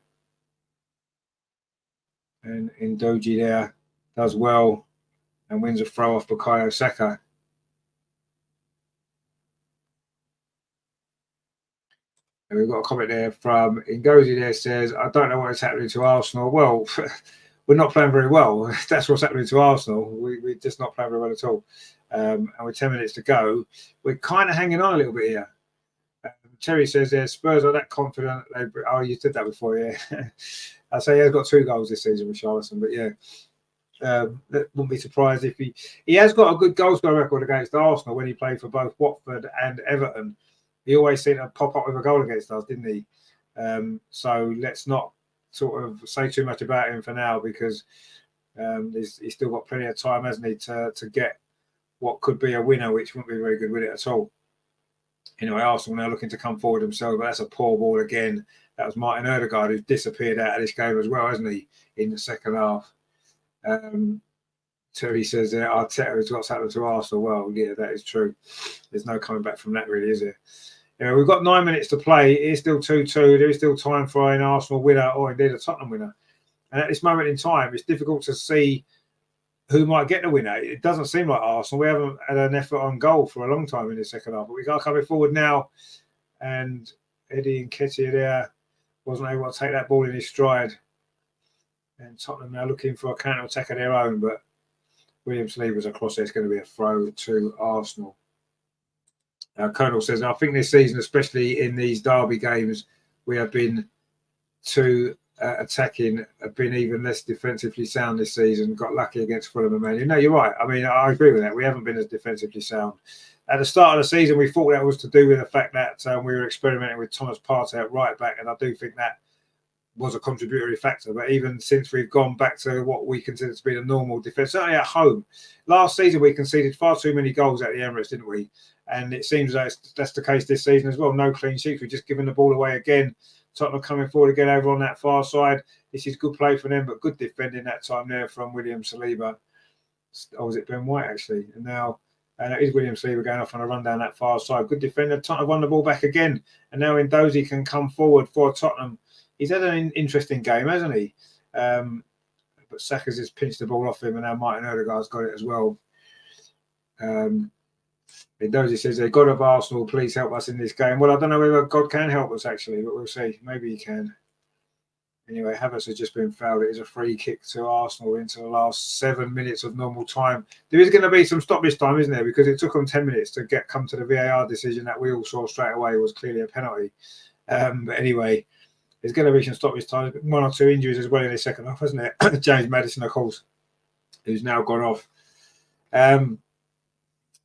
And Ndoji there does well and wins a throw off Bukayo Saka. And we've got a comment there from Ngozi there, says, I don't know what is happening to Arsenal. Well, we're not playing very well. That's what's happening to Arsenal. We're just not playing very well at all. And with 10 minutes to go, we're kind of hanging on a little bit here. Terry says there, Spurs are that confident. Oh, you did that before, yeah. I say he has got 2 goals this season with Richarlison, but yeah. That wouldn't be surprised if he has got a good goal scoring record against Arsenal when he played for both Watford and Everton. He always seemed to pop up with a goal against us, didn't he? So let's not sort of say too much about him for now, because he's still got plenty of time, hasn't he, to get what could be a winner, which wouldn't be very good with it at all. Anyway, Arsenal now looking to come forward themselves, but that's a poor ball again. That was Martin Ødegaard, who's disappeared out of this game as well, hasn't he, in the second half. Terry says there, Arteta is what's happened to Arsenal. Well, yeah, that is true. There's no coming back from that, really, is there? Yeah, we've got 9 minutes to play. It is still 2-2. There is still time for an Arsenal winner or indeed a Tottenham winner. And at this moment in time, it's difficult to see who might get the winner. It doesn't seem like Arsenal. We haven't had an effort on goal for a long time in the second half. But we got coming forward now. And Eddie Nketiah there wasn't able to take that ball in his stride. And Tottenham now looking for a counter-attack of their own, but William Saliba's across there. It's going to be a throw to Arsenal. Colonel says, I think this season, especially in these derby games, we have been too attacking, have been even less defensively sound this season. Got lucky against Fulham and Man U. No, you're right. I mean, I agree with that. We haven't been as defensively sound. At the start of the season, we thought that was to do with the fact that we were experimenting with Thomas Partey at right back, and I do think that was a contributory factor. But even since we've gone back to what we consider to be the normal defence, certainly at home, last season we conceded far too many goals at the Emirates, didn't we? And it seems like that's the case this season as well. No clean sheets. We've just given the ball away again. Tottenham coming forward again over on that far side. This is good play for them, but good defending that time there from William Saliba. Or was it Ben White, actually? And now it is William Saliba going off on a run down that far side. Good defender. Tottenham won the ball back again. And now Ndozi can come forward for Tottenham. He's had an interesting game, hasn't he? But Saka's just pinched the ball off him, and now Martin Odegaard's got it as well. Ndozi says, God of Arsenal, please help us in this game. Well, I don't know whether God can help us, actually, but we'll see. Maybe he can. Anyway, Havertz has just been fouled. It is a free kick to Arsenal into the last 7 minutes of normal time. There is going to be some stoppage time, isn't there? Because it took them 10 minutes to come to the VAR decision that we all saw straight away was clearly a penalty. But anyway, there's going to be some stoppage time. 1 or 2 injuries as well in the second half, hasn't it? James Maddison, of course, who's now gone off.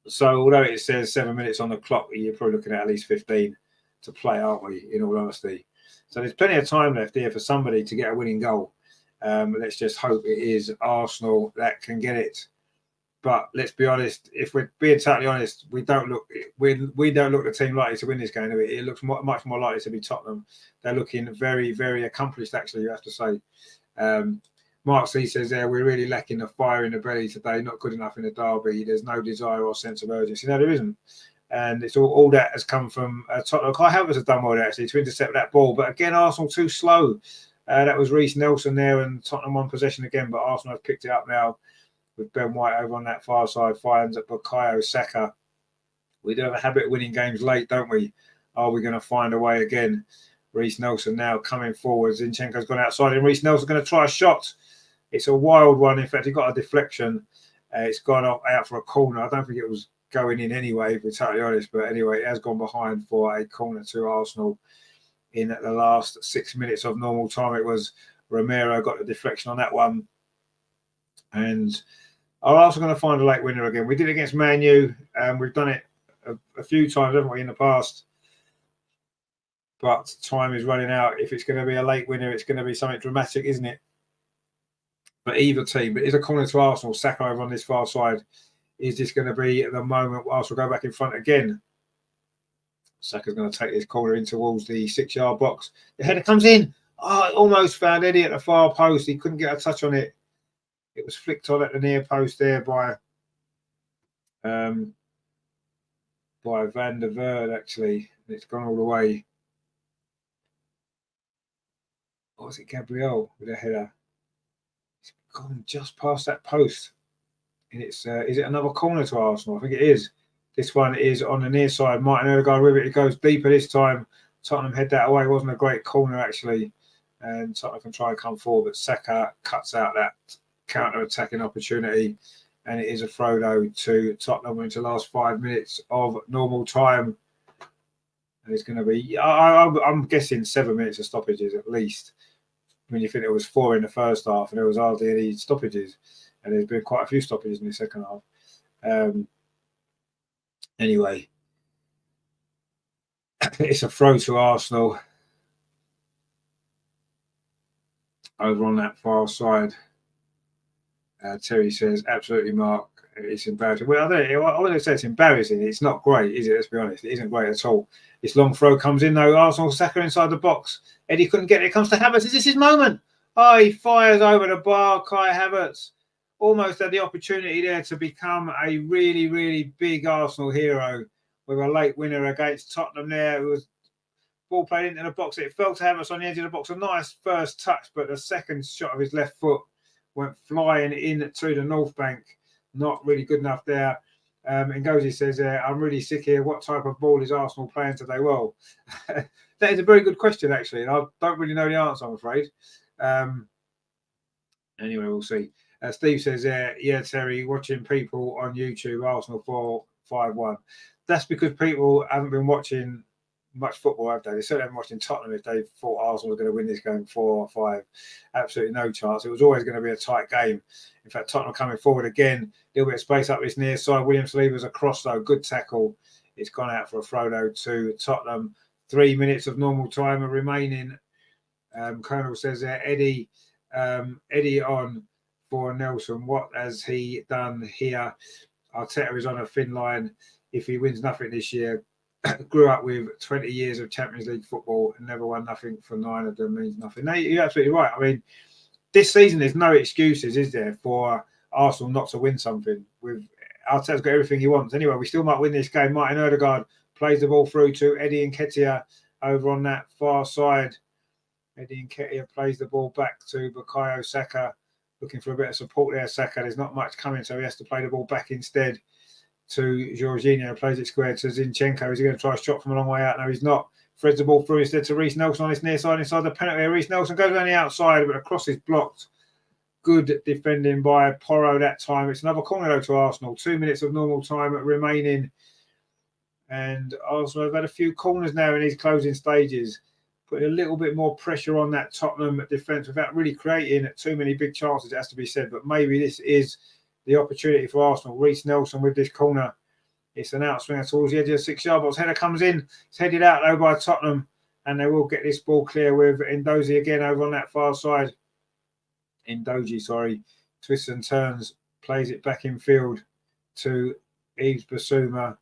So although it says 7 minutes on the clock, you're probably looking at least 15 to play, aren't we, in all honesty? So there's plenty of time left here for somebody to get a winning goal. Let's just hope it is Arsenal that can get it. But let's be honest, if we're being totally honest, we don't look the team likely to win this game. It looks much more likely to be Tottenham. They're looking very, very accomplished, actually, you have to say. Mark C says there, we're really lacking the fire in the belly today, not good enough in the derby. There's no desire or sense of urgency. No, there isn't. And it's all that has come from Tottenham. Kai Havertz has done well there, actually, to intercept that ball. But again, Arsenal too slow. That was Reece Nelson there, and Tottenham won possession again. But Arsenal have picked it up now with Ben White over on that far side. Finds at Bukayo Saka. We do have a habit of winning games late, don't we? Are we going to find a way again? Reece Nelson now coming forward. Zinchenko's gone outside, and Reece Nelson's going to try a shot. It's a wild one. In fact, he got a deflection. It's gone out for a corner. I don't think it was going in anyway, if we're totally honest. But anyway, it has gone behind for a corner to Arsenal in the last 6 minutes of normal time. It was Romero got the deflection on that one. And are Arsenal going to find a late winner again? We did it against Man U, and we've done it a few times, haven't we, in the past? But time is running out. If it's going to be a late winner, it's going to be something dramatic, isn't it? But either team, but is a corner to Arsenal. Saka over on this far side. Is this going to be the moment Arsenal go back in front again? Saka's going to take this corner in towards the 6-yard box. The header comes in. Oh, it almost found Eddie at the far post. He couldn't get a touch on it. It was flicked on at the near post there by Van der Verde, actually. It's gone all the way. Or was it Gabriel with a header? It's gone just past that post. And it's is it another corner to Arsenal? I think it is. This one is on the near side. Martin Odegaard with it. It goes deeper this time. Tottenham head that away. It wasn't a great corner, actually. And Tottenham can try and come forward. But Saka cuts out that counter-attacking opportunity. And it is a throw, though, to Tottenham into the last 5 minutes of normal time. And it's going to be, I'm guessing 7 minutes of stoppages at least. When you think it was 4 in the first half and there was hardly any stoppages. And there's been quite a few stoppages in the second half. Anyway, it's a throw to Arsenal over on that far side. Terry says, absolutely, Mark. It's embarrassing. Well, I wouldn't say it's embarrassing. It's not great, is it? Let's be honest. It isn't great at all. This long throw comes in, though. Arsenal, Saka inside the box. Eddie couldn't get it. It comes to Havertz. Is this his moment? Oh, he fires over the bar. Kai Havertz almost had the opportunity there to become a really, really big Arsenal hero with a late winner against Tottenham there. It was ball played into the box. It fell to Havertz on the edge of the box. A nice first touch, but the second shot of his left foot went flying in to the North Bank. Not really good enough there. Ngozi says, I'm really sick here. What type of ball is Arsenal playing today? Well, that is a very good question, actually. And I don't really know the answer, I'm afraid. Anyway, we'll see. Steve says, yeah, Terry, watching people on YouTube, Arsenal 4-5-1. That's because people haven't been watching much football, have they? They certainly haven't watching Tottenham if they thought Arsenal were going to win this game 4-5. Absolutely no chance. It was always going to be a tight game. In fact, Tottenham coming forward again, a little bit of space up this near side. Williams Saliba's across, though. Good tackle. It's gone out for a throw, though, to Tottenham. 3 minutes of normal time are remaining. Colonel says, Eddie on for Nelson. What has he done here? Arteta is on a thin line. If he wins nothing this year, grew up with 20 years of Champions League football and never won nothing for 9 of them means nothing. No, you're absolutely right. I mean, this season there's no excuses, is there, for Arsenal not to win something? With Arteta's got everything he wants. Anyway, we still might win this game. Martin Odegaard plays the ball through to Eddie Nketiah over on that far side. Eddie Nketiah plays the ball back to Bukayo Saka, looking for a bit of support there. Saka, there's not much coming, so he has to play the ball back instead to Jorginho, plays it square to Zinchenko. Is he going to try a shot from a long way out? No, he's not. Threads the ball through instead to Reece Nelson on his near side, inside the penalty area. Reece Nelson goes on the outside, but across is blocked. Good defending by Porro that time. It's another corner, though, to Arsenal. 2 minutes of normal time remaining. And Arsenal have had a few corners now in these closing stages, putting a little bit more pressure on that Tottenham defence without really creating too many big chances, it has to be said. But maybe this is the opportunity for Arsenal. Reece Nelson with this corner. It's an outswinger towards the edge of the 6-yard box. Header comes in. It's headed out, though, by Tottenham. And they will get this ball clear with Ndozi again over on that far side. Ndoji, twists and turns, plays it back in field to Yves Bissouma.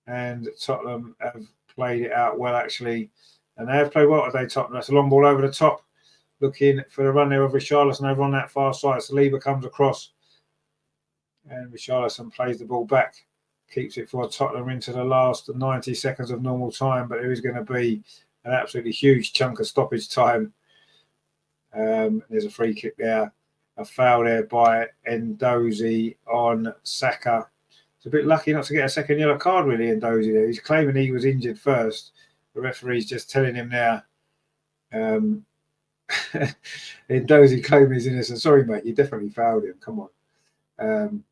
And Tottenham have played it out well, actually. And they have played well today, Tottenham. That's a long ball over the top. Looking for the run there of Richarlison over on that far side. Saliba comes across. And Richarlison plays the ball back. Keeps it for Tottenham into the last 90 seconds of normal time. But there is going to be an absolutely huge chunk of stoppage time. There's a free kick there. A foul there by Ndozi on Saka. It's a bit lucky not to get a second yellow card, really, Ndozi there. He's claiming he was injured first. The referee's just telling him now. Ndozi claiming he's innocent. Sorry, mate, you definitely fouled him. Come on.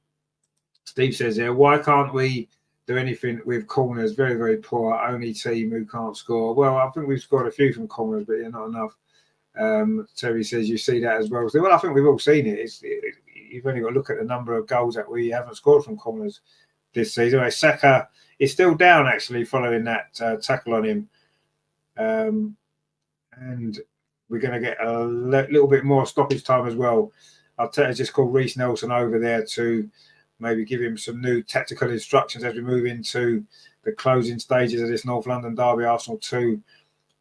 Steve says here, why can't we do anything with corners? Very, very poor. Only team who can't score. Well, I think we've scored a few from corners, but not enough. Terry says you see that as well. So, well, I think we've all seen it. You've only got to look at the number of goals that we haven't scored from corners this season. Anyway, Saka is still down, actually, following that tackle on him. And we're going to get a little bit more stoppage time as well. Arteta just called Reece Nelson over there to maybe give him some new tactical instructions as we move into the closing stages of this North London derby. Arsenal 2,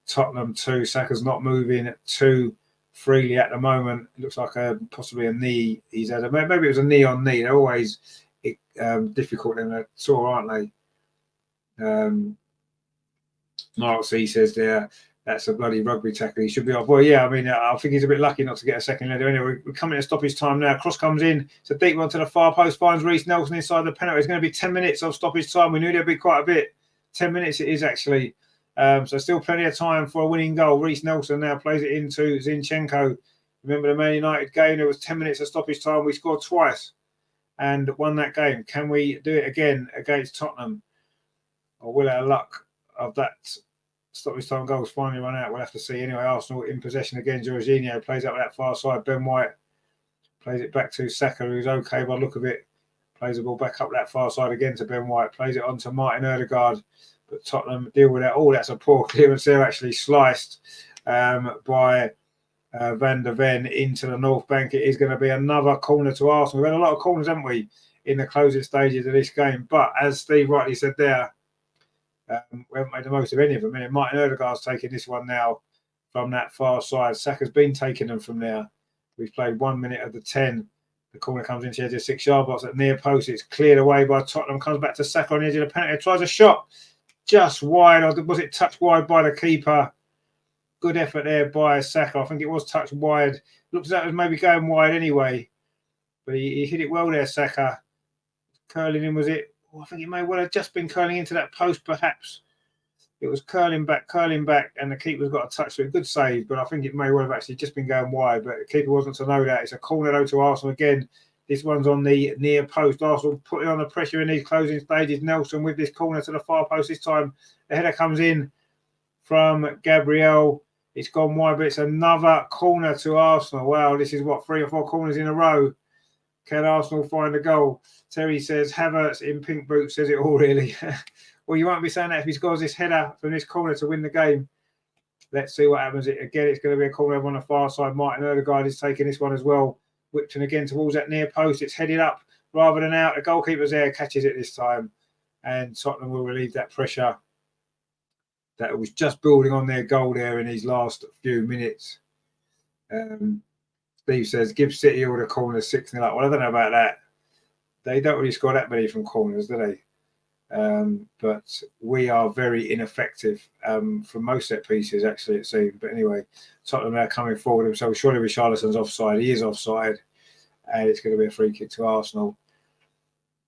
Tottenham 2. Saka's not moving too freely at the moment. It looks like possibly a knee he's had. Maybe it was a knee on knee. They're always difficult in a sore, aren't they? Mark C says there, that's a bloody rugby tackle. He should be off. Well, yeah, I mean, I think he's a bit lucky not to get a second letter. Anyway, we're coming to stoppage time now. Cross comes in. It's a deep one to the far post. Finds Reece Nelson inside the penalty. It's going to be 10 minutes of stoppage time. We knew there'd be quite a bit. 10 minutes it is, actually. So still plenty of time for a winning goal. Reece Nelson now plays it into Zinchenko. Remember the Man United game? There was 10 minutes of stoppage time. We scored twice and won that game. Can we do it again against Tottenham? Or will our luck of that stoppage time goals finally run out? We'll have to see. Anyway, Arsenal in possession again. Jorginho plays up that far side. Ben White plays it back to Saka, who's okay by the look of it. Plays the ball back up that far side again to Ben White. Plays it on to Martin Odegaard. But Tottenham deal with that. Oh, that's a poor clearance there, actually sliced by Van der Ven into the North Bank. It is going to be another corner to Arsenal. We've had a lot of corners, haven't we, in the closing stages of this game. But as Steve rightly said there, we haven't made the most of any of them. And Martin Odegaard's taking this one now from that far side. Saka's been taking them from there. We've played 1 minute of the 10. The corner comes into the edge of the 6-yard box at near post. It's cleared away by Tottenham. Comes back to Saka on the edge of the penalty. Tries a shot just wide. Or was it touched wide by the keeper? Good effort there by Saka. I think it was touched wide. Looks like it was maybe going wide anyway. But he hit it well there, Saka. Curling in, was it? Oh, I think it may well have just been curling into that post, perhaps. It was curling back, and the keeper's got a touch to it. Good save, but I think it may well have actually just been going wide, but the keeper wasn't to know that. It's a corner though to Arsenal again. This one's on the near post. Arsenal putting on the pressure in these closing stages. Nelson with this corner to the far post this time. The header comes in from Gabriel. It's gone wide, but it's another corner to Arsenal. Wow, this is what, 3 or 4 corners in a row. Can Arsenal find a goal? Terry says Havertz in pink boots says it all, really. Well, you won't be saying that if he scores this header from this corner to win the game. Let's see what happens. Again, it's going to be a corner on the far side. Martin Odegaard is taking this one as well. Whipped again towards that near post. It's headed up rather than out. The goalkeeper's there, catches it this time. And Tottenham will relieve that pressure that was just building on their goal there in these last few minutes. Steve says, give City all the corners 6-0 up. Well, I don't know about that. They don't really score that many from corners, do they? But we are very ineffective from most set pieces, actually, it seems. But anyway, Tottenham are coming forward. So surely Richarlison's offside. He is offside. And it's going to be a free kick to Arsenal.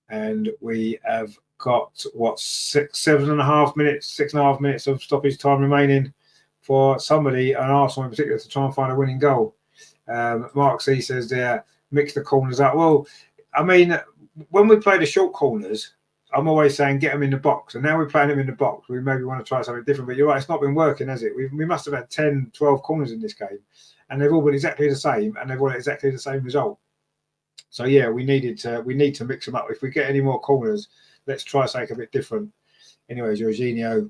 And we have got, 6.5 minutes of stoppage time remaining for somebody, and Arsenal in particular, to try and find a winning goal. Mark C says there, mix the corners up. Well, I mean, when we play the short corners, I'm always saying get them in the box, and now we're playing them in the box. We maybe want to try something different, but you're right, it's not been working, has it? We must have had 10, 12 corners in this game, and they've all been exactly the same, and they've all had exactly the same result. So yeah, we need to mix them up. If we get any more corners, let's try something a bit different. Anyway, Jorginho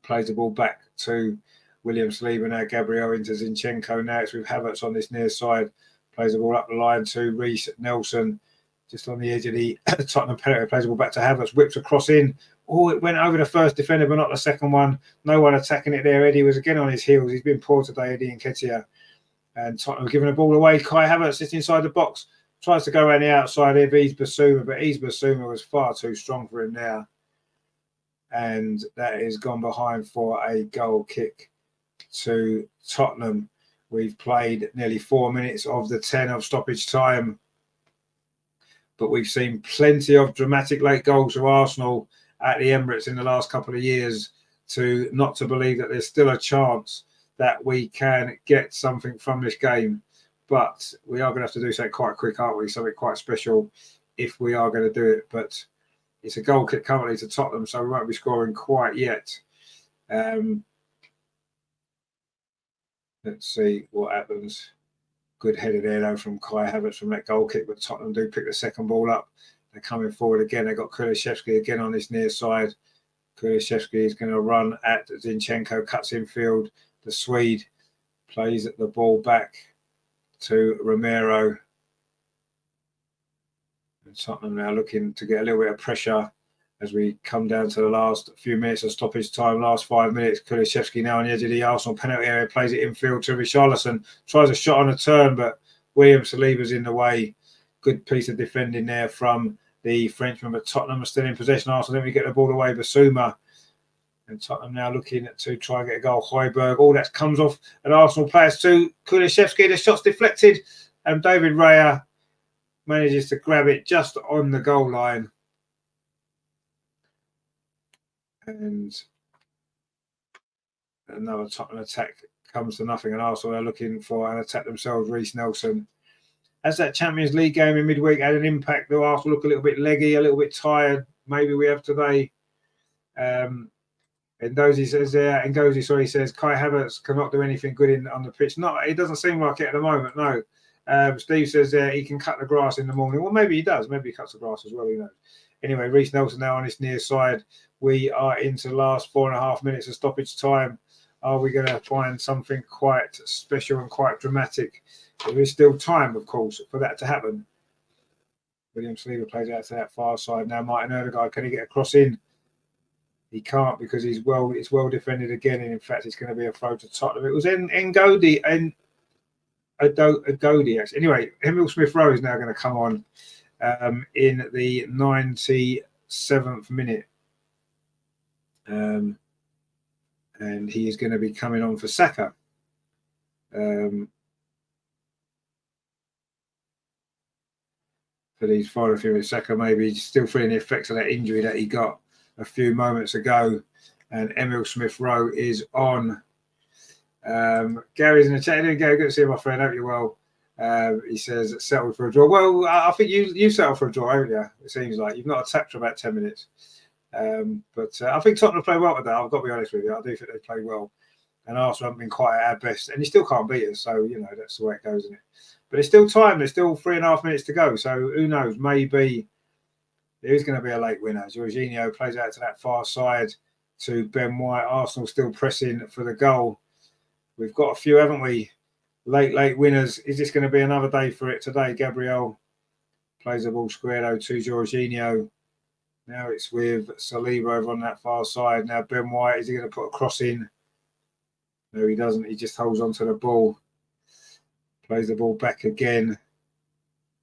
plays the ball back to William Saliba now. Gabriel into Zinchenko now. It's with Havertz on this near side. Plays the ball up the line to Reece Nelson. Just on the edge of the Tottenham penalty. Plays the ball back to Havertz. Whips across in. Oh, it went over the first defender, but not the second one. No one attacking it there. Eddie was again on his heels. He's been poor today, Eddie Nketiah. And Tottenham giving the ball away. Kai Havertz sits inside the box. Tries to go around the outside of Yves Bissouma, but Yves Bissouma was far too strong for him now. And that is gone behind for a goal kick to Tottenham. We've played nearly 4 minutes of the 10 of stoppage time. But we've seen plenty of dramatic late goals of Arsenal at the Emirates in the last couple of years not to believe that there's still a chance that we can get something from this game. But we are going to have to do something quite quick, aren't we? Something quite special if we are going to do it. But it's a goal kick currently to Tottenham, so we won't be scoring quite yet. Let's see what happens. Good header there, though, from Kai Havertz from that goal kick. But Tottenham do pick the second ball up. They're coming forward again. They've got Kulusevski again on this near side. Kulusevski is going to run at Zinchenko, cuts in field. The Swede plays the ball back to Romero. And Tottenham now looking to get a little bit of pressure as we come down to the last few minutes of stoppage time, last 5 minutes. Kulusevski now on the edge of the Arsenal penalty area, plays it infield to Richarlison, tries a shot on a turn, but William Saliba's in the way. Good piece of defending there from the Frenchman, but Tottenham are still in possession. Arsenal, then we get the ball away, Bissouma. And Tottenham now looking to try and get a goal. Højbjerg, all that comes off an Arsenal players to Kulusevski. The shot's deflected, and David Raya manages to grab it just on the goal line. And another Tottenham attack comes to nothing, and Arsenal are looking for an attack themselves. Reece Nelson. As that Champions League game in midweek had an impact, though Arsenal look a little bit leggy, a little bit tired. Maybe we have today. Ngozi says Kai Havertz cannot do anything good on the pitch. No, it doesn't seem like it at the moment. No. Steve says he can cut the grass in the morning. Well, maybe he does. Maybe he cuts the grass as well. Who knows? Anyway, Reece Nelson now on this near side. We are into the last 4.5 minutes of stoppage time. Are we going to find something quite special and quite dramatic? There is still time, of course, for that to happen. William Saliba plays out to that far side. Now Martin Odegaard, can he get a cross in? He can't because it's well defended again, and in fact it's going to be a throw to Tottenham. It was Ngodi and Agodi actually. Anyway, Emil Smith Rowe is now going to come on in the 97th minute, and he is going to be coming on for Saka. But he's following through with Saka, maybe still feeling the effects of that injury that he got a few moments ago. And Emil Smith-Rowe is on. Gary's in the chat. Gary, good to see you, my friend. Hope you're well. He says, settled for a draw. Well, I think you settled for a draw, haven't you? It seems like you've not attacked for about 10 minutes. But I think Tottenham played well today. I've got to be honest with you. I do think they played well. And Arsenal haven't been quite at our best. And you still can't beat us. So, that's the way it goes, isn't it? But there's still time. There's still 3.5 minutes to go. So who knows? Maybe there is going to be a late winner. Jorginho plays out to that far side to Ben White. Arsenal still pressing for the goal. We've got a few, haven't we? Late winners. Is this going to be another day for it today? Gabriel plays the ball square though to Jorginho. Now it's with Saliba over on that far side. Now Ben White, is he going to put a cross in? No, he doesn't. He just holds on to the ball. Plays the ball back again.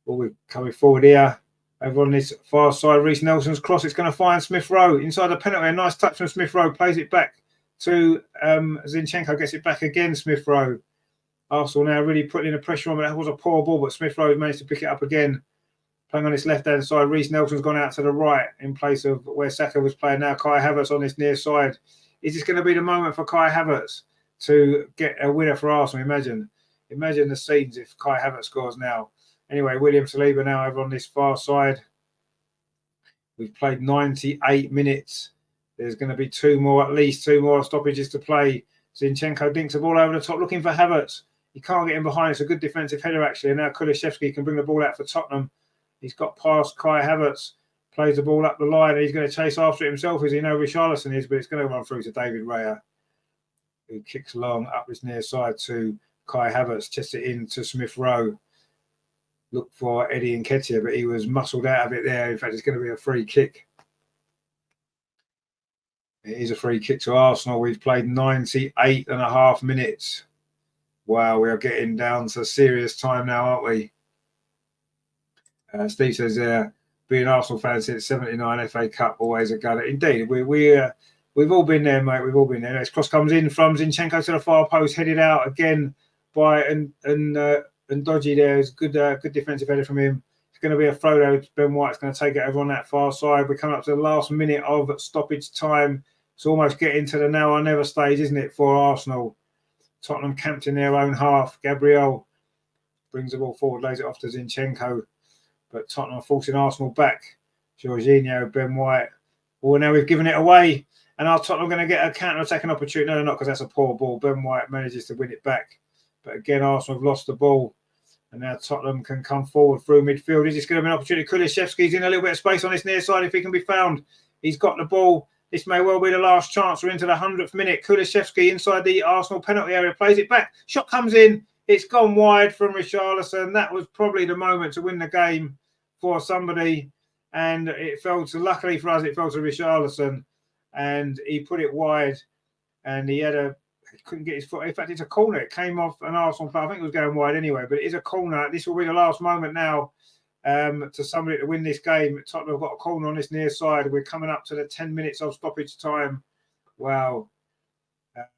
Ball coming forward here. Over on this far side, Reece Nelson's cross. It's going to find Smith-Rowe inside the penalty. A nice touch from Smith-Rowe. Plays it back to Zinchenko. Gets it back again, Smith-Rowe. Arsenal now really putting the pressure on. But that was a poor ball, but Smith-Rowe managed to pick it up again. Playing on this left-hand side. Reece Nelson's gone out to the right in place of where Saka was playing. Now Kai Havertz on this near side. Is this going to be the moment for Kai Havertz to get a winner for Arsenal? Imagine the scenes if Kai Havertz scores now. Anyway, William Saliba now over on this far side. We've played 98 minutes. There's going to be at least two more stoppages to play. Zinchenko dinks the ball over the top, looking for Havertz. He can't get in behind. It's a good defensive header, actually. And now Kulusevski can bring the ball out for Tottenham. He's got past Kai Havertz. Plays the ball up the line. And he's going to chase after it himself, as you know Richarlison is. But it's going to run through to David Raya, who kicks long up his near side to Kai Havertz. Chests it in to Smith-Rowe. Look for Eddie Nketiah, but he was muscled out of it there. In fact, it's going to be a free kick. It is a free kick to Arsenal. We've played 98.5 minutes. Wow, we are getting down to serious time now, aren't we? Steve says, being an Arsenal fan since 79 FA Cup, always a gunner. Indeed, we've all been there, mate. We've all been there. Next cross comes in from Zinchenko to the far post, headed out again by and Dodgy there is good defensive header from him. It's going to be a throw there. Ben White's going to take it over on that far side. We're coming up to the last minute of stoppage time. It's almost getting to the now or never stage, isn't it, for Arsenal? Tottenham camped in their own half. Gabriel brings the ball forward, lays it off to Zinchenko. But Tottenham are forcing Arsenal back. Jorginho, Ben White. Well, now we've given it away. And are Tottenham going to get a counter-attacking opportunity? No, they're not, because that's a poor ball. Ben White manages to win it back. But again, Arsenal have lost the ball. And now Tottenham can come forward through midfield. Is this going to be an opportunity? Kulusevski's in a little bit of space on this near side if he can be found. He's got the ball. This may well be the last chance. We're into the 100th minute. Kulusevski inside the Arsenal penalty area. Plays it back. Shot comes in. It's gone wide from Richarlison. That was probably the moment to win the game for somebody. And it fell to, luckily for us, it fell to Richarlison. And he put it wide. And he couldn't get his foot. In fact, it's a corner. It came off an Arsenal player. I think it was going wide anyway, but it is a corner. This will be the last moment now to somebody to win this game. Tottenham have got a corner on this near side. We're coming up to the 10 minutes of stoppage time. Wow.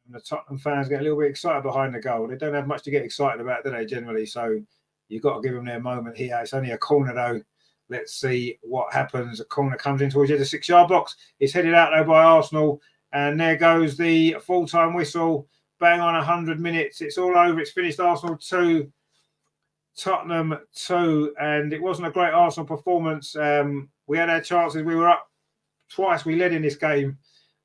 The Tottenham fans get a little bit excited behind the goal. They don't have much to get excited about, do they, generally? So you've got to give them their moment here. It's only a corner, though. Let's see what happens. A corner comes in towards the 6-yard box. It's headed out, though, by Arsenal. And there goes the full-time whistle. Bang on 100 minutes. It's all over. It's finished. Arsenal 2, Tottenham 2. And it wasn't a great Arsenal performance. We had our chances. We were up twice. We led in this game.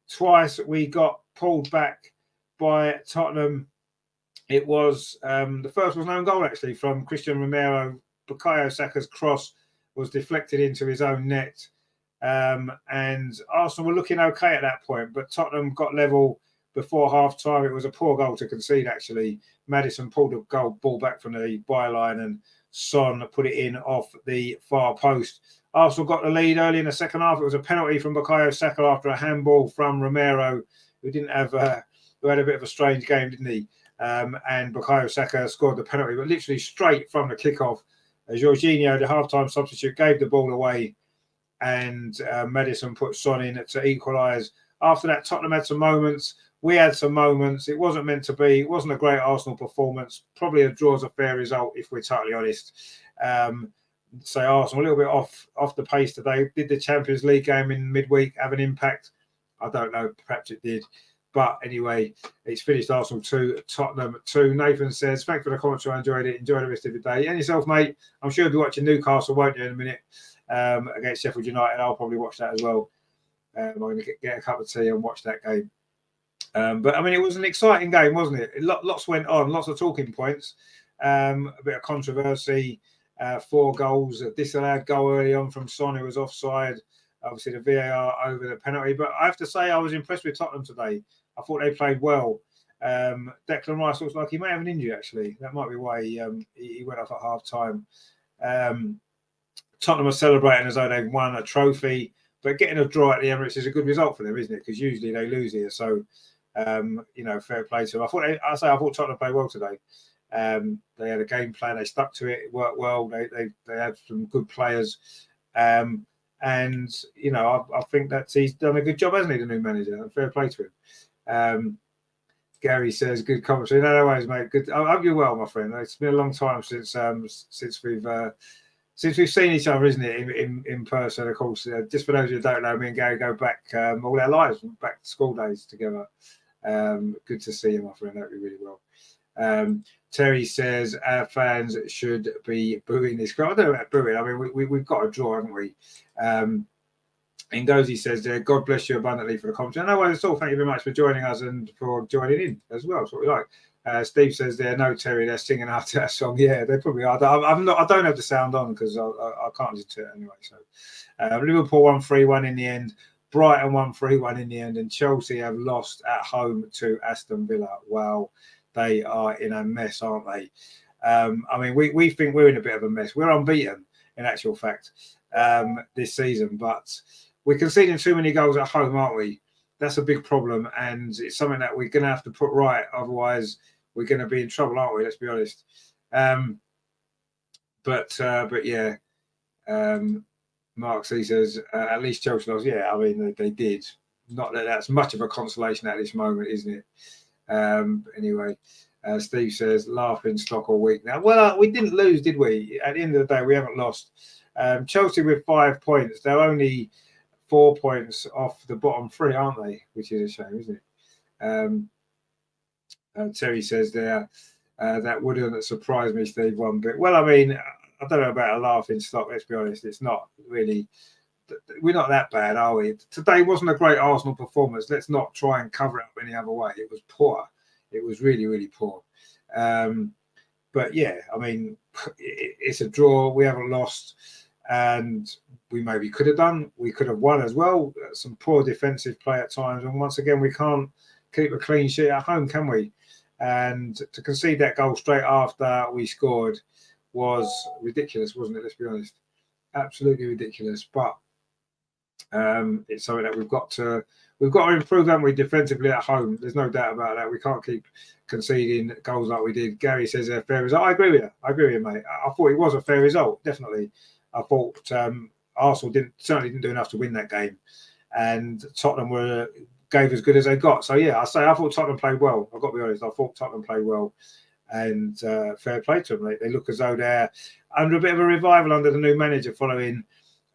Twice we got pulled back by Tottenham. It was the first was an own goal, actually, from Christian Romero. Bukayo Saka's cross was deflected into his own net. And Arsenal were looking okay at that point, but Tottenham got level before half-time. It was a poor goal to concede, actually. Maddison pulled the ball back from the byline and Son put it in off the far post. Arsenal got the lead early in the second half. It was a penalty from Bukayo Saka after a handball from Romero, who had a bit of a strange game, didn't he? And Bukayo Saka scored the penalty, but literally straight from the kickoff. Jorginho, the half-time substitute, gave the ball away, and Maddison put Son in to equalise. After that, Tottenham had some moments. We had some moments. It wasn't meant to be. It wasn't a great Arsenal performance. Probably a draw is a fair result, if we're totally honest. say Arsenal a little bit off the pace today. Did the Champions League game in midweek have an impact? I don't know. Perhaps it did. But anyway, it's finished Arsenal 2, Tottenham 2. Nathan says, thanks for the commentary. I enjoyed it. Enjoy the rest of the day. And yourself, mate. I'm sure you'll be watching Newcastle, won't you, in a minute, against Sheffield United. I'll probably watch that as well. I'm going to get a cup of tea and watch that game. But, I mean, it was an exciting game, wasn't it? Lots went on, lots of talking points, a bit of controversy, 4 goals, a disallowed goal early on from Son, who was offside. Obviously, the VAR over the penalty. But I have to say, I was impressed with Tottenham today. I thought they played well. Declan Rice looks like he may have an injury, actually. That might be why he went off at half-time. Tottenham are celebrating as though they've won a trophy. But getting a draw at the Emirates is a good result for them, isn't it? Because usually they lose here. So, fair play to them. I thought Tottenham played well today. They had a game plan. They stuck to it. It worked well. They had some good players. And, I think that he's done a good job, hasn't he, the new manager? Fair play to him. Gary says, good commentary. No worries, mate. Good. I hope you're well, my friend. It's been a long time since we've seen each other, isn't it, in person, of course. Just for those who don't know, me and Gary go back all our lives, back to school days together. Good to see you, my friend. I hope you're really well. Terry says, our fans should be booing this crowd. I don't know about booing. I mean, we've got a draw, haven't we? Ngozi says, God bless you abundantly for the commentary. No worries at all. Thank you very much for joining us and for joining in as well. That's what we like. Steve says, no, Terry, they're singing after that song. Yeah, they probably are. I don't have the sound on because I can't listen to it anyway. So Liverpool won 3-1 in the end. Brighton won 3-1 in the end. And Chelsea have lost at home to Aston Villa. Wow, they are in a mess, aren't they? I mean, we think we're in a bit of a mess. We're unbeaten, in actual fact, this season. But we're conceding too many goals at home, aren't we? That's a big problem. And it's something that we're going to have to put right. Otherwise, we're going to be in trouble, aren't we? Let's be honest. But yeah, Mark C says, at least Chelsea lost. Yeah, I mean, they did. Not that that's much of a consolation at this moment, isn't it? Anyway, Steve says, laughing stock all week now. Well, we didn't lose, did we? At the end of the day, we haven't lost. Chelsea with 5 points. They're only 4 points off the bottom 3, aren't they? Which is a shame, isn't it? Terry says there, that wouldn't surprise me, Steve, one bit. Well, I mean, I don't know about a laughing stock, let's be honest. It's not really, we're not that bad, are we? Today wasn't a great Arsenal performance. Let's not try and cover it up any other way. It was poor. It was really, really poor. But yeah, I mean, it's a draw. We haven't lost. And we maybe could have done. We could have won as well. Some poor defensive play at times. And once again, we can't keep a clean sheet at home, can we? And to concede that goal straight after we scored was ridiculous, wasn't it? Let's be honest. Absolutely ridiculous. But it's something that we've got to improve, haven't we, defensively at home. There's no doubt about that. We can't keep conceding goals like we did. Gary says a fair result. I agree with you, mate. I thought it was a fair result, definitely. I thought Arsenal certainly didn't do enough to win that game, and Tottenham gave as good as they got. So yeah, I thought Tottenham played well. I've got to be honest. I thought Tottenham played well, and fair play to them. They look as though they're under a bit of a revival under the new manager following,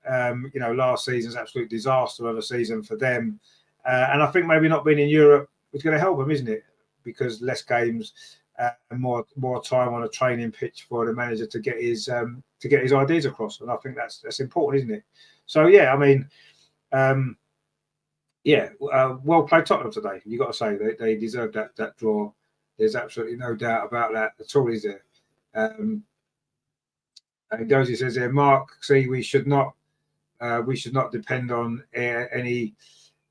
last season's absolute disaster of a season for them. And I think maybe not being in Europe is going to help them, isn't it? Because less games and more time on a training pitch for the manager to get his ideas across. And I think that's important, isn't it? So yeah, I mean, well played Tottenham today. You got to say they deserved that draw. There's absolutely no doubt about that at all, is there? And Dozy says here, Mark, see, we should not depend on any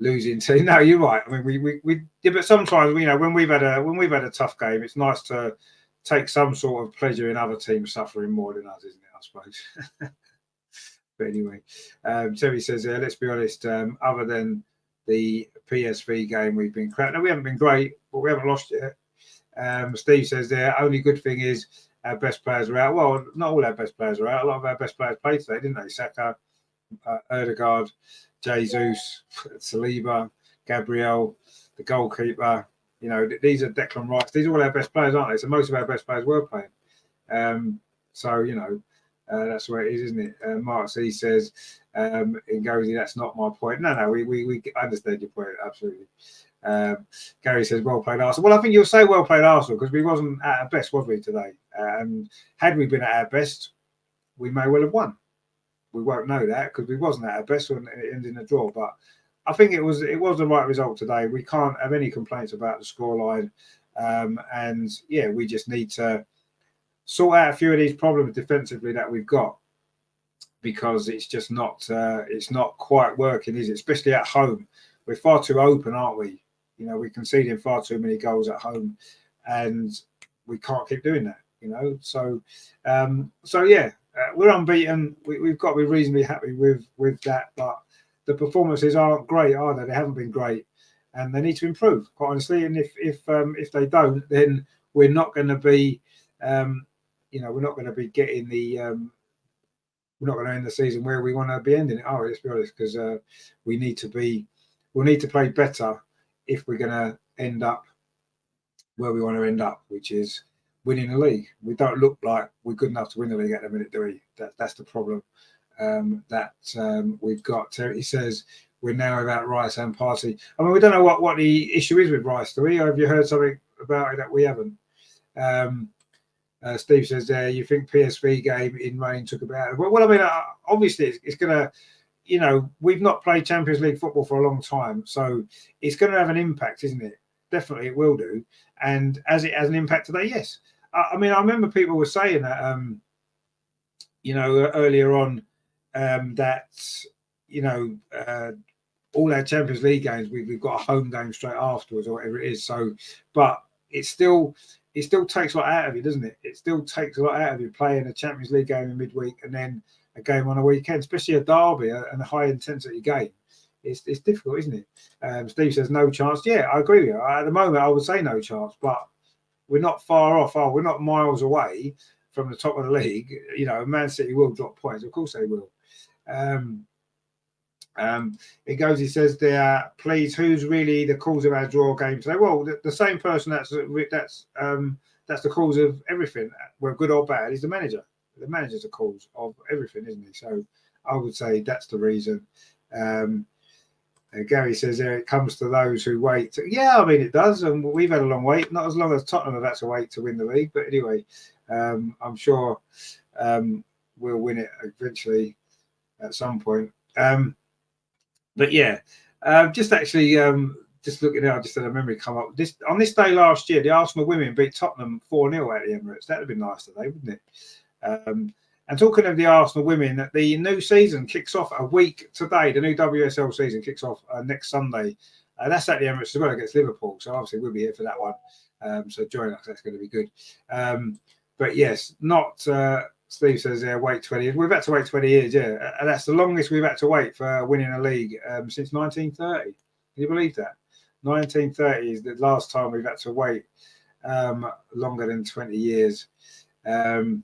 losing team. No, you're right. I mean, we but sometimes when we've had a tough game, it's nice to take some sort of pleasure in other teams suffering more than us, isn't it? I suppose. But anyway, Terry says, let's be honest. Other than the PSV game, we've been crap. No, we haven't been great, but we haven't lost yet. Steve says there, only good thing is our best players are out. Well, not all our best players are out. A lot of our best players played today, didn't they? Saka, Ødegaard, Jesus, Saliba, Gabriel, the goalkeeper. These are Declan Rice. These are all our best players, aren't they? So most of our best players were playing. That's where it is, isn't it? Mark C says, in Gozy, that's not my point. No, we understand your point, absolutely. Gary says, well played Arsenal. Well, I think you'll say well played Arsenal because we wasn't at our best, was we, today? Had we been at our best, we may well have won. We won't know that because we wasn't at our best when it ended in a draw. But I think it was the right result today. We can't have any complaints about the scoreline. And yeah, we just need to sort out a few of these problems defensively that we've got, because it's just not quite working, is it? Especially at home, we're far too open, aren't we? You know, we're conceding far too many goals at home, and we can't keep doing that. You know, so yeah, we're unbeaten. We've got to be reasonably happy with that, but the performances aren't great, are they? They haven't been great, and they need to improve, quite honestly. And if they don't, then we're not going to be we're not going to be getting the we're not going to end the season where we want to be ending it, are we? Let's be honest, because we'll need to play better if we're going to end up where we want to end up, which is winning the league. We don't look like we're good enough to win the league at the minute, do we? That's the problem that we've got. Terry says we're now without Rice and Partey. I mean, we don't know what the issue is with Rice, do we? Or have you heard something about it that we haven't? Steve says there, you think PSV game in rain took about it? Well, I mean, obviously it's going to, you know, we've not played Champions League football for a long time, so it's going to have an impact, isn't it? Definitely it will do. And as it has an impact today, yes. I mean, I remember people were saying that, earlier on, that, all our Champions League games, we've got a home game straight afterwards or whatever it is. So, but it still takes a lot out of you, doesn't it? It still takes a lot out of you playing a Champions League game in midweek and then a game on a weekend, especially a derby and a high intensity game. It's difficult, isn't it? Steve says no chance. Yeah, I agree with you. At the moment, I would say no chance, but we're not far off. We're not miles away from the top of the league. You know, Man City will drop points. Of course they will. It goes, he says there, please, who's really the cause of our draw game today? Well, the same person that's the cause of everything, whether good or bad, is the manager. The manager's the cause of everything, isn't he? So I would say that's the reason. Gary says there, it comes to those who wait. Yeah, I mean, it does. And we've had a long wait, not as long as Tottenham have had to wait to win the league. But anyway, I'm sure we'll win it eventually at some point. But yeah, just actually, just looking at, I just had a memory come up. On this day last year, the Arsenal women beat Tottenham 4-0 at the Emirates. That would have been nice today, wouldn't it? And talking of the Arsenal women, the new season kicks off a week today. The new WSL season kicks off next Sunday. That's at the Emirates as well against Liverpool. So obviously we'll be here for that one. So join us. That's going to be good. But yes, not... Steve says there, wait 20 years. We've had to wait 20 years, yeah. And that's the longest we've had to wait for winning a league since 1930. Can you believe that? 1930 is the last time we've had to wait longer than 20 years. So,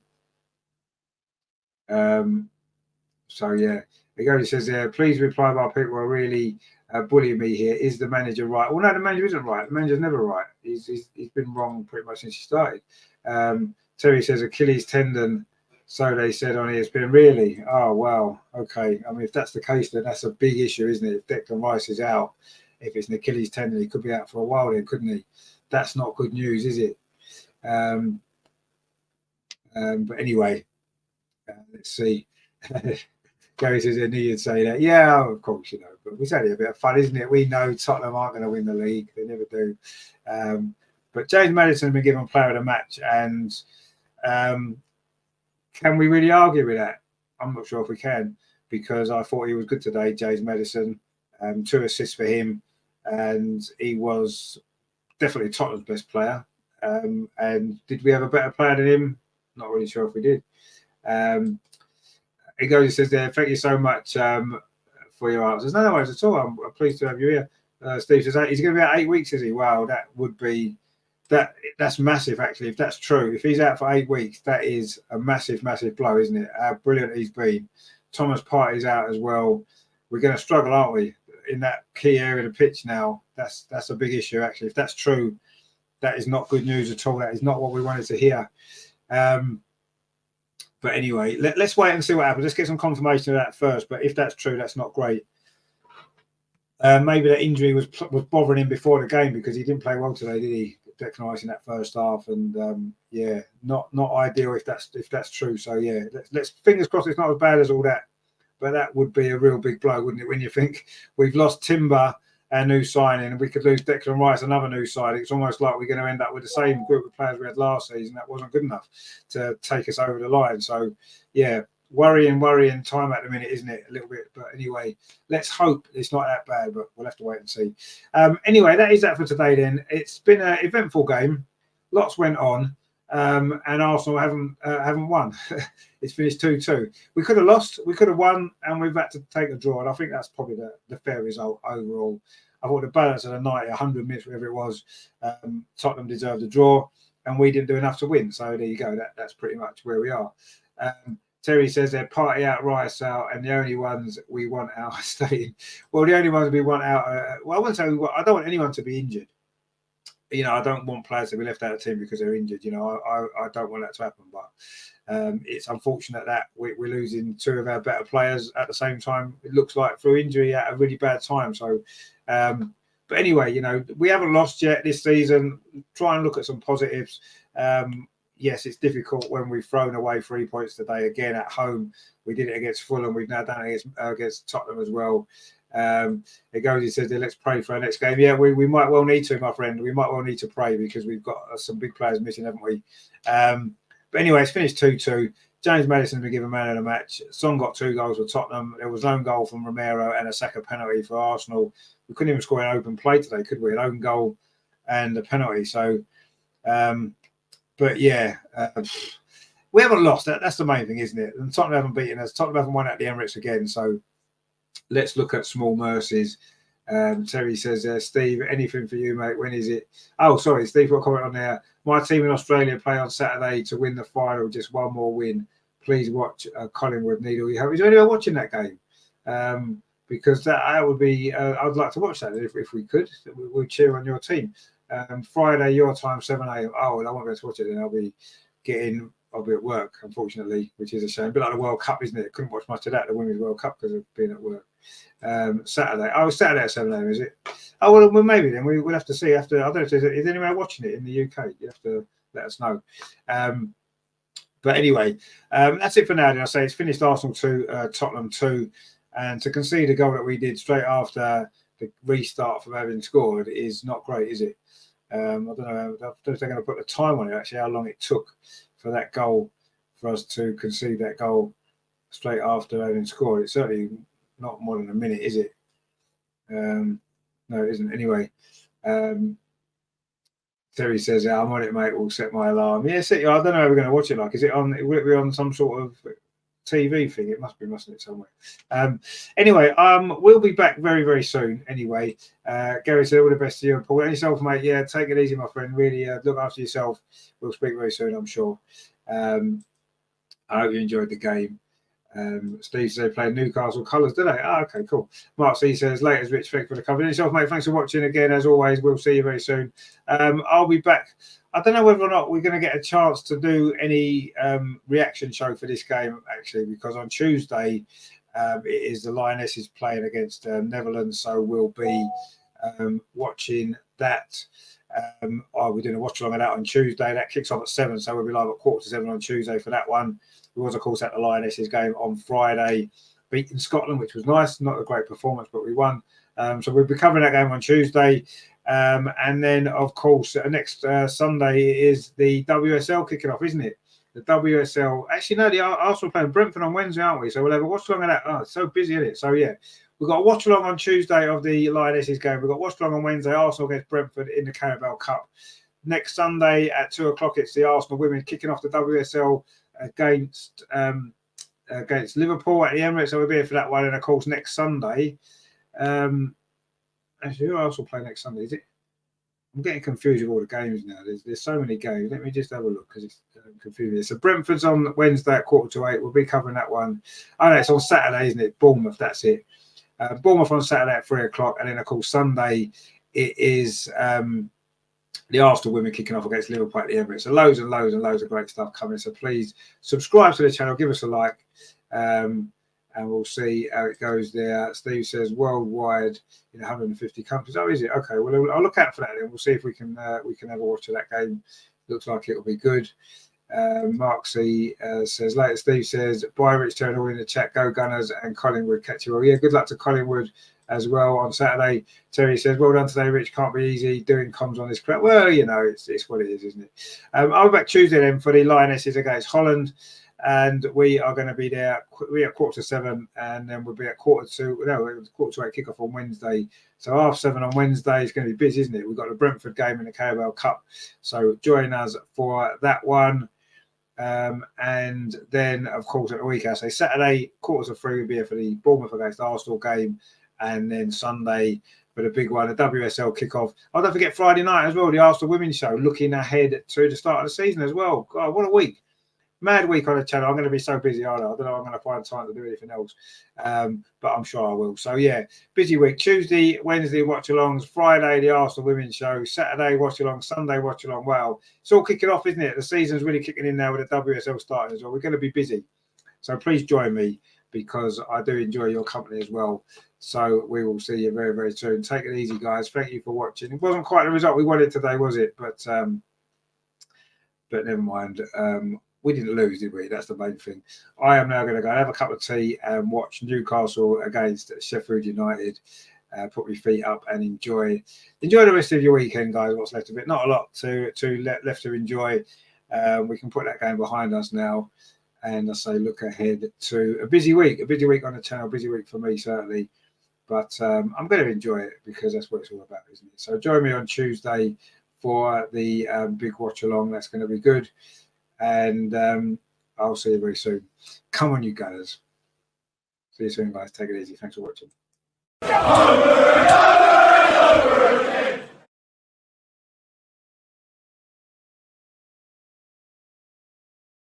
yeah. He says there, please reply while people are really bullying me here. Is the manager right? Well, no, the manager isn't right. The manager's never right. He's been wrong pretty much since he started. Terry says Achilles tendon. So they said on ESPN, really? Oh, wow. Okay. I mean, if that's the case, then that's a big issue, isn't it? If Declan Rice is out, if it's an Achilles tendon, he could be out for a while then, couldn't he? That's not good news, is it? But anyway, let's see. Gary says, I knew you'd say that. Yeah, of course, you know. But it's only a bit of fun, isn't it? We know Tottenham aren't going to win the league. They never do. But James Maddison has been given player of the match, and can we really argue with that? I'm not sure if we can, because I thought he was good today, James Maddison. 2 assists for him, and he was definitely Tottenham's best player. And did we have a better player than him? Not really sure if we did. He goes, he says there, thank you so much for your answers. No worries at all. I'm pleased to have you here. Steve says he's going to be out 8 weeks, is he? Wow, that would be... That's massive, actually. If that's true, if he's out for 8 weeks, that is a massive blow, isn't it? How brilliant he's been. Thomas Partey's out as well. We're going to struggle, aren't we, in that key area of the pitch now? That's a big issue, actually. If that's true, that is not good news at all. That is not what we wanted to hear. But But anyway, let's wait and see what happens. Let's get some confirmation of that first. But if that's true, that's not great. Maybe that injury was bothering him before the game because he didn't play well today, did he? Declan Rice in that first half, and yeah, not ideal if that's true. So yeah, let's fingers crossed it's not as bad as all that. But that would be a real big blow, wouldn't it? When you think we've lost Timber, our new signing, and we could lose Declan Rice, another new signing. It's almost like we're going to end up with the same group of players we had last season. That wasn't good enough to take us over the line. So yeah, worrying time at the minute, isn't it? A little bit. But anyway, let's hope it's not that bad, but we'll have to wait and see. Anyway, that is that for today then. It's been an eventful game. Lots went on. And Arsenal haven't won. It's finished 2-2. We could have lost, we could have won, and we've had to take a draw. And I think that's probably the fair result overall. I thought the balance of the 90, 100 minutes, whatever it was, Tottenham deserved a draw, and we didn't do enough to win. So there you go. That's pretty much where we are. Terry says they're party out, Rice out, and the only ones we want out are staying. Well, the only ones we want out. Well, I wouldn't say I don't want anyone to be injured. You know, I don't want players to be left out of the team because they're injured. You know, I don't want that to happen. But it's unfortunate that we're losing two of our better players at the same time. It looks like through injury at a really bad time. So, but anyway, you know, we haven't lost yet this season. Try and look at some positives. Yes, it's difficult when we've thrown away 3 points today again at home. We did it against Fulham. We've now done it against Tottenham as well. It goes, he says, let's pray for our next game. Yeah, we might well need to, my friend. We might well need to pray because we've got some big players missing, haven't we? But anyway, it's finished 2-2. James Maddison's been given man of the match. Son got 2 goals for Tottenham. There was an own goal from Romero and a Saka penalty for Arsenal. We couldn't even score an open play today, could we? An own goal and a penalty. So, but yeah, we haven't lost. That's the main thing, isn't it? And Tottenham haven't beaten us. Tottenham haven't won at the Emirates again. So let's look at small mercies. Terry says, Steve, anything for you, mate? When is it? Oh, sorry, Steve, got a comment on there. My team in Australia play on Saturday to win the final. Just one more win. Please watch Collingwood. Need all your help. Is there anyone watching that game? Because that would be, I'd like to watch that if we could. We'll cheer on your team. Friday, your time, 7 a.m. Oh, well, I won't be able to watch it then. I'll be at work, unfortunately, which is a shame. A bit like the World Cup, isn't it? Couldn't watch much of that, the Women's World Cup, because of being at work. Saturday. Oh, Saturday at 7 a.m, is it? Oh, well, maybe then. We'll have to see. I don't know if is anyone watching it in the UK. You have to let us know. But anyway, that's it for now. I say it's finished Arsenal 2, Tottenham 2. And to concede a goal that we did straight after the restart from having scored is not great, is it? I don't know. I don't know if they're going to put the time on it, actually, how long it took for that goal, for us to concede that goal straight after having scored. It's certainly not more than a minute, is it? No, it isn't. Anyway, Terry says, yeah, I'm on it, mate. We'll set my alarm. Yeah, I don't know how we're going to watch it like. Is it on? Will it be on some sort of TV thing? It must be, mustn't it, somewhere? Anyway, we'll be back very, very soon. Anyway, Gary said, all the best to you and Paul. And yourself, mate. Yeah, take it easy, my friend. Really look after yourself. We'll speak very soon, I'm sure. I hope you enjoyed the game. Steve said they played Newcastle colours, did they? Oh, okay, cool. Mark C says, latest Rich, thanks for the cover. And yourself, mate, thanks for watching again. As always, we'll see you very soon. I'll be back. I don't know whether or not we're going to get a chance to do any reaction show for this game, actually, because on Tuesday it is the Lionesses playing against Netherlands, so we'll be watching that. We're doing a watch along of that on Tuesday. That kicks off at 7, so we'll be live at 6:45 on Tuesday for that one. We was, of course, at the Lionesses game on Friday, beating Scotland, which was nice. Not a great performance, but we won. So we'll be covering that game on Tuesday. And then, of course, next Sunday is the WSL kicking off, isn't it? The WSL. Actually, no, the Arsenal playing Brentford on Wednesday, aren't we? So we'll have a watch along of that. Oh, it's so busy, isn't it? So, yeah. We've got a watch along on Tuesday of the Lionesses game. We've got watch along on Wednesday, Arsenal against Brentford in the Carabao Cup. Next Sunday at 2:00, it's the Arsenal women kicking off the WSL against Liverpool at the Emirates. So we'll be here for that one. And of course, next Sunday, actually, who else will play next Sunday? Is it? I'm getting confused with all the games now. There's so many games. Let me just have a look because it's confusing. So Brentford's on Wednesday at 7:45. We'll be covering that one. Oh no, it's on Saturday, isn't it? Bournemouth. That's it. Bournemouth on Saturday at 3:00, and then of course Sunday it is the Arsenal women kicking off against Liverpool at the Emirates. So loads and loads and loads of great stuff coming. So please subscribe to the channel, give us a like, and we'll see how it goes there. Steve says worldwide in 150 countries. Oh, is it? Okay, well, I'll look out for that then. We'll see if we can have a watch of that game. Looks like it'll be good. Mark C says later. Steve says buy Rich Turn all in the chat. Go Gunners and Collingwood catch you well. Yeah, good luck to Collingwood as well on Saturday. Terry says well done today, Rich. Can't be easy doing comms on this crap. Well, you know, it's what it is, isn't it? I'll be back Tuesday then for the Lionesses against Holland, and we are going to be there. We're at 6:45, and then we'll be at 6:45 kickoff on Wednesday. So 7:30 on Wednesday is going to be busy, isn't it? We've got the Brentford game in the Carabao Cup, so join us for that one. And then, of course, at the week, I say Saturday, 2:45, we'll be here for the Bournemouth against Arsenal game, and then Sunday for the big one, the WSL kickoff. Oh, don't forget Friday night as well, the Arsenal Women's Show, looking ahead to the start of the season as well. God, what a week. Mad week on the channel. I'm going to be so busy, I don't know if I'm going to find time to do anything else, but I'm sure I will. So yeah, busy week. Tuesday, Wednesday, watch-alongs. Friday, the Arsenal Women's Show. Saturday, watch-along. Sunday, watch-along. Wow, it's all kicking off, isn't it? The season's really kicking in now with the WSL starting as well. We're going to be busy, so please join me because I do enjoy your company as well. So we will see you very, very soon. Take it easy, guys. Thank you for watching. It wasn't quite the result we wanted today, was it? But never mind. We didn't lose, did we? That's the main thing. I am now going to go and have a cup of tea and watch Newcastle against Sheffield United. Put my feet up and enjoy the rest of your weekend, guys. What's left of it? Not a lot left to enjoy. We can put that game behind us now, and I say look ahead to a busy week on the channel. Busy week for me certainly, but I'm going to enjoy it because that's what it's all about, isn't it? So join me on Tuesday for the big watch along. That's going to be good. And I'll see you very soon. Come on, you Gunners. See you soon, guys. Take it easy. Thanks for watching.